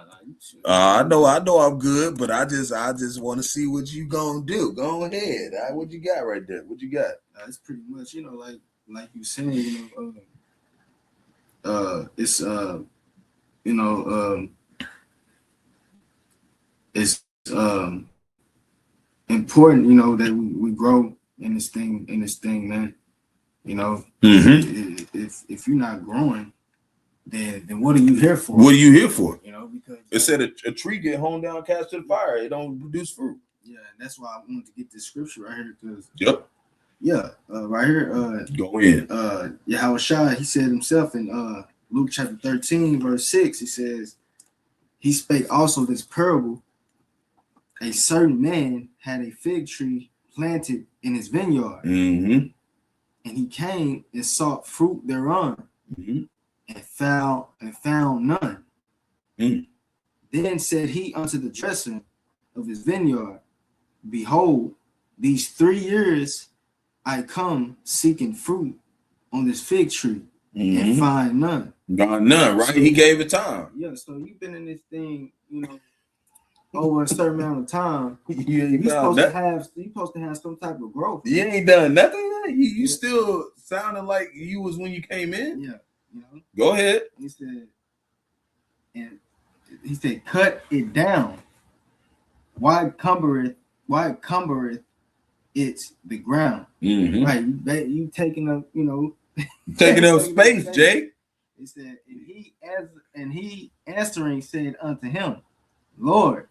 I know I'm good, but I just want to see what you gonna do. Go ahead. What you got right there? What you got? It's pretty much, like you saying, it's it's important, that we grow in this thing, man. If you're not growing, then what are you here for? What are you here for? Because it said a tree get honed down, cast to the fire. It don't produce fruit. Yeah, and that's why I wanted to get this scripture right here, because right here, go in. Yahawash, he said himself in Luke chapter 13, verse 6, he says, he spake also this parable. A certain man had a fig tree planted in his vineyard, and he came and sought fruit thereon, and found none. Then said he unto the dresser of his vineyard, behold, these 3 years I come seeking fruit on this fig tree and find none. Got none, right? He gave it time. Yeah, so you've been in this thing, over a certain amount of time. You supposed to have some type of growth. You ain't done nothing yet. You still sounding like you was when you came in. Yeah, Go ahead. He said, cut it down. Why cumbereth it's the ground? Right, you taking up, taking up space, Jake. He said, and he answering said unto him, Lord,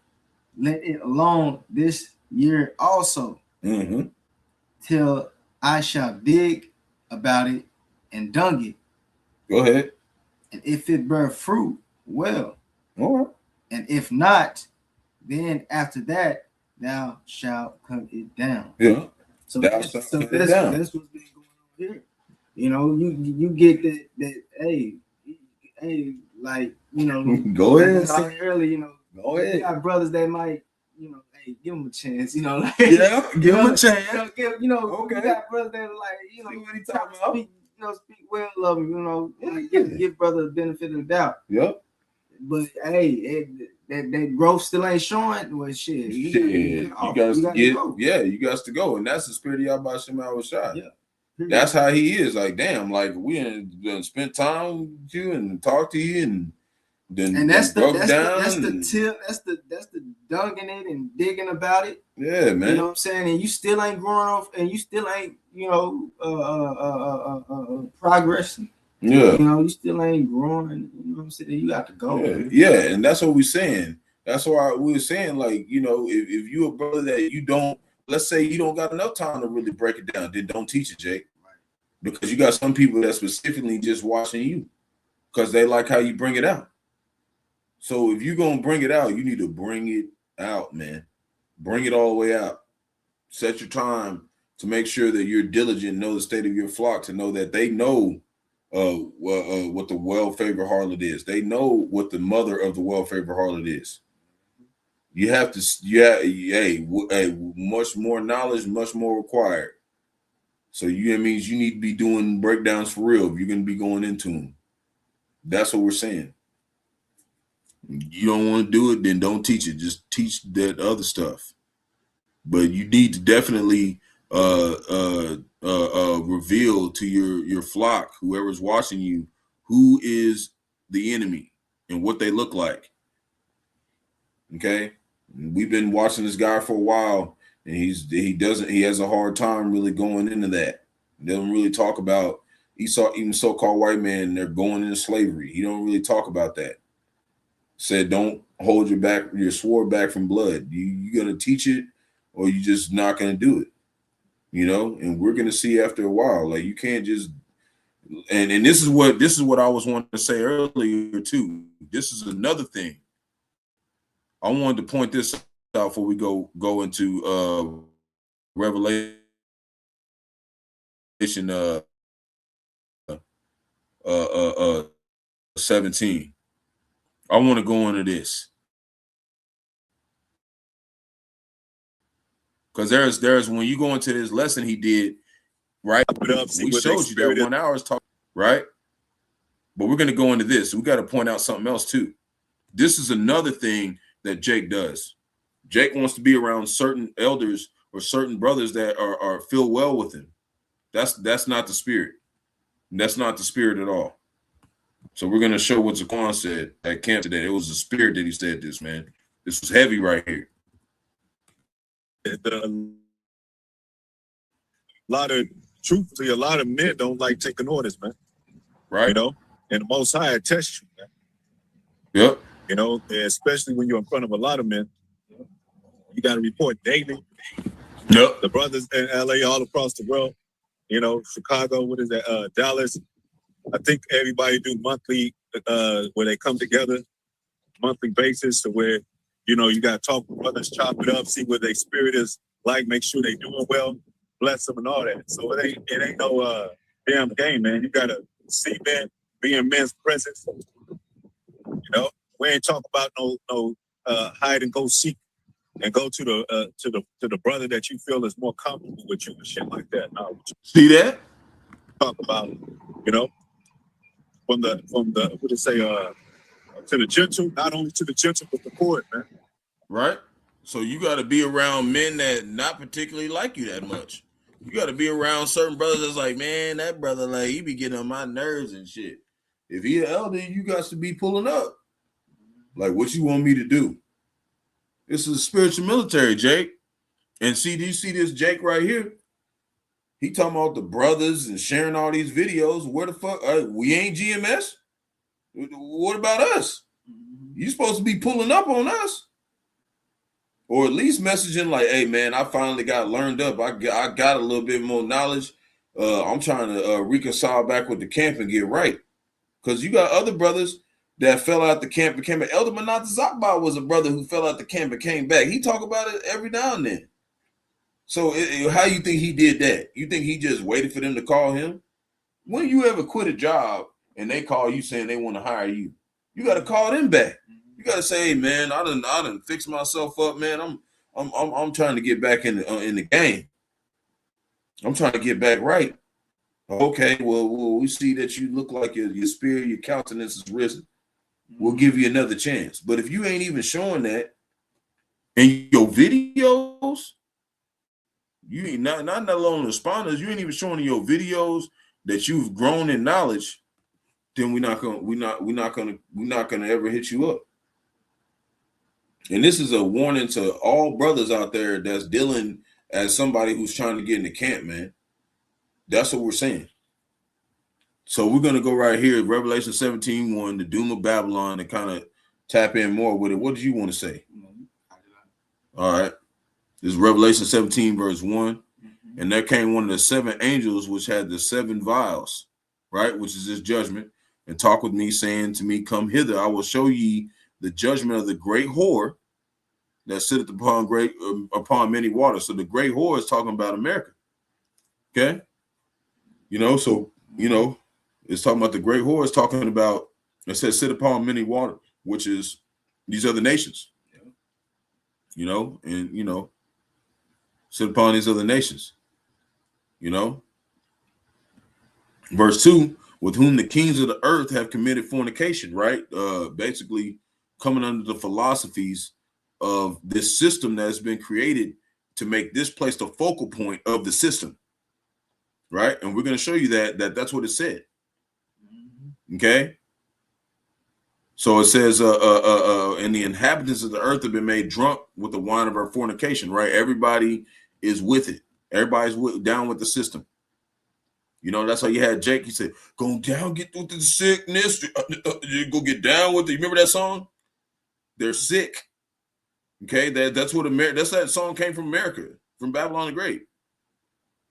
let it alone this year also, till I shall dig about it and dung it. Go ahead. And if it bear fruit, well. All right. And if not, then after that thou shalt cut it down. Yeah. So that's what's been going on here. You get that hey, like go ahead. Like I said earlier, go ahead. You got brothers that might, hey, give them a chance, like, yeah, give them a chance. Okay. You got brothers that are like, see what he talking about. Speak well of them, give brother the benefit of the doubt. Yep. But hey, that growth still ain't showing. Well, shit. You got to go. Yeah, you got to go, and that's the spirit of Bahasham. Yeah. That's how he is. Like, damn, like we done spent time with you and talk to you, and then that's the dunging it and digging about it. Yeah, man. You know what I'm saying? And you still ain't growing off, and you still ain't progressing. Yeah. You still ain't growing. You know what I'm saying? You got to go. Yeah, and that's what we're saying. That's why we were saying, like, if you a brother that you don't, let's say you don't got enough time to really break it down, then don't teach it, Jake. Right. Because you got some people that specifically just watching you because they like how you bring it out. So if you're gonna bring it out, you need to bring it out, man. Bring it all the way out. Set your time to make sure that you're diligent, know the state of your flock, to know that they know what the well-favored harlot is. They know what the mother of the well-favored harlot is. You have to, much more knowledge, much more required. So it means you need to be doing breakdowns for real if you're going to be going into them. That's what we're saying. You don't want to do it, then don't teach it. Just teach that other stuff. But you need to definitely reveal to your flock, whoever's watching you, who is the enemy and what they look like. Okay, we've been watching this guy for a while, and he has a hard time really going into that. He doesn't really talk about even so-called white men, they're going into slavery. He don't really talk about that. Said don't hold your sword back from blood. You're gonna teach it, or you just not gonna do it. And we're gonna see after a while. Like, you can't just and this is what I was wanting to say earlier too. This is another thing. I wanted to point this out before we go into Revelation 17. I want to go into this. Because there's when you go into this lesson he did, right? We showed you that 1 hour's talk, right? But we're going to go into this. We got to point out something else too. This is another thing that Jake does. Jake wants to be around certain elders or certain brothers that are feel well with him. That's not the spirit. That's not the spirit at all. So we're going to show what Zaquan said at camp today. It was the spirit that he said this, man. This was heavy right here. A lot of men don't like taking orders, man. Right. And the Most High tests you, man. Yep. Especially when you're in front of a lot of men. You got to report daily. Yep. The brothers in LA, all across the world, Chicago, what is that? Dallas. I think everybody do monthly, where they come together, monthly basis, to where, you got to talk with brothers, chop it up, see what their spirit is like, make sure they doing well, bless them and all that. So it ain't no damn game, man. You got to see men, be in men's presence. We ain't talking about no hide and go seek. and go to the brother that you feel is more comfortable with you and shit like that. No, See that? talk about, you know, from the what they say, to the gentle, not only to the gentle but the poor, man. Right? So you got to be around men that not particularly like you that much. You got to be around certain brothers that's like, man, that brother, like, he be getting on my nerves and shit. If he an elder, you got to be pulling up. Like, what you want me to do? This is spiritual military, Jake. And see, do you see this Jake right here? He talking about the brothers and sharing all these videos. Where the fuck? We ain't GMS? What about us? You supposed to be pulling up on us. Or at least messaging like, hey, man, I finally got learned up. I got a little bit more knowledge. I'm trying to reconcile back with the camp and get right. Because you got other brothers that fell out the camp, became an elder. Manat Zakba was a brother who fell out the camp and came back. He talk about it every now and then. So how you think he did that? You think he just waited for them to call him? When you ever quit a job and they call you saying they want to hire you, you got to call them back. You got to say, hey, man, I done fixed myself up, man. I'm trying to get back in the game. I'm trying to get back right. Okay, well, we see that you look like your spirit, your countenance is risen. We'll give you another chance. But if you ain't even showing that in your videos, you ain't not alone responders, you ain't even showing in your videos that you've grown in knowledge, then we're not gonna ever hit you up. And this is a warning to all brothers out there that's dealing as somebody who's trying to get in the camp, man. That's what we're saying. So we're going to go right here, Revelation 17:1, the doom of Babylon, and kind of tap in more with it. What did you want to say? All right. This is Revelation 17, verse 1. And there came one of the seven angels which had the seven vials, right, which is this judgment, and talked with me, saying to me, come hither, I will show ye the judgment of the great whore that sitteth upon many waters. So the great whore is talking about America. Okay. So it's talking about the great whore is talking about, it says sit upon many waters, which is these other nations, sit upon these other nations, Verse 2, with whom the kings of the earth have committed fornication, right? Basically coming under the philosophies of this system that has been created to make this place the focal point of the system, right? And we're going to show you that's what it said. Okay. So it says, and the inhabitants of the earth have been made drunk with the wine of our fornication, right? Everybody is with it. Everybody's down with the system. That's how you had Jake. He said, go down, get through the sickness. You go get down with it. You remember that song? They're sick. Okay. That's what that song came from America, from Babylon the Great.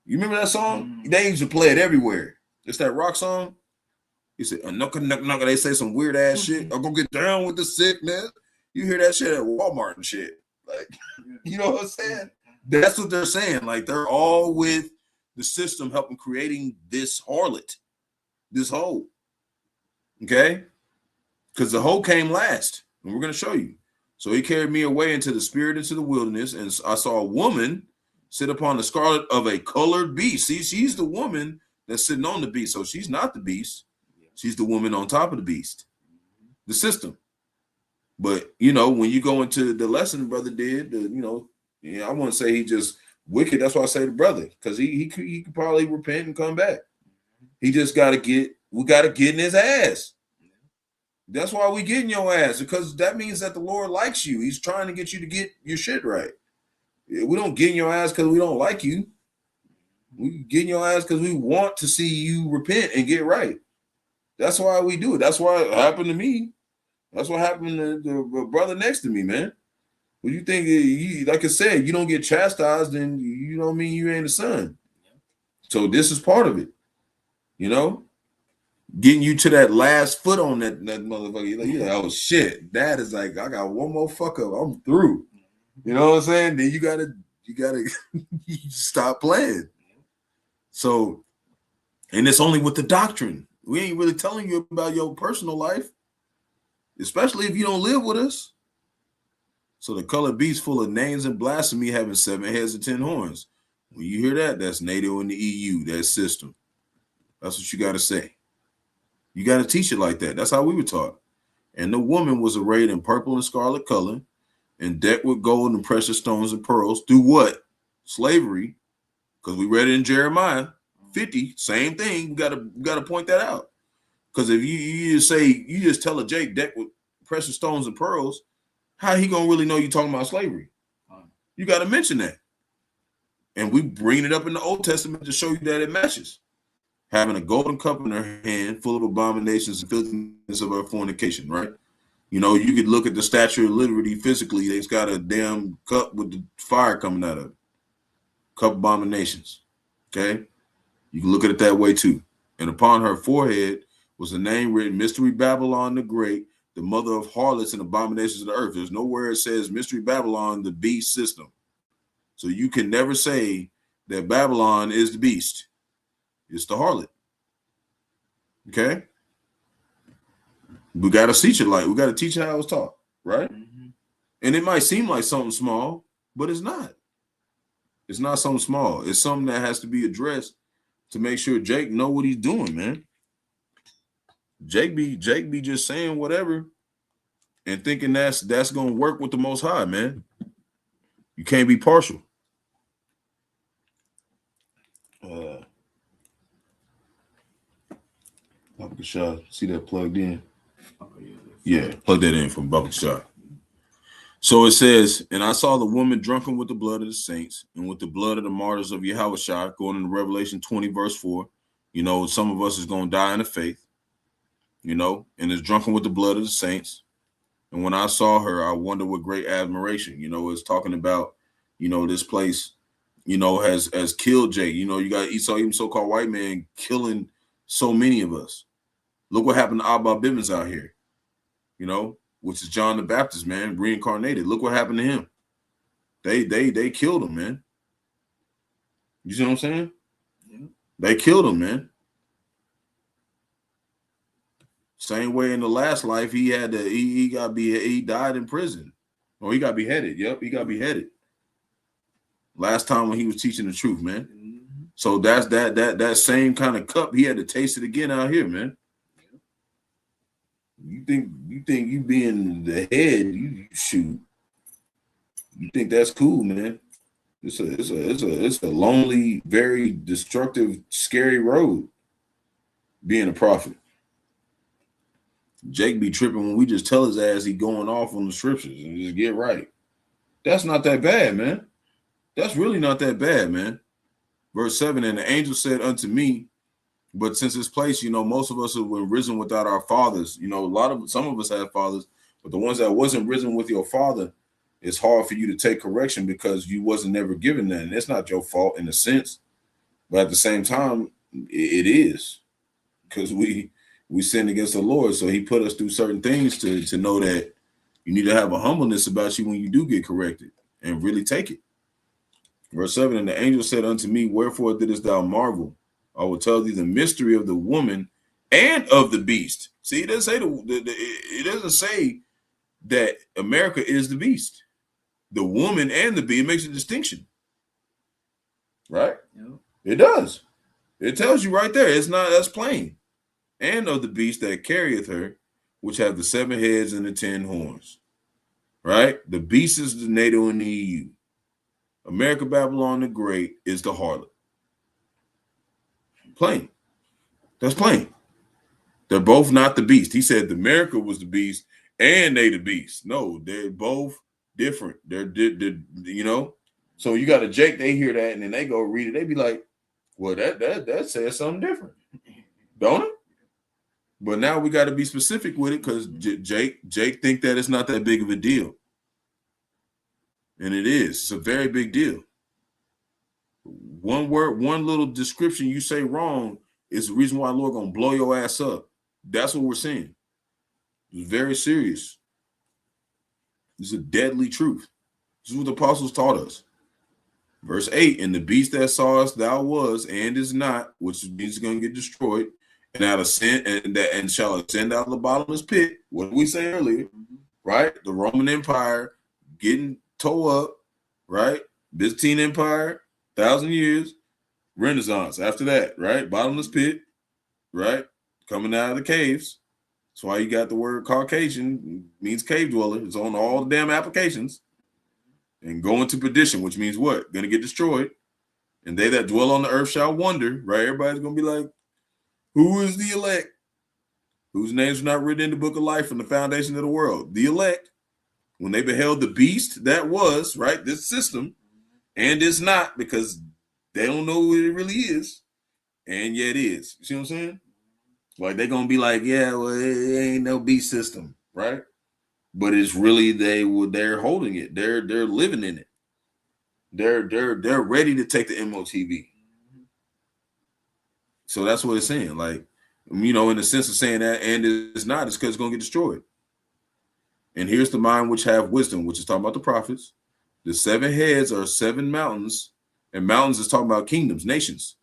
You remember that song? They used to play it everywhere. It's that rock song. He said, they say some weird ass shit. I'll go get down with the sickness. You hear that shit at Walmart and shit. Like, you know what I'm saying? That's what they're saying. Like, they're all with the system helping creating this harlot, this hoe. Okay? Because the hoe came last. And we're going to show you. So he carried me away into the spirit, into the wilderness. And I saw a woman sit upon the scarlet of a colored beast. See, she's the woman that's sitting on the beast. So she's not the beast. She's the woman on top of the beast, the system. But, when you go into the lesson brother did, I wouldn't say he just wicked. That's why I say the brother, because he could probably repent and come back. He just got to get in his ass. That's why we get in your ass, because that means that the Lord likes you. He's trying to get you to get your shit right. We don't get in your ass because we don't like you. We get in your ass because we want to see you repent and get right. That's why we do it. That's why it happened to me. That's what happened to the brother next to me, man. Well, you think, like I said, you don't get chastised, then you don't mean you ain't a son. So this is part of it, getting you to that last foot on that motherfucker. Like, oh shit, that is like, I got one more fuck up, I'm through. You know what I'm saying? Then you gotta stop playing. So, and it's only with the doctrine. We ain't really telling you about your personal life, especially if you don't live with us. So the colored beast full of names and blasphemy having 7 heads and 10 horns. When you hear that, that's NATO and the EU, that system. That's what you got to say. You got to teach it like that. That's how we were taught. And the woman was arrayed in purple and scarlet color and decked with gold and precious stones and pearls. Through what? Slavery. Because we read it in Jeremiah 50, same thing. We gotta point that out. Because if you just tell a Jake decked with precious stones and pearls, how he gonna really know you talking about slavery? You got to mention that. And we bring it up in the Old Testament to show you that it matches. Having a golden cup in her hand full of abominations and filthiness of her fornication, right? You know, you could look at the Statue of Liberty physically. It's got a damn cup with the fire coming out of it. Cup abominations. Okay? You can look at it that way too. And upon her forehead was a name written, Mystery Babylon the Great, the mother of harlots and abominations of the earth. There's nowhere it says Mystery Babylon, the beast system. So you can never say that Babylon is the beast. It's the harlot. Okay? We got to teach it we got to teach it how it's taught, right? Mm-hmm. And it might seem like something small, but it's not. It's not something small. It's something that has to be addressed to make sure Jake know what he's doing, man. Jake be just saying whatever and thinking that's gonna work with the Most High, man. You can't be partial. See that plugged in? Yeah, plug that in from Bucket Shot. So it says, and I saw the woman drunken with the blood of the saints and with the blood of the martyrs of Yahawash, going into Revelation 20, verse 4. You know, some of us is going to die in the faith, you know, and is drunken with the blood of the saints. And when I saw her, I wondered with great admiration. You know, it's talking about, you know, this place, you know, has killed Jake. You know, you got Esau, even so-called white man, killing so many of us. Look what happened to Abba Bibbins out here, you know, which is John the Baptist, man, reincarnated. Look what happened to him. They killed him, man. You see what I'm saying? Yeah. They killed him, man. Same way in the last life, he died in prison. Oh, he got beheaded. Yep, he got beheaded. Last time when he was teaching the truth, man. Mm-hmm. So that's that same kind of cup. He had to taste it again out here, man. You think you being the head, you shoot. You think that's cool, man. It's a lonely, very destructive, scary road being a prophet. Jake be tripping when we just tell his ass he going off on the scriptures and just get right. That's not that bad, man. That's really not that bad, man. Verse 7, and the angel said unto me, but since this place, you know, most of us have been risen without our fathers. You know, some of us have fathers, but the ones that wasn't risen with your father, it's hard for you to take correction because you wasn't never given that. And it's not your fault in a sense, but at the same time, it is because we sinned against the Lord. So he put us through certain things to know that you need to have a humbleness about you when you do get corrected and really take it. Verse 7, and the angel said unto me, wherefore didst thou marvel? I will tell thee the mystery of the woman and of the beast. See, it doesn't say it doesn't say that America is the beast. The woman and the beast, it makes a distinction. Right? Yep. It does. It tells you right there. It's not, that's plain. And of the beast that carrieth her, which have the 7 heads and the 10 horns. Right? The beast is the NATO and the EU. America, Babylon the Great is the harlot. Plain. That's plain. They're both not the beast. He said America was the beast and they the beast. No, they're both different. They're you know. So you got a Jake, they hear that and then they go read it. They be like, well, that says something different. Don't it? But now we got to be specific with it because Jake think that it's not that big of a deal. And it is. It's a very big deal. One word, one little description you say wrong is the reason why the Lord gonna blow your ass up. That's what we're saying. It's very serious. It's a deadly truth. This is what the apostles taught us. Verse 8, and the beast that saw us thou was and is not, which means it's gonna get destroyed, and out of sin and shall ascend out of the bottomless pit. What did we say earlier? Right? The Roman Empire getting tore up, right? Byzantine Empire, 1,000 years, Renaissance. After that, right? Bottomless pit, right? Coming out of the caves. That's why you got the word Caucasian, means cave dweller. It's on all the damn applications. And going to perdition, which means what? Going to get destroyed. And they that dwell on the earth shall wonder, right? Everybody's going to be like, who is the elect? Whose names are not written in the book of life from the foundation of the world? The elect. When they beheld the beast that was, right, this system, and it's not, because they don't know what it really is, and yet it is. You see what I'm saying? Like, they're going to be like, yeah, well, it ain't no beast system, right? But it's really, they're holding it. They're living in it. They're ready to take the MOTV. So that's what it's saying. Like, you know, in the sense of saying that, and it's not, it's because it's going to get destroyed. And here's the mind which have wisdom, which is talking about the prophets. The 7 heads are 7 mountains, and mountains is talking about kingdoms, nations.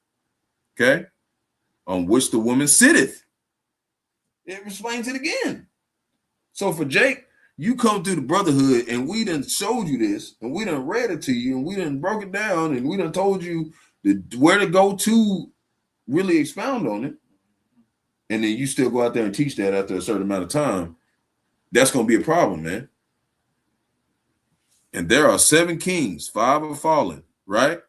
Okay? On which the woman sitteth. It explains it again. So for Jake, you come through the brotherhood, and we done showed you this, and we done read it to you, and we done broke it down, and we done told you where to go to really expound on it. And then you still go out there and teach that after a certain amount of time. That's going to be a problem, man. And there are 7 kings, 5 are fallen, right?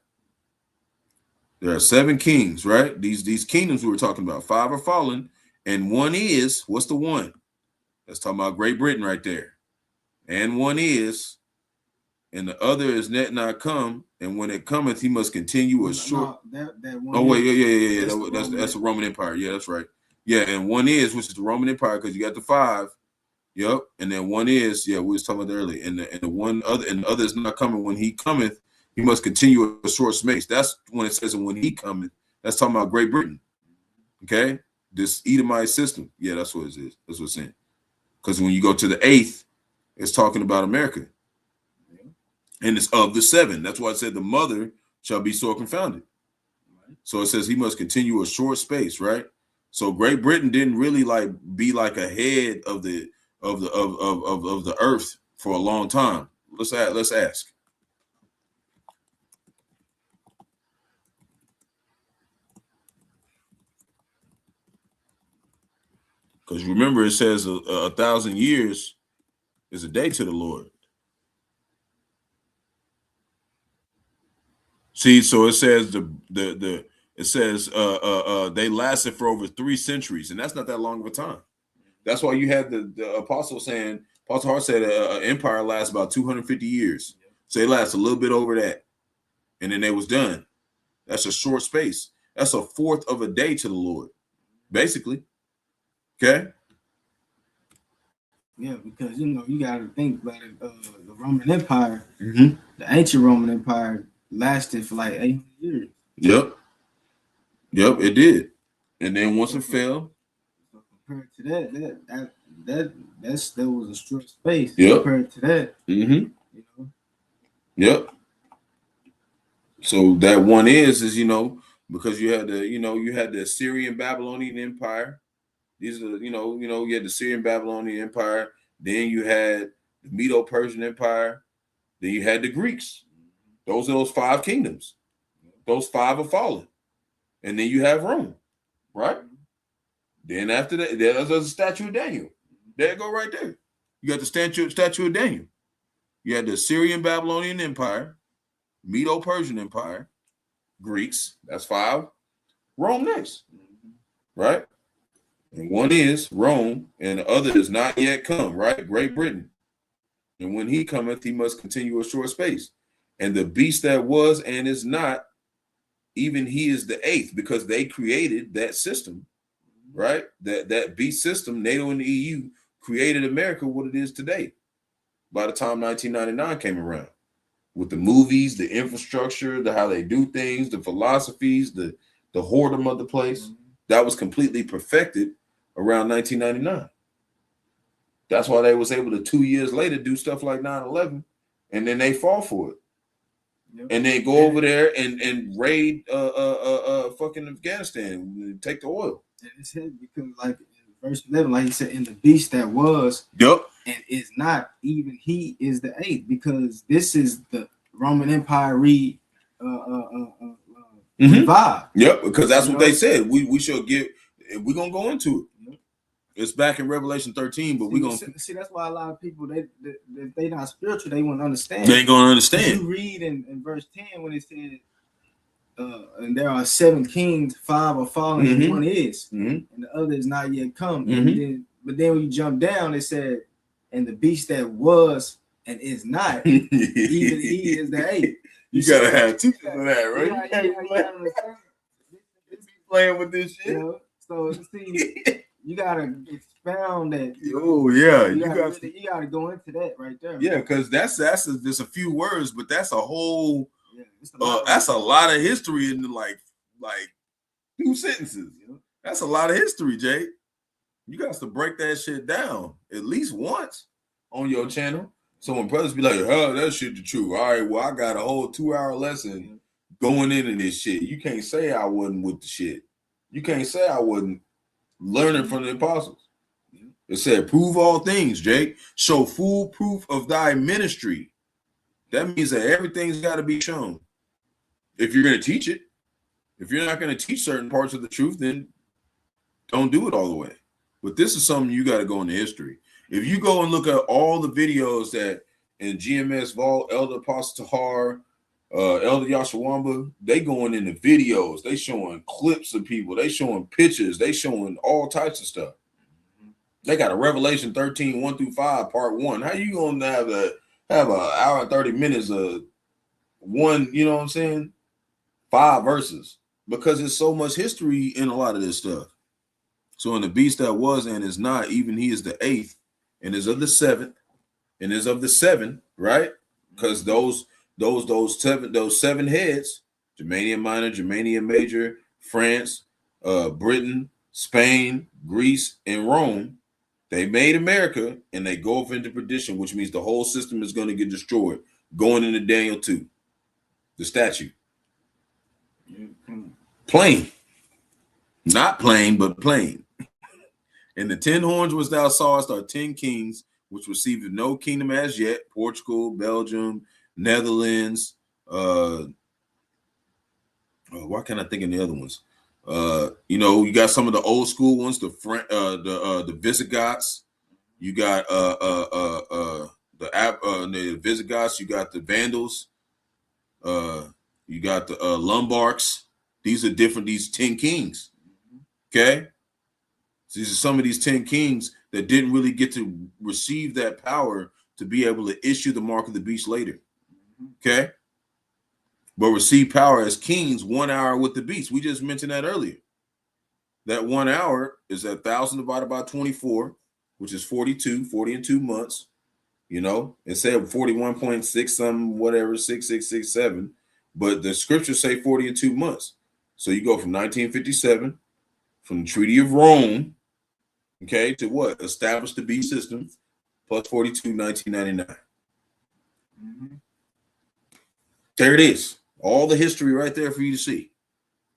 There are 7 kings, right? These kingdoms we were talking about, 5 are fallen, and one is, what's the one? That's talking about Great Britain right there. And one is, and the other is net not come, and when it cometh, he must continue a short. No, that one. Oh wait, yeah. That's the Roman Empire. Yeah, that's right. Yeah, and one is, which is the Roman Empire, because you got the 5. Yep, and then one is, yeah, we was talking about that earlier, and the one other, and the other is not coming. When he cometh, he must continue a short space. That's when it says, and when he cometh, that's talking about Great Britain. Okay, this Edomite system. Yeah, that's what it is. That's what it's saying. Because when you go to the 8th, it's talking about America, and it's of the 7. That's why I said the mother shall be sore confounded. So it says he must continue a short space, right? So Great Britain didn't really like be like a head of the earth for a long time. Let's ask. Because remember, it says 1,000 years is a day to the Lord. See, so it says they lasted for over 3 centuries, and that's not that long of a time. That's why you had the apostle saying, Apostle Hart said an empire lasts about 250 years. So they last a little bit over that, and then they was done. That's a short space. That's a fourth of a day to the Lord, basically. Okay. Yeah, because you got to think about it. The Roman Empire, Mm-hmm. the ancient Roman Empire, lasted for like 800 years. Yep, it did. And then once it fell, So compared to that was a short space. Yep. Compared to that, mm-hmm. Yep. So that one is because you had the Assyrian Babylonian Empire. These are you had the Syrian Babylonian Empire. Then you had the Medo-Persian Empire. Then you had the Greeks. Those are those 5 kingdoms. Those 5 are fallen. And then you have Rome, right? Then after that, there's a statue of Daniel. There you go, right there. You got the statue of Daniel. You had the Syrian Babylonian Empire, Medo-Persian Empire, Greeks. That's 5. Rome next, right? And one is Rome, and the other is not yet come, right? Great Britain. And when he cometh, he must continue a short space. And the beast that was and is not, even he is the 8th, because they created that system, right? That beast system, NATO and the EU created America what it is today. By the time 1999 came around, with the movies, the infrastructure, how they do things, the philosophies, the whoredom of the place, that was completely perfected around 1999. That's why they was able to 2 years later do stuff like 9/11, and then they fall for it. Yep. And then go over there and raid fucking Afghanistan and take the oil. And it's him because like in verse 11, like he said, in the beast that was, Yep, and is not even he is the eighth, because this is the Roman Empire revived. Yep, because that's what they said. We should get. We're gonna go into it. It's back in Revelation 13, but we're gonna see. That's why a lot of people if they not spiritual, they won't understand. They ain't gonna understand. You read in verse 10 when it said, and there are 7 kings, 5 are fallen, and 1 is, and the other is not yet come. But then when you jump down, it said, and the beast that was and is not, even he is the eighth. You gotta have teachers of that, right? You playing with this shit. So see, you gotta expound that. Oh yeah, you gotta go into that right there. Yeah, because that's just a few words, but that's a whole. Yeah, that's a lot of history in like 2 sentences. That's a lot of history, Jay. You got to break that shit down at least once on your channel. So when brothers be like, "Oh, that shit the truth." All right, well, I got a whole 2-hour lesson going into this shit. You can't say I wasn't with the shit. You can't say I wasn't learning from the apostles. It said, "Prove all things, Jake. Show full proof of thy ministry." That means that everything's got to be shown. If you're going to teach it, if you're not going to teach certain parts of the truth, then don't do it all the way. But this is something you got to go into history. If you go and look at all the videos that in GMS Vault, Elder Apostle Tahar, Elder Yahawah, they going into videos. They showing clips of people. They showing pictures. They showing all types of stuff. They got a Revelation 13, 1-5, part 1. How you going to have an hour and 30 minutes of one, you know what I'm saying? 5 verses, because there's so much history in a lot of this stuff. So in the beast that was and is not, even he is the 8th and is of the 7th and is of the 7, right? Because those 7 heads, Germanium Minor, Germanium Major, France, Britain, Spain, Greece, and Rome, they made America and they go off into perdition, which means the whole system is going to get destroyed. Going into Daniel 2, the statue. Plain. Not plain, but plain. And the 10 horns which thou sawest are 10 kings, which received no kingdom as yet. Portugal, Belgium, Netherlands. Why can't I think of the other ones? You got some of the old school ones, the Visigoths. You got the Visigoths. You got the Vandals. You got the Lombards. These are different. These 10 kings. Okay, so these are some of these 10 kings that didn't really get to receive that power to be able to issue the mark of the beast later. Okay. But receive power as kings 1 hour with the beast. We just mentioned that earlier. That 1 hour is 1,000 divided by 24, which is 42, 40 and 2 months. It said 41.6 some whatever, 6667. But the scriptures say 40 and 2 months. So you go from 1957, from the Treaty of Rome, okay, to what? Establish the beast system, plus 42, 1999. There it is. All the history right there for you to see.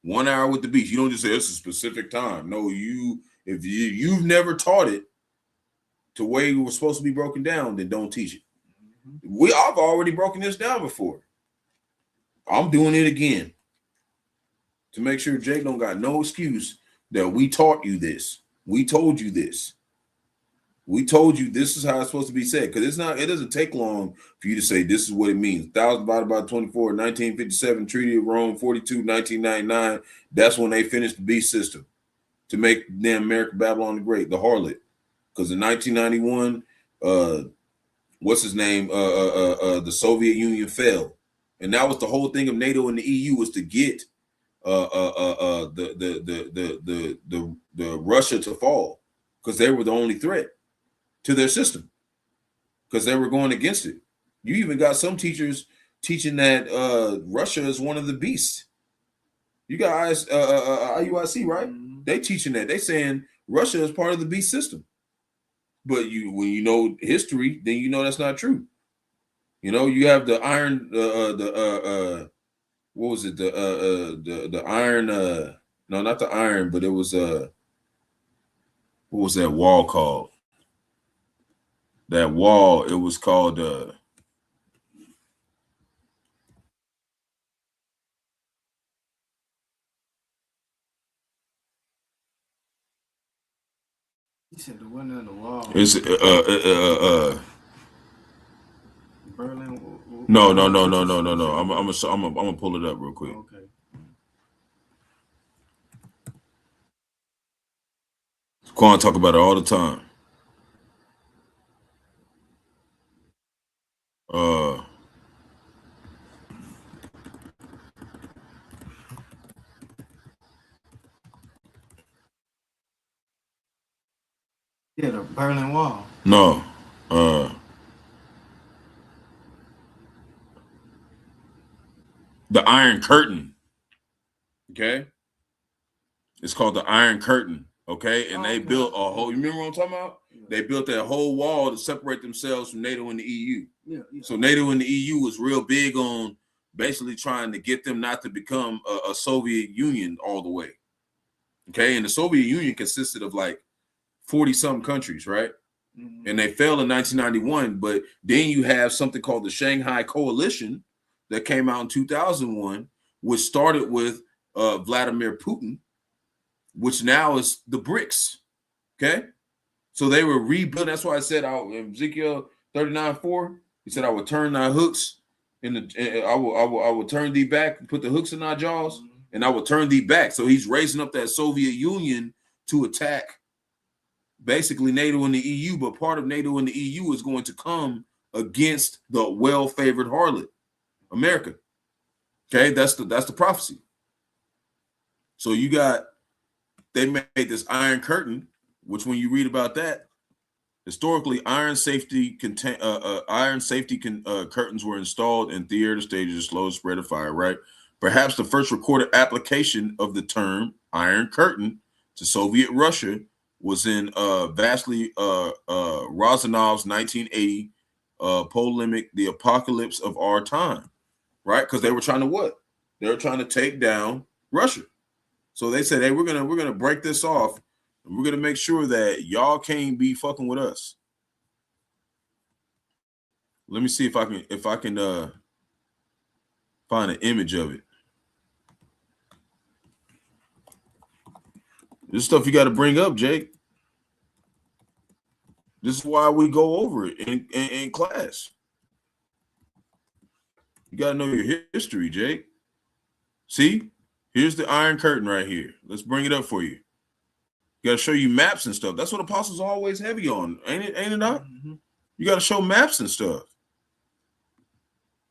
1 hour with the beast. You don't just say it's a specific time. No, if you've never taught it to where it was supposed to be broken down, then don't teach it. I've already broken this down before. I'm doing it again to make sure Jake don't got no excuse that we taught you this. We told you this. We told you this is how it's supposed to be said, because it doesn't take long for you to say this is what it means. 1,000 divided by 24, 1957, Treaty of Rome, 42, 1999. That's when they finished the beast system to make damn America Babylon the Great, the harlot. Because in 1991, what's his name? The Soviet Union fell. And that was the whole thing of NATO and the EU, was to get the Russia to fall, because they were the only threat to their system, because they were going against it. You even got some teachers teaching that Russia is one of the beasts. You got IUIC, right? They teaching that. They saying Russia is part of the beast system. But when you know history, then you know that's not true. You have the iron, what was it? The iron, no, not the iron, but it was what was that wall called? that wall. It was called You said the window on the wall. it's Berlin. no. I'm gonna pull it up real quick. Okay. Quan talk about it all the time. Yeah, the Berlin Wall. No. The Iron Curtain. Okay. It's called the Iron Curtain. Okay. And they built a whole, you remember what I'm talking about? Yeah. They built that whole wall to separate themselves from NATO and the EU. Yeah. So NATO and the EU was real big on basically trying to get them not to become a Soviet Union all the way. Okay. And the Soviet Union consisted of like 40-something countries, right? Mm-hmm. And they failed in 1991. But then you have something called the Shanghai Coalition that came out in 2001, which started with Vladimir Putin, which now is the BRICS. Okay. So they were rebuilt. That's why I said in Ezekiel 39:4, he said, I will turn thy hooks I will turn thee back and put the hooks in thy jaws, and I will turn thee back. So he's raising up that Soviet Union to attack basically NATO and the EU, but part of NATO and the EU is going to come against the well-favored harlot, America. Okay, that's the prophecy. So they made this Iron Curtain, which when you read about that, historically, iron safety curtains were installed in theater stages of slow spread of fire, right? Perhaps the first recorded application of the term Iron Curtain to Soviet Russia was in Vasily Rozanov's 1980 polemic, The Apocalypse of Our Time, right? Because they were trying to what? They were trying to take down Russia. So they said, hey, we're gonna break this off, and we're gonna make sure that y'all can't be fucking with us. Let me see if I can find an image of it. This stuff you got to bring up, Jake. This is why we go over it in class. You got to know your history, Jake. See, here's the Iron Curtain right here. Let's bring it up for you. You got to show you maps and stuff. That's what apostles are always heavy on, ain't it not? Mm-hmm. You got to show maps and stuff.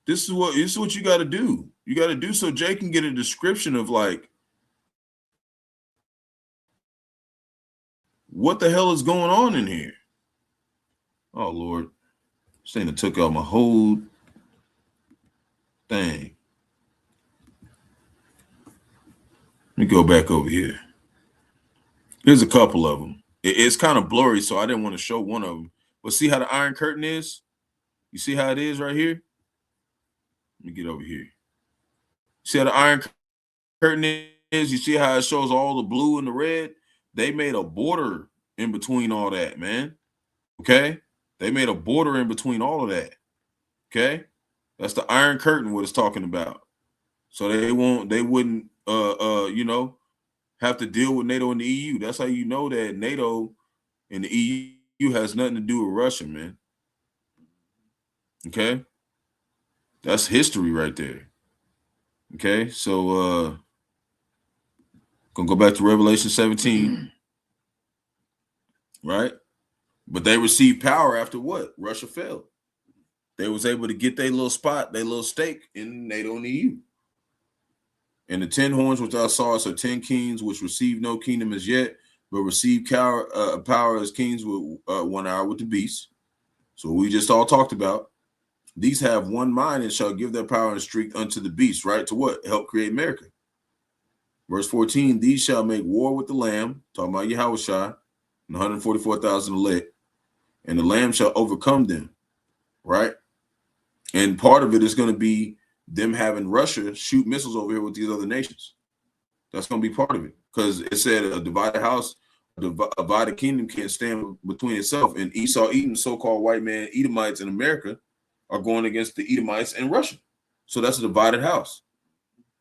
This is what you got to do. You got to do so Jay can get a description of like what the hell is going on in here. Oh Lord, this thing that took out my whole thing. Let me go back over here. Here's a couple of them. It's kind of blurry, so I didn't want to show one of them. But see how the Iron Curtain is? You see how it is right here? Let me get over here. See how the Iron Curtain is? You see how it shows all the blue and the red? They made a border in between all that, man. Okay? They made a border in between all of that. Okay? That's the Iron Curtain, what it's talking about. So they wouldn't have to deal with NATO and the EU. That's how you know that NATO and the EU has nothing to do with Russia, man. Okay? That's history right there. Okay? So gonna go back to Revelation 17. Right? But they received power after what? Russia fell. They was able to get their little spot, their little stake in NATO and the EU. And the 10 horns which I saw are 10 kings which received no kingdom as yet, but received power as kings with 1 hour with the beast. So we just all talked about. These have one mind and shall give their power and strength unto the beast, right? To what? Help create America. Verse 14, these shall make war with the Lamb, talking about Yahawash, and 144,000 elect, and the Lamb shall overcome them, right? And part of it is going to be them having Russia shoot missiles over here with these other nations. That's going to be part of it, because it said a divided house, divided kingdom can't stand between itself. And Esau, Edom, so-called white man Edomites in America, are going against the Edomites in Russia. So that's a divided house.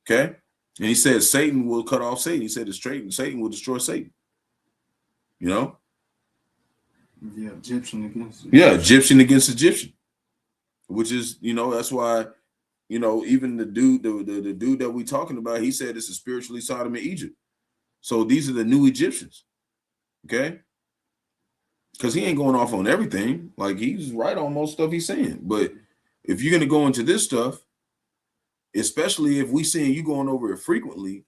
Okay. And he said Satan will cut off Satan. He said Satan will destroy Satan. You know? Yeah, Egyptian against Yeah, Egyptian against Egyptian. Which is, you know, that's why, you know, even the dude that we talking about, he said it's a spiritually Sodom and Egypt. So these are the new Egyptians. Okay. Because he ain't going off on everything. Like, he's right on most stuff he's saying. But if you're going to go into this stuff, especially if we seeing you going over it frequently,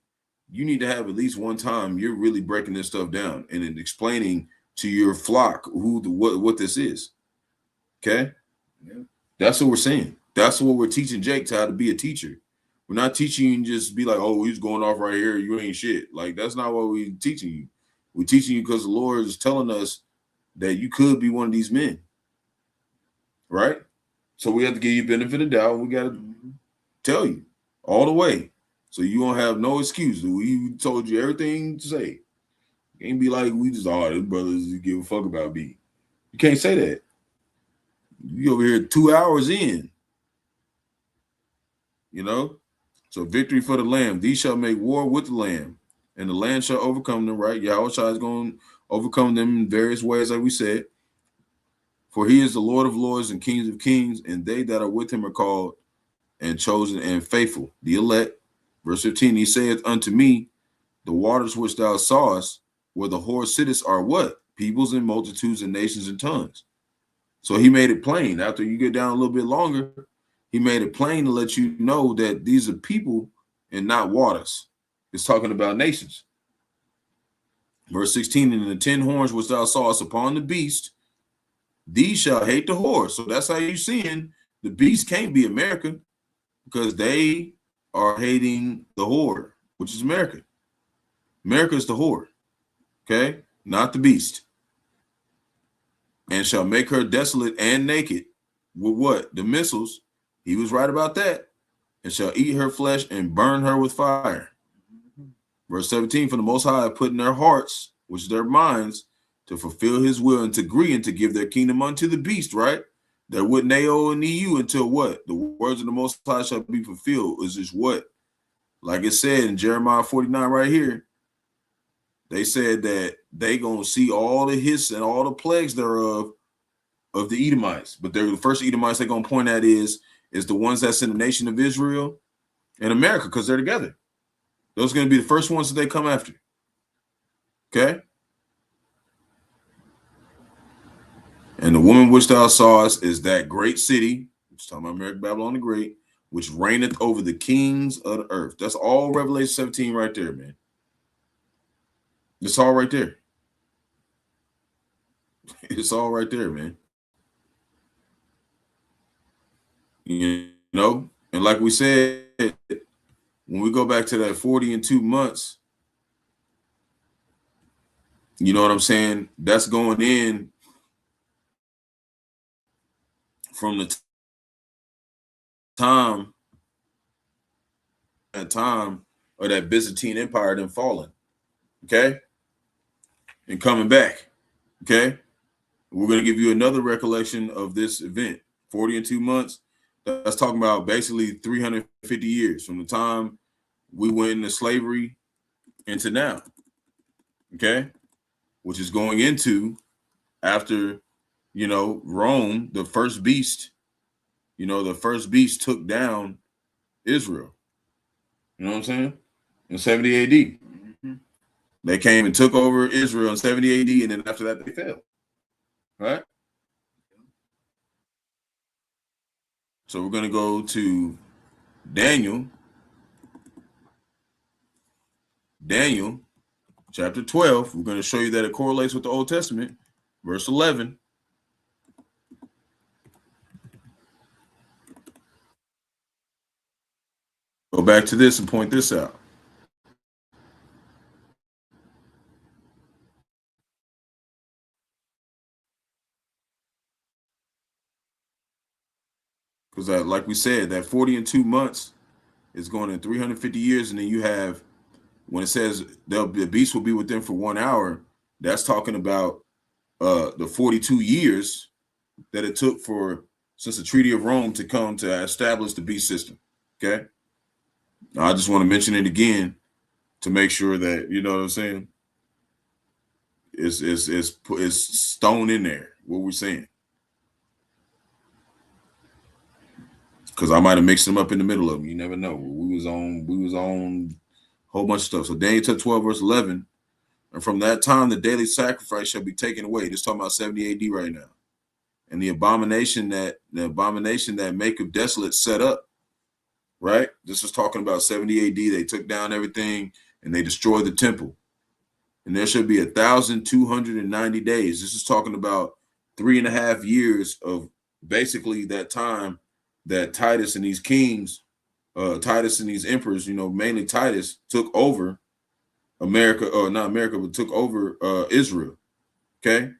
you need to have at least one time you're really breaking this stuff down and then explaining to your flock what this is. Okay? Yeah. That's what we're saying. That's what we're teaching Jake, to how to be a teacher. We're not teaching you and just be like, oh, he's going off right here, you ain't shit. Like, that's not what we're teaching you. We're teaching you because the Lord is telling us that you could be one of these men. Right? So we have to give you benefit of doubt. We got to tell you all the way. So you don't have no excuse. We told you everything to say. You can't be like, we just, oh, the brothers give a fuck about me. You can't say that. You over here 2 hours in. You know? So victory for the Lamb. These shall make war with the Lamb, and the Lamb shall overcome them, right? Yahawash is going to overcome them in various ways, like we said. For he is the Lord of lords and kings of kings, and they that are with him are called and chosen and faithful, the elect. Verse 15, he saith unto me, the waters which thou sawest, where the whore sittest, are what? Peoples and multitudes and nations and tongues. So he made it plain. After you get down a little bit longer, he made it plain to let you know that these are people and not waters. It's talking about nations. Verse 16, and the 10 horns which thou sawest upon the beast, these shall hate the whore. So that's how you're seeing the beast can't be America, because they are hating the whore, which is America. America is the whore, okay? Not the beast. And shall make her desolate and naked with what? The missiles. He was right about that. And shall eat her flesh and burn her with fire. Verse 17, for the Most High have put in their hearts, which is their minds, to fulfill his will and to agree and to give their kingdom unto the beast, right? There would Nao and EU until what? The words of the Most High shall be fulfilled. Is this what? Like it said in Jeremiah 49 right here, they said that they gonna see all the hits and all the plagues thereof of the Edomites. But they're the first Edomites they're gonna point at is the ones that's in the nation of Israel and America, because they're together. Those are gonna be the first ones that they come after. Okay. And the woman which thou sawest is that great city, which is talking about America, Babylon the Great, which reigneth over the kings of the earth. That's all Revelation 17 right there, man. It's all right there. It's all right there, man. You know, and like we said, when we go back to that 40 and 2 months, you know what I'm saying? That's going in from the time of that Byzantine Empire then falling, okay, and coming back, okay. We're going to give you another recollection of this event. 40 and 2 months. That's talking about basically 350 years from the time we went into slavery into now, okay, which is going into after, you know, Rome, the first beast, you know, the first beast took down Israel. You know what I'm saying? In 70 AD. Mm-hmm. They came and took over Israel in 70 AD, and then after that, they fell. Right? So we're going to go to Daniel chapter 12. We're going to show you that it correlates with the Old Testament. Verse 11. Go back to this and point this out. Because like we said, that 40 and 2 months is going in 350 years. And then you have, when it says the beast will be with them for 1 hour, That's talking about the 42 years that it took since the Treaty of Rome to come to establish the beast system. Okay. I just want to mention it again to make sure that, you know what I'm saying, it's stone in there, what we're saying. Because I might have mixed them up in the middle of them. You never know. We was on a whole bunch of stuff. So Daniel 12, verse 11. And from that time, the daily sacrifice shall be taken away. This is talking about 70 AD right now. And the abomination that maketh desolate set up. Right? This is talking about 70 AD. They took down everything and they destroyed the temple. And there should be 1,290 days. This is talking about 3.5 years of basically that time that Titus and these kings, Titus and these emperors, you know, mainly Titus, took over America, or not America, but took over Israel. Okay.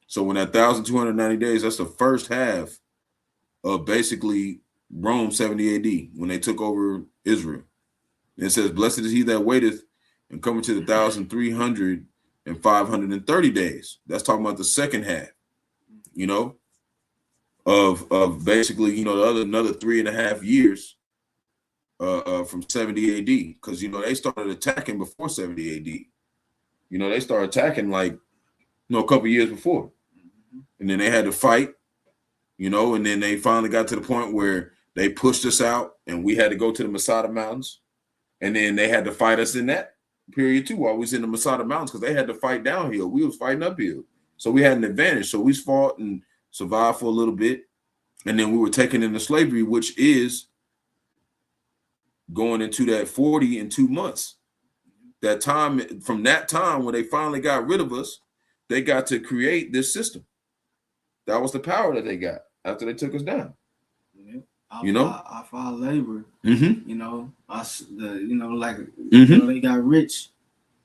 So when that 1,290 days, that's the first half of basically Rome 70 AD, when they took over Israel. And it says, blessed is he that waiteth and coming to the 1,300 and 530 days. That's talking about the second half, you know, of basically, you know, another 3.5 years from 70 AD, because, you know, they started attacking before 70 AD. You know, they started attacking like, you know, a couple years before. And then they had to fight, you know, and then they finally got to the point where they pushed us out and we had to go to the Masada Mountains. And then they had to fight us in that period too, while we was in the Masada Mountains, because they had to fight downhill. We was fighting uphill. So we had an advantage. So we fought and survived for a little bit. And then we were taken into slavery, which is going into that 40 and 2 months. That time, from that time when they finally got rid of us, they got to create this system. That was the power that they got after they took us down. Yeah. You know, off our labor. Mm-hmm. You know, us, you know, like Mm-hmm. you know, they got rich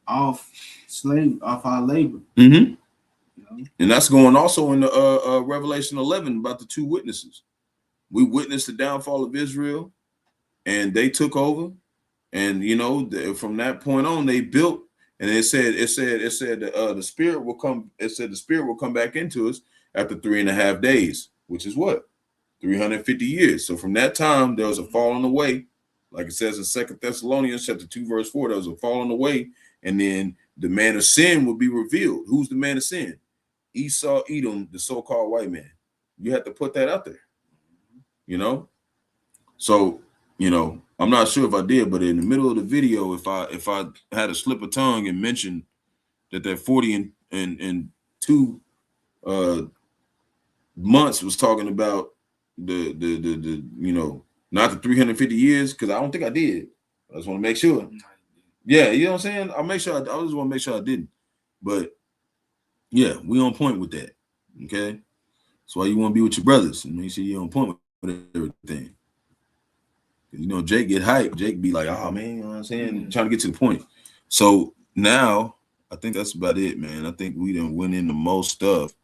off our labor. Mm-hmm. You know? And that's going also in the Revelation 11 about the two witnesses. We witnessed the downfall of Israel, and they took over. And you know, from that point on, they built. And it said the spirit will come. It said the spirit will come back into us after 3.5 days, which is what, 350 years. So from that time, there was a falling away, like it says in 2 Thessalonians chapter 2, verse 4. There was a falling away, and then the man of sin will be revealed. Who's the man of sin? Esau, Edom, the so-called white man. You have to put that out there, you know. So, you know, I'm not sure if I did, but in the middle of the video, if I had a slip of tongue and mentioned that 40 and 2 months was talking about the you know, not the 350 years, because I don't think I did. I just want to make sure. Yeah, you know what I'm saying? I'll make sure. I just want to make sure I didn't. But yeah, we on point with that. Okay, that's why you want to be with your brothers and make sure you're on point with everything. You know, Jake get hyped. Jake be like, "Oh man," you know what I'm saying? Trying to get to the point. So now I think that's about it, man. I think we done went into most stuff.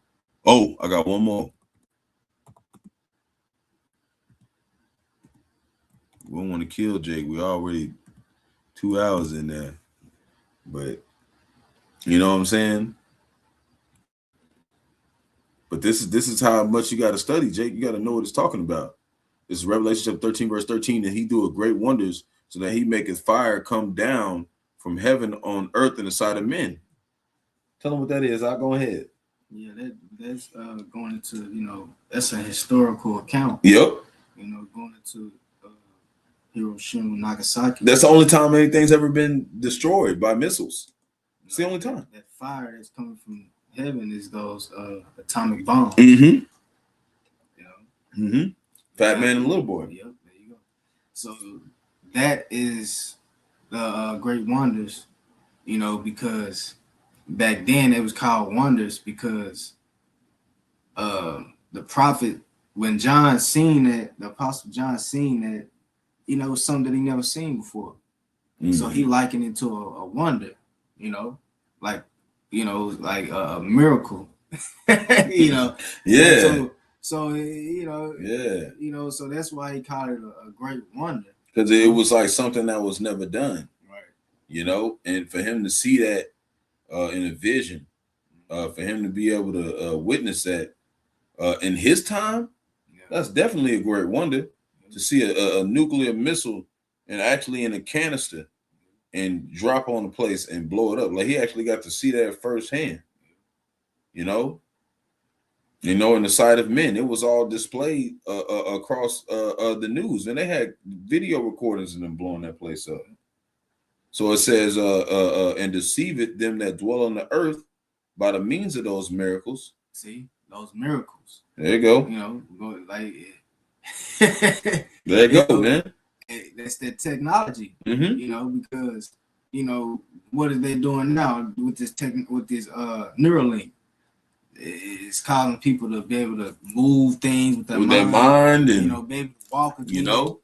Oh, I got one more. We don't want to kill Jake. We already 2 hours in there, but you know what I'm saying. But this is how much you got to study, Jake. You got to know what it's talking about. This is Revelation chapter 13, verse 13, and he doeth great wonders, so that he maketh fire come down from heaven on earth in the sight of men. Tell them what that is. I'll go ahead. Yeah, that's going into, you know, that's a historical account. Yep. You know, going into Hiroshima, Nagasaki. That's the only time anything's ever been destroyed by missiles. It's the only time. That fire that's coming from heaven is those atomic bombs. Mm-hmm. You know? Mm-hmm. Fat Man and Little Boy. Yep, there you go. So that is the great wonders, you know, because back then it was called wonders because the prophet, when John seen that, the apostle John seen that, you know, it was something that he never seen before. Mm-hmm. So he likened it to a wonder, you know, like a miracle, you know. Yeah. So you know, yeah, you know, so that's why he called it a great wonder, because it was like something that was never done, right? You know, and for him to see that in a vision, For him to be able to witness that in his time, that's definitely a great wonder to see a nuclear missile and actually in a canister and drop on the place and blow it up. Like he actually got to see that firsthand, you know. In the sight of men, it was all displayed across the news, and they had video recordings of them blowing that place up. So it says, and deceiveth them that dwell on the earth by the means of those miracles. See, those miracles. There you go. Like there you go, man. That's that technology. Mm-hmm. Because what are they doing now with this Neuralink? It's causing people to be able to move things with their mind and be able to walk again. So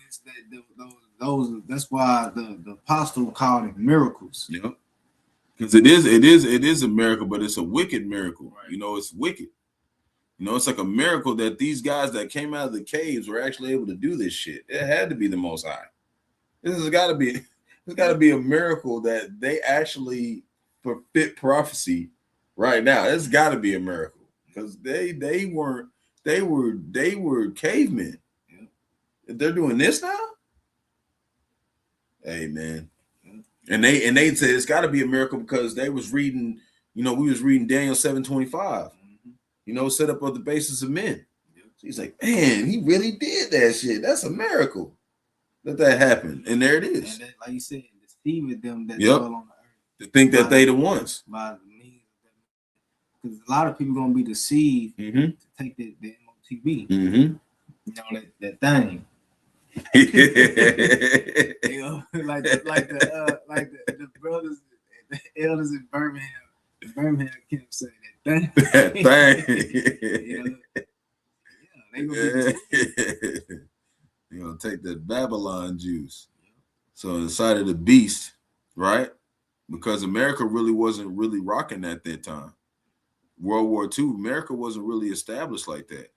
it's those. That's why the apostle called it miracles. Yeah. Because it is a miracle, but it's a wicked miracle. Right. It's wicked. It's like a miracle that these guys that came out of the caves were actually able to do this shit. It had to be the Most High. This has got to be a miracle that they actually fulfill prophecy right now. It's got to be a miracle because they were cavemen. Yeah. If they're doing this now, hey man. And they said it's got to be a miracle because they was reading, we was reading Daniel 7:25, set up on the basis of men. So he's like, man, he really did that shit. That's a miracle that happened. And there it is. And like you said, deceiving them that dwell on the earth. To think that they the ones. By the means because a lot of people gonna be deceived to take the MOTB. Mm-hmm. That thing. Like the brothers, the elders in Birmingham kept saying that thing. They gonna take that Babylon juice. So inside of the beast, right? Because America really wasn't really rocking at that time. World War II, America wasn't really established like that.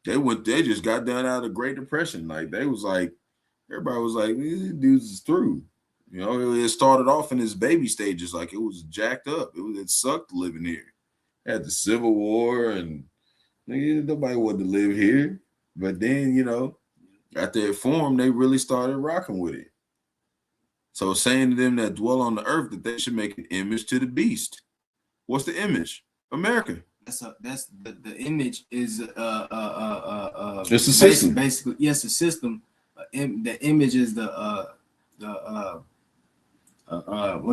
They just got down out of the Great Depression. Like everybody was like, these dudes is through. It started off in its baby stages, like it was jacked up. It sucked living here. Had the Civil War and nobody wanted to live here. But then, after it formed, they really started rocking with it. So saying to them that dwell on the earth that they should make an image to the beast. What's the image? America. That's the image is it's a system. Basically, yes, a system. The image is what's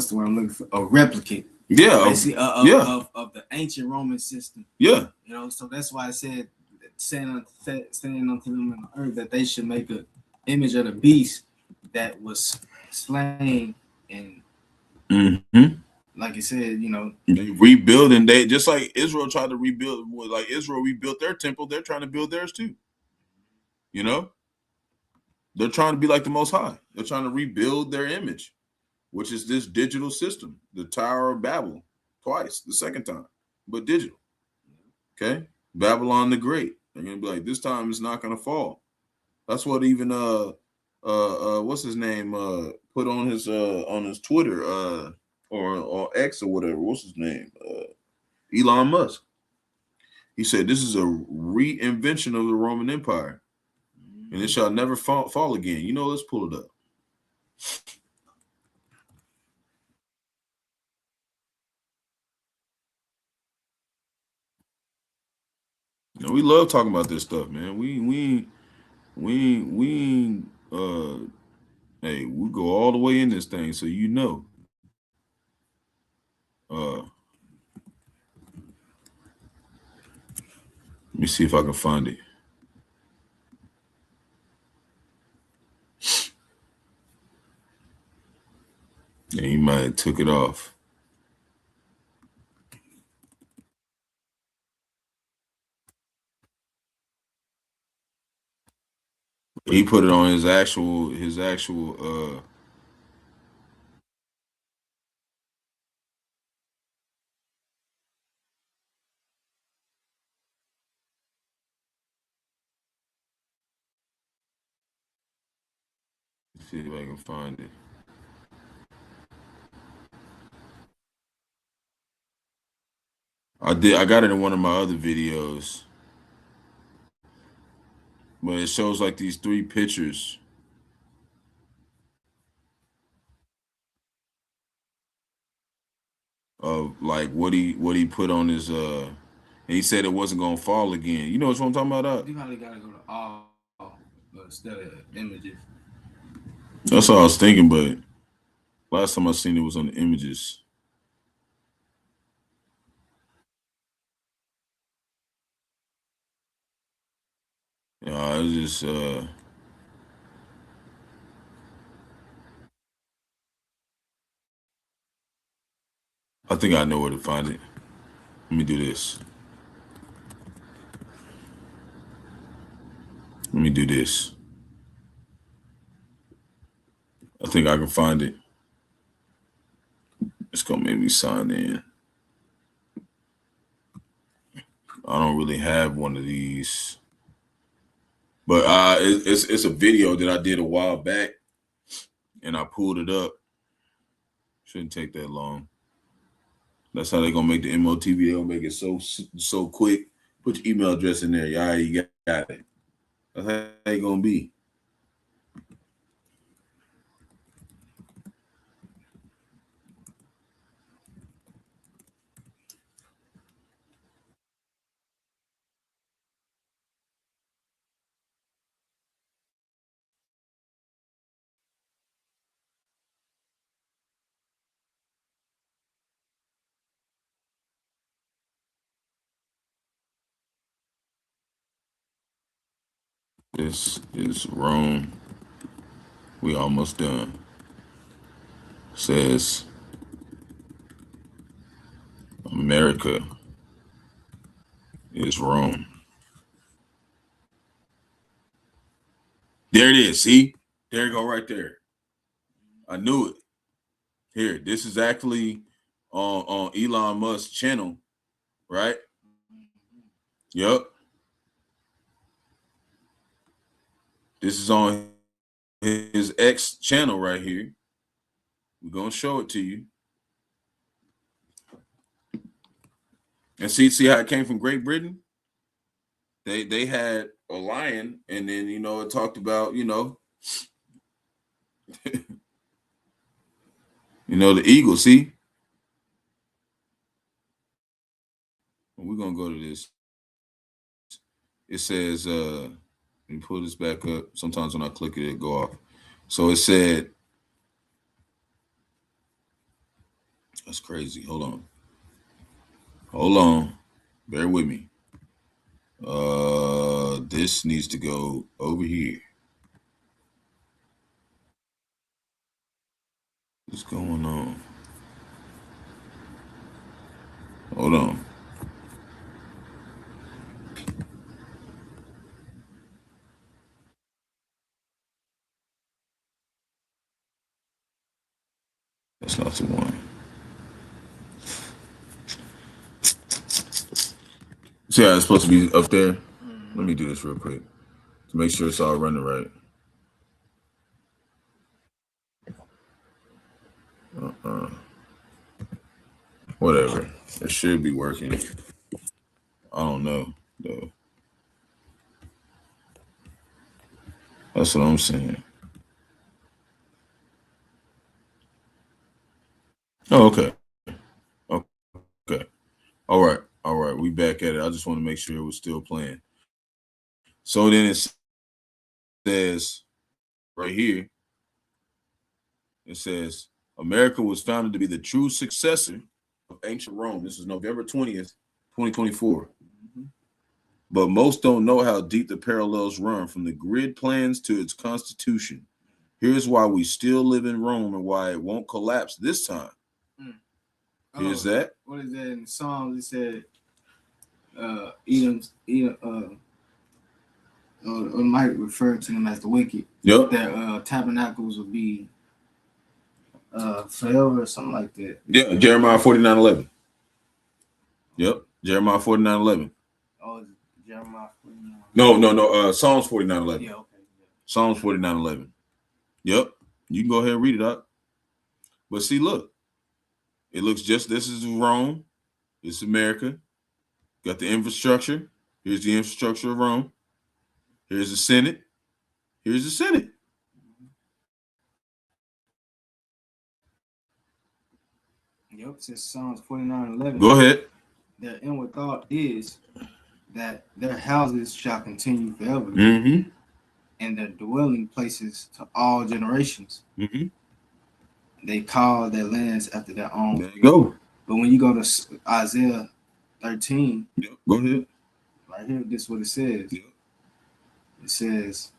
the word I'm looking for? A replicate. Yeah. Basically, of the ancient Roman system. Yeah. So that's why I said saying unto them on the earth that they should make an image of the beast that was slain and like you said, they rebuilding. They just like Israel tried to rebuild. Like Israel rebuilt their temple, they're trying to build theirs too. They're trying to be like the Most High. They're trying to rebuild their image, which is this digital system, the Tower of Babel, twice, the second time, but digital. Okay, Babylon the Great. They're gonna be like, this time it's not gonna fall. That's what even what's his name put on his Twitter or X or whatever. What's his name? Elon Musk. He said this is a reinvention of the Roman Empire, and it shall never fall again. Let's pull it up. We love talking about this stuff, man. Hey, we go all the way in this thing, so let me see if I can find it. Yeah, he might have took it off. He put it on his actual Let's see if I can find it. I got it in one of my other videos. But it shows like these 3 pictures of like what he put on his and he said it wasn't gonna fall again. You know what I'm talking about? You probably gotta go to all instead of images. That's what I was thinking, but last time I seen it was on the images. Yeah, it's just I think I know where to find it. Let me do this. Let me do this. I think I can find it. It's gonna make me sign in. I don't really have one of these, but it's a video that I did a while back, and I pulled it up. Shouldn't take that long. That's how they're gonna make the MOTV. They'll make it so quick. Put your email address in there. Yeah, you got it. That's how they gonna be. This is Rome. We almost done. Says America is Rome. There it is. See? There you go right there. I knew it. Here, this is actually on Elon Musk's channel, right? Yep. This is on his X channel right here. We're gonna show it to you. And see how it came from Great Britain? They had a lion, and then it talked about, the eagle, see? We're gonna go to this. It says, let me pull this back up. Sometimes when I click it, it'll go off. So it said, that's crazy. Hold on. Bear with me. This needs to go over here. What's going on? Hold on. That's not the one. See how it's supposed to be up there? Let me do this real quick to make sure it's all running right. Whatever. It should be working. I don't know, though. That's what I'm saying. Oh, okay. Okay. All right. We back at it. I just want to make sure it was still playing. So then it says right here, it says America was founded to be the true successor of ancient Rome. This is November 20th, 2024. But most don't know how deep the parallels run from the grid plans to its constitution. Here's why we still live in Rome and why it won't collapse this time. Here's that. What is that in the Psalms? It said, it might refer to them as the wicked. Yep. That tabernacles will be forever or something like that. Yeah, Jeremiah 49:11. Yep, Jeremiah 49:11. Oh, Jeremiah 49. No. Psalms 49:11. Yeah, okay. Yeah. Psalms 49:11. Yep, you can go ahead and read it out. But see, look, it looks just, this is Rome, it's America, Got the infrastructure. Here's the infrastructure of Rome. Here's the Senate. Here's the Senate. Yep, since Psalms 49:11. Go ahead. Their inward thought is that their houses shall continue forever, Mm-hmm. and their dwelling places to all generations. Mm-hmm. They call their lands after their own. There you go. But when you go to Isaiah 13, Yep. Go ahead. right here, this is what it says. Yep. It says,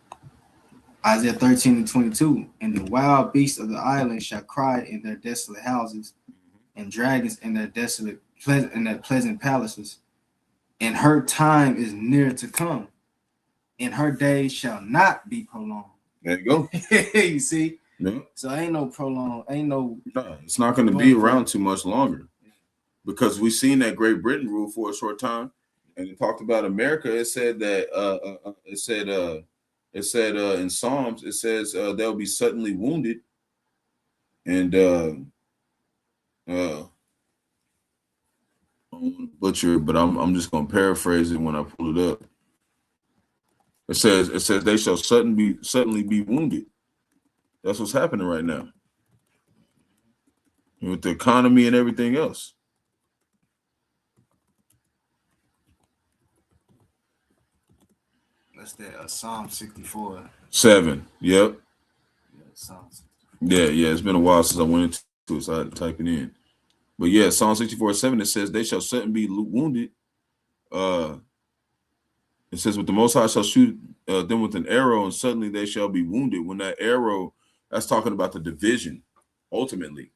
Isaiah 13:22, and the wild beasts of the island shall cry in their desolate houses, and dragons in their desolate pleasant palaces. And her time is near to come, and her days shall not be prolonged. There you go. You see? Yeah. So ain't no prolonged, ain't no. No, it's not going to be around too much longer, because we've seen that Great Britain ruled for a short time, and it talked about America. It said that it said in Psalms, it says they'll be suddenly wounded, and I don't want to butcher it, but I'm just going to paraphrase it when I pull it up. It says they shall suddenly be wounded. That's what's happening right now with the economy and everything else. That's that Psalm 64. 7. Yep. Yeah, Psalm 64. Yeah. It's been a while since I went into it, so I had to type it in. But yeah, Psalm 64:7, it says they shall suddenly be wounded. It says, with the Most High shall shoot them with an arrow, and suddenly they shall be wounded. When that arrow, that's talking about the division. Ultimately,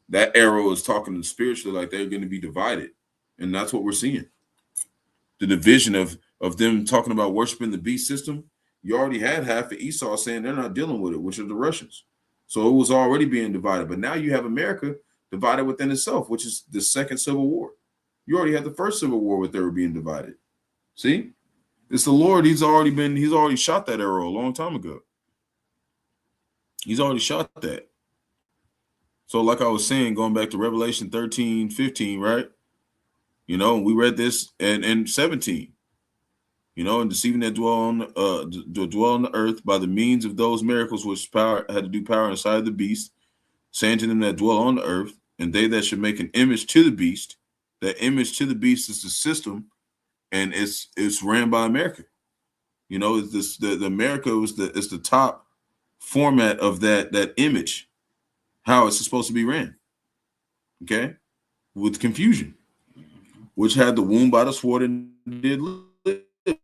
that arrow is talking spiritually, like they're going to be divided, and that's what we're seeing. The division of them talking about worshiping the beast system. You already had half of Esau saying they're not dealing with it, which are the Russians. So it was already being divided. But now you have America divided within itself, which is the second civil war. You already had the first civil war where they were being divided. See? It's the Lord. He's already shot that arrow a long time ago. He's already shot that. So like I was saying, going back to Revelation 13:15, right? You know, we read this in 17. You know, and deceiving that dwell on the earth by the means of those miracles which power had to do power inside of the beast, saying to them that dwell on the earth, and they that should make an image to the beast. That image to the beast is the system, and it's ran by America. You know, it's this the America is the top format of that image, how it's supposed to be ran. Okay, with confusion, which had the wound by the sword and did live,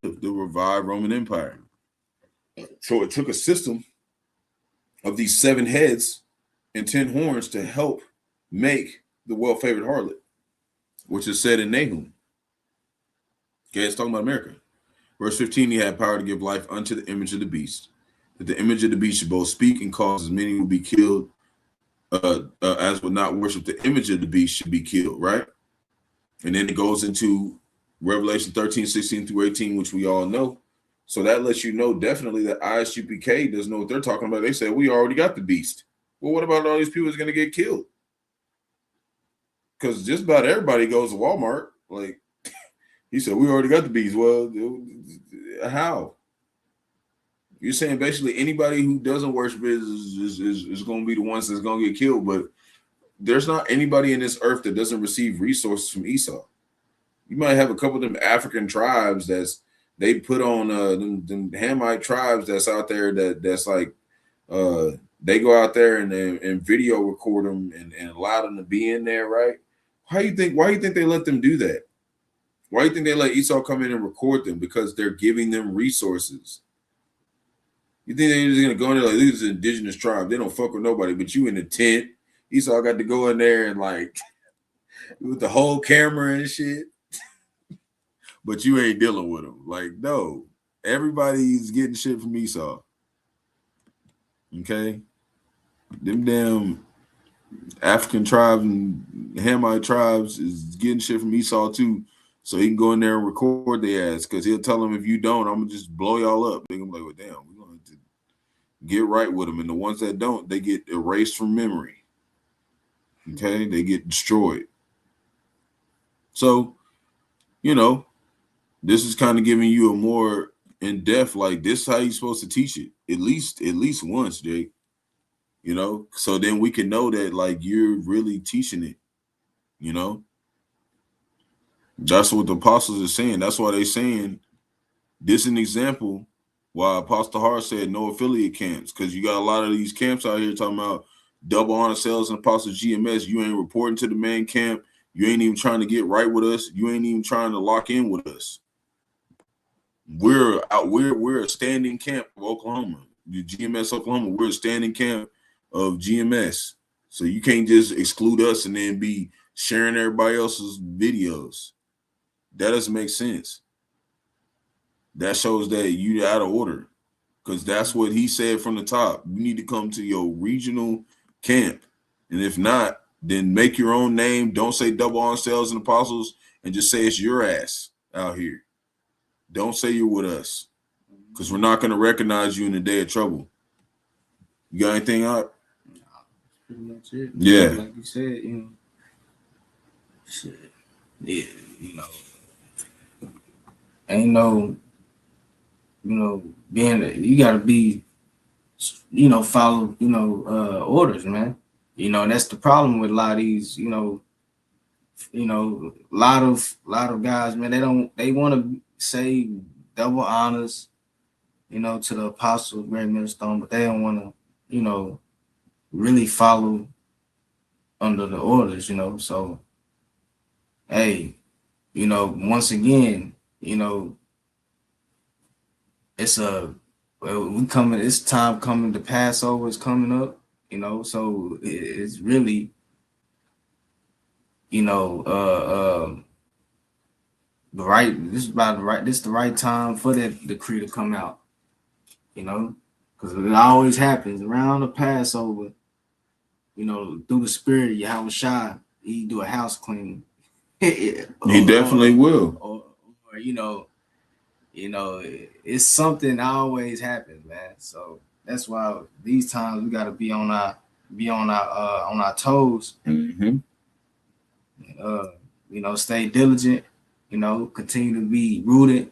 the revived Roman Empire. So it took a system of these 7 heads and 10 horns to help make the well-favored harlot, which is said in Nahum. Okay, it's talking about America. Verse 15, he had power to give life unto the image of the beast, that the image of the beast should both speak and cause as many will be killed as would not worship the image of the beast should be killed, right? And then it goes into Revelation 13:16-18, which we all know. So that lets you know definitely that ISUPK doesn't know what they're talking about. They said, we already got the beast. Well, what about all these people that's going to get killed? Because just about everybody goes to Walmart. Like, he said, we already got the beast. Well, how? You're saying basically anybody who doesn't worship it is going to be the ones that's going to get killed. But there's not anybody in this earth that doesn't receive resources from Esau. You might have a couple of them African tribes they put on them Hamite tribes that's out there that's like they go out there and video record them and allow them to be in there, right? Why you think they let them do that? Why do you think they let Esau come in and record them? Because they're giving them resources. You think they're just gonna go in there like, this is an indigenous tribe, they don't fuck with nobody, but you in the tent. Esau got to go in there and like with the whole camera and shit. But you ain't dealing with them. Like, no, everybody's getting shit from Esau. Okay? Them damn African tribes and Hamite tribes is getting shit from Esau too. So he can go in there and record their ass, because he'll tell them, if you don't, I'm going to just blow y'all up. They're going to be like, well, damn, we're going to get right with them. And the ones that don't, they get erased from memory. Okay? They get destroyed. So, you know, this is kind of giving you a more in depth, like this is how you're supposed to teach it at least once, Jake. You know, so then we can know that like you're really teaching it. You know, that's what the apostles are saying. That's why they're saying this is an example why Apostle Tahar said no affiliate camps, because you got a lot of these camps out here talking about double honor sales and apostles GMS. You ain't reporting to the main camp. You ain't even trying to get right with us. You ain't even trying to lock in with us. We're a standing camp of Oklahoma. The GMS Oklahoma, we're a standing camp of GMS. So you can't just exclude us and then be sharing everybody else's videos. That doesn't make sense. That shows that you're out of order, because that's what he said from the top. You need to come to your regional camp. And if not, then make your own name. Don't say double on sales and apostles, and just say it's your ass out here. Don't say you're with us, because we're not going to recognize you in the day of trouble. You got anything out? Pretty much it. Yeah. Like you said, you know, shit. Yeah, you know, ain't no, you know, you gotta be, you know, follow, you know, orders, man. You know, and that's the problem with a lot of these, you know, a lot of guys, man, they want to say double honors, you know, to the apostle, great millstone, but they don't want to, you know, really follow under the orders, you know. So, hey, you know, once again, you know, it's time coming, the Passover is coming up, you know, so it's really, you know, this is the right time for that decree to come out, you know, because it always happens around the Passover, you know, through the spirit of Yahawash, he do a house cleaning. He definitely will. Or you know, it's something always happens, man. So that's why these times we gotta be on our toes. Mm-hmm. You know, stay diligent. You know, continue to be rooted.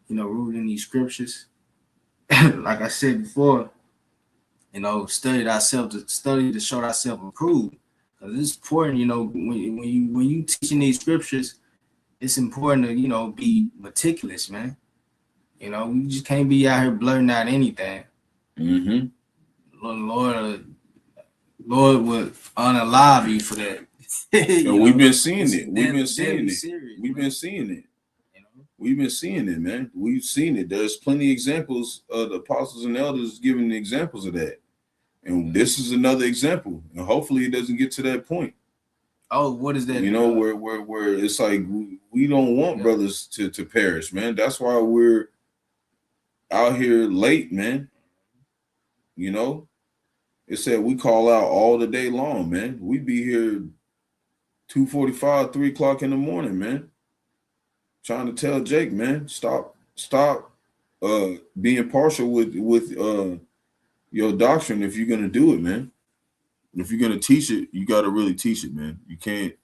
You know, rooted in these scriptures. Like I said before, you know, study to show ourselves approved. Because it's important, you know, when you teaching these scriptures, it's important to, you know, be meticulous, man. You know, you just can't be out here blurting out anything. Mm-hmm. Lord would unalive you for that. We've been seeing it. We've been seeing it. Serious, We've man. been seeing it. You know? We've been seeing it, man. We've seen it. There's plenty of examples of the apostles and elders giving examples of that. And this is another example. And hopefully it doesn't get to that point. Oh, what is that? You know, where it's like we don't want brothers to perish, man. That's why we're out here late, man. You know, it said we call out all the day long, man. We be here 2:45, 3 o'clock in the morning, man. Trying to tell Jake, man, stop being partial with your doctrine if you're gonna do it, man. If you're gonna teach it, you gotta really teach it, man. You can't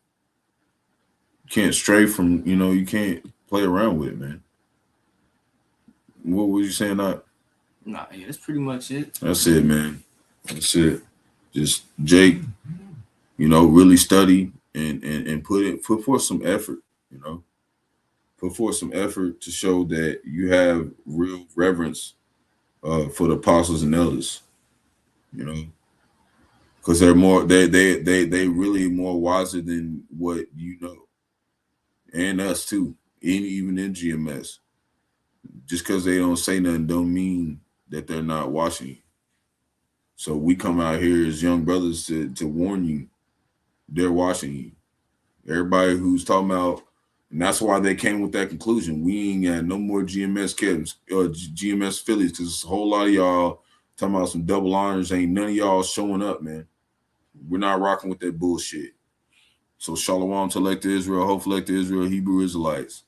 stray from, you know, you can't play around with it, man. What was you saying? Nah, yeah, that's pretty much it. That's it, man. That's it. Just Jake, you know, really study and put forth some effort, you know. Put forth some effort to show that you have real reverence for the apostles and elders, you know, because they're more they really more wiser than what you know, and us too, even in GMS. Just because they don't say nothing don't mean that they're not watching you. So we come out here as young brothers to warn you, they're watching you. Everybody who's talking about, and that's why they came with that conclusion. We ain't got no more GMS camps or GMS affiliates, because a whole lot of y'all talking about some double honors. Ain't none of y'all showing up, man. We're not rocking with that bullshit. So Shalom to elect Israel, hopefully elect Israel, Hebrew Israelites.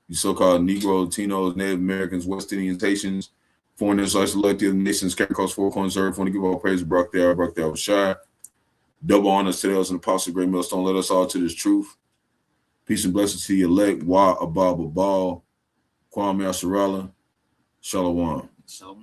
You so-called Negro, Latinos, Native Americans, West Indians, Haitians, foreign Israelites, elected nations, carry across four corners of earth. Want to give all praise to Barak, Yahawash. Double honors to those and apostles, great millstone. Let us all to this truth. Peace and blessings to your elect. Wa Ababa Ball. Kwame Asarala. Shalom. So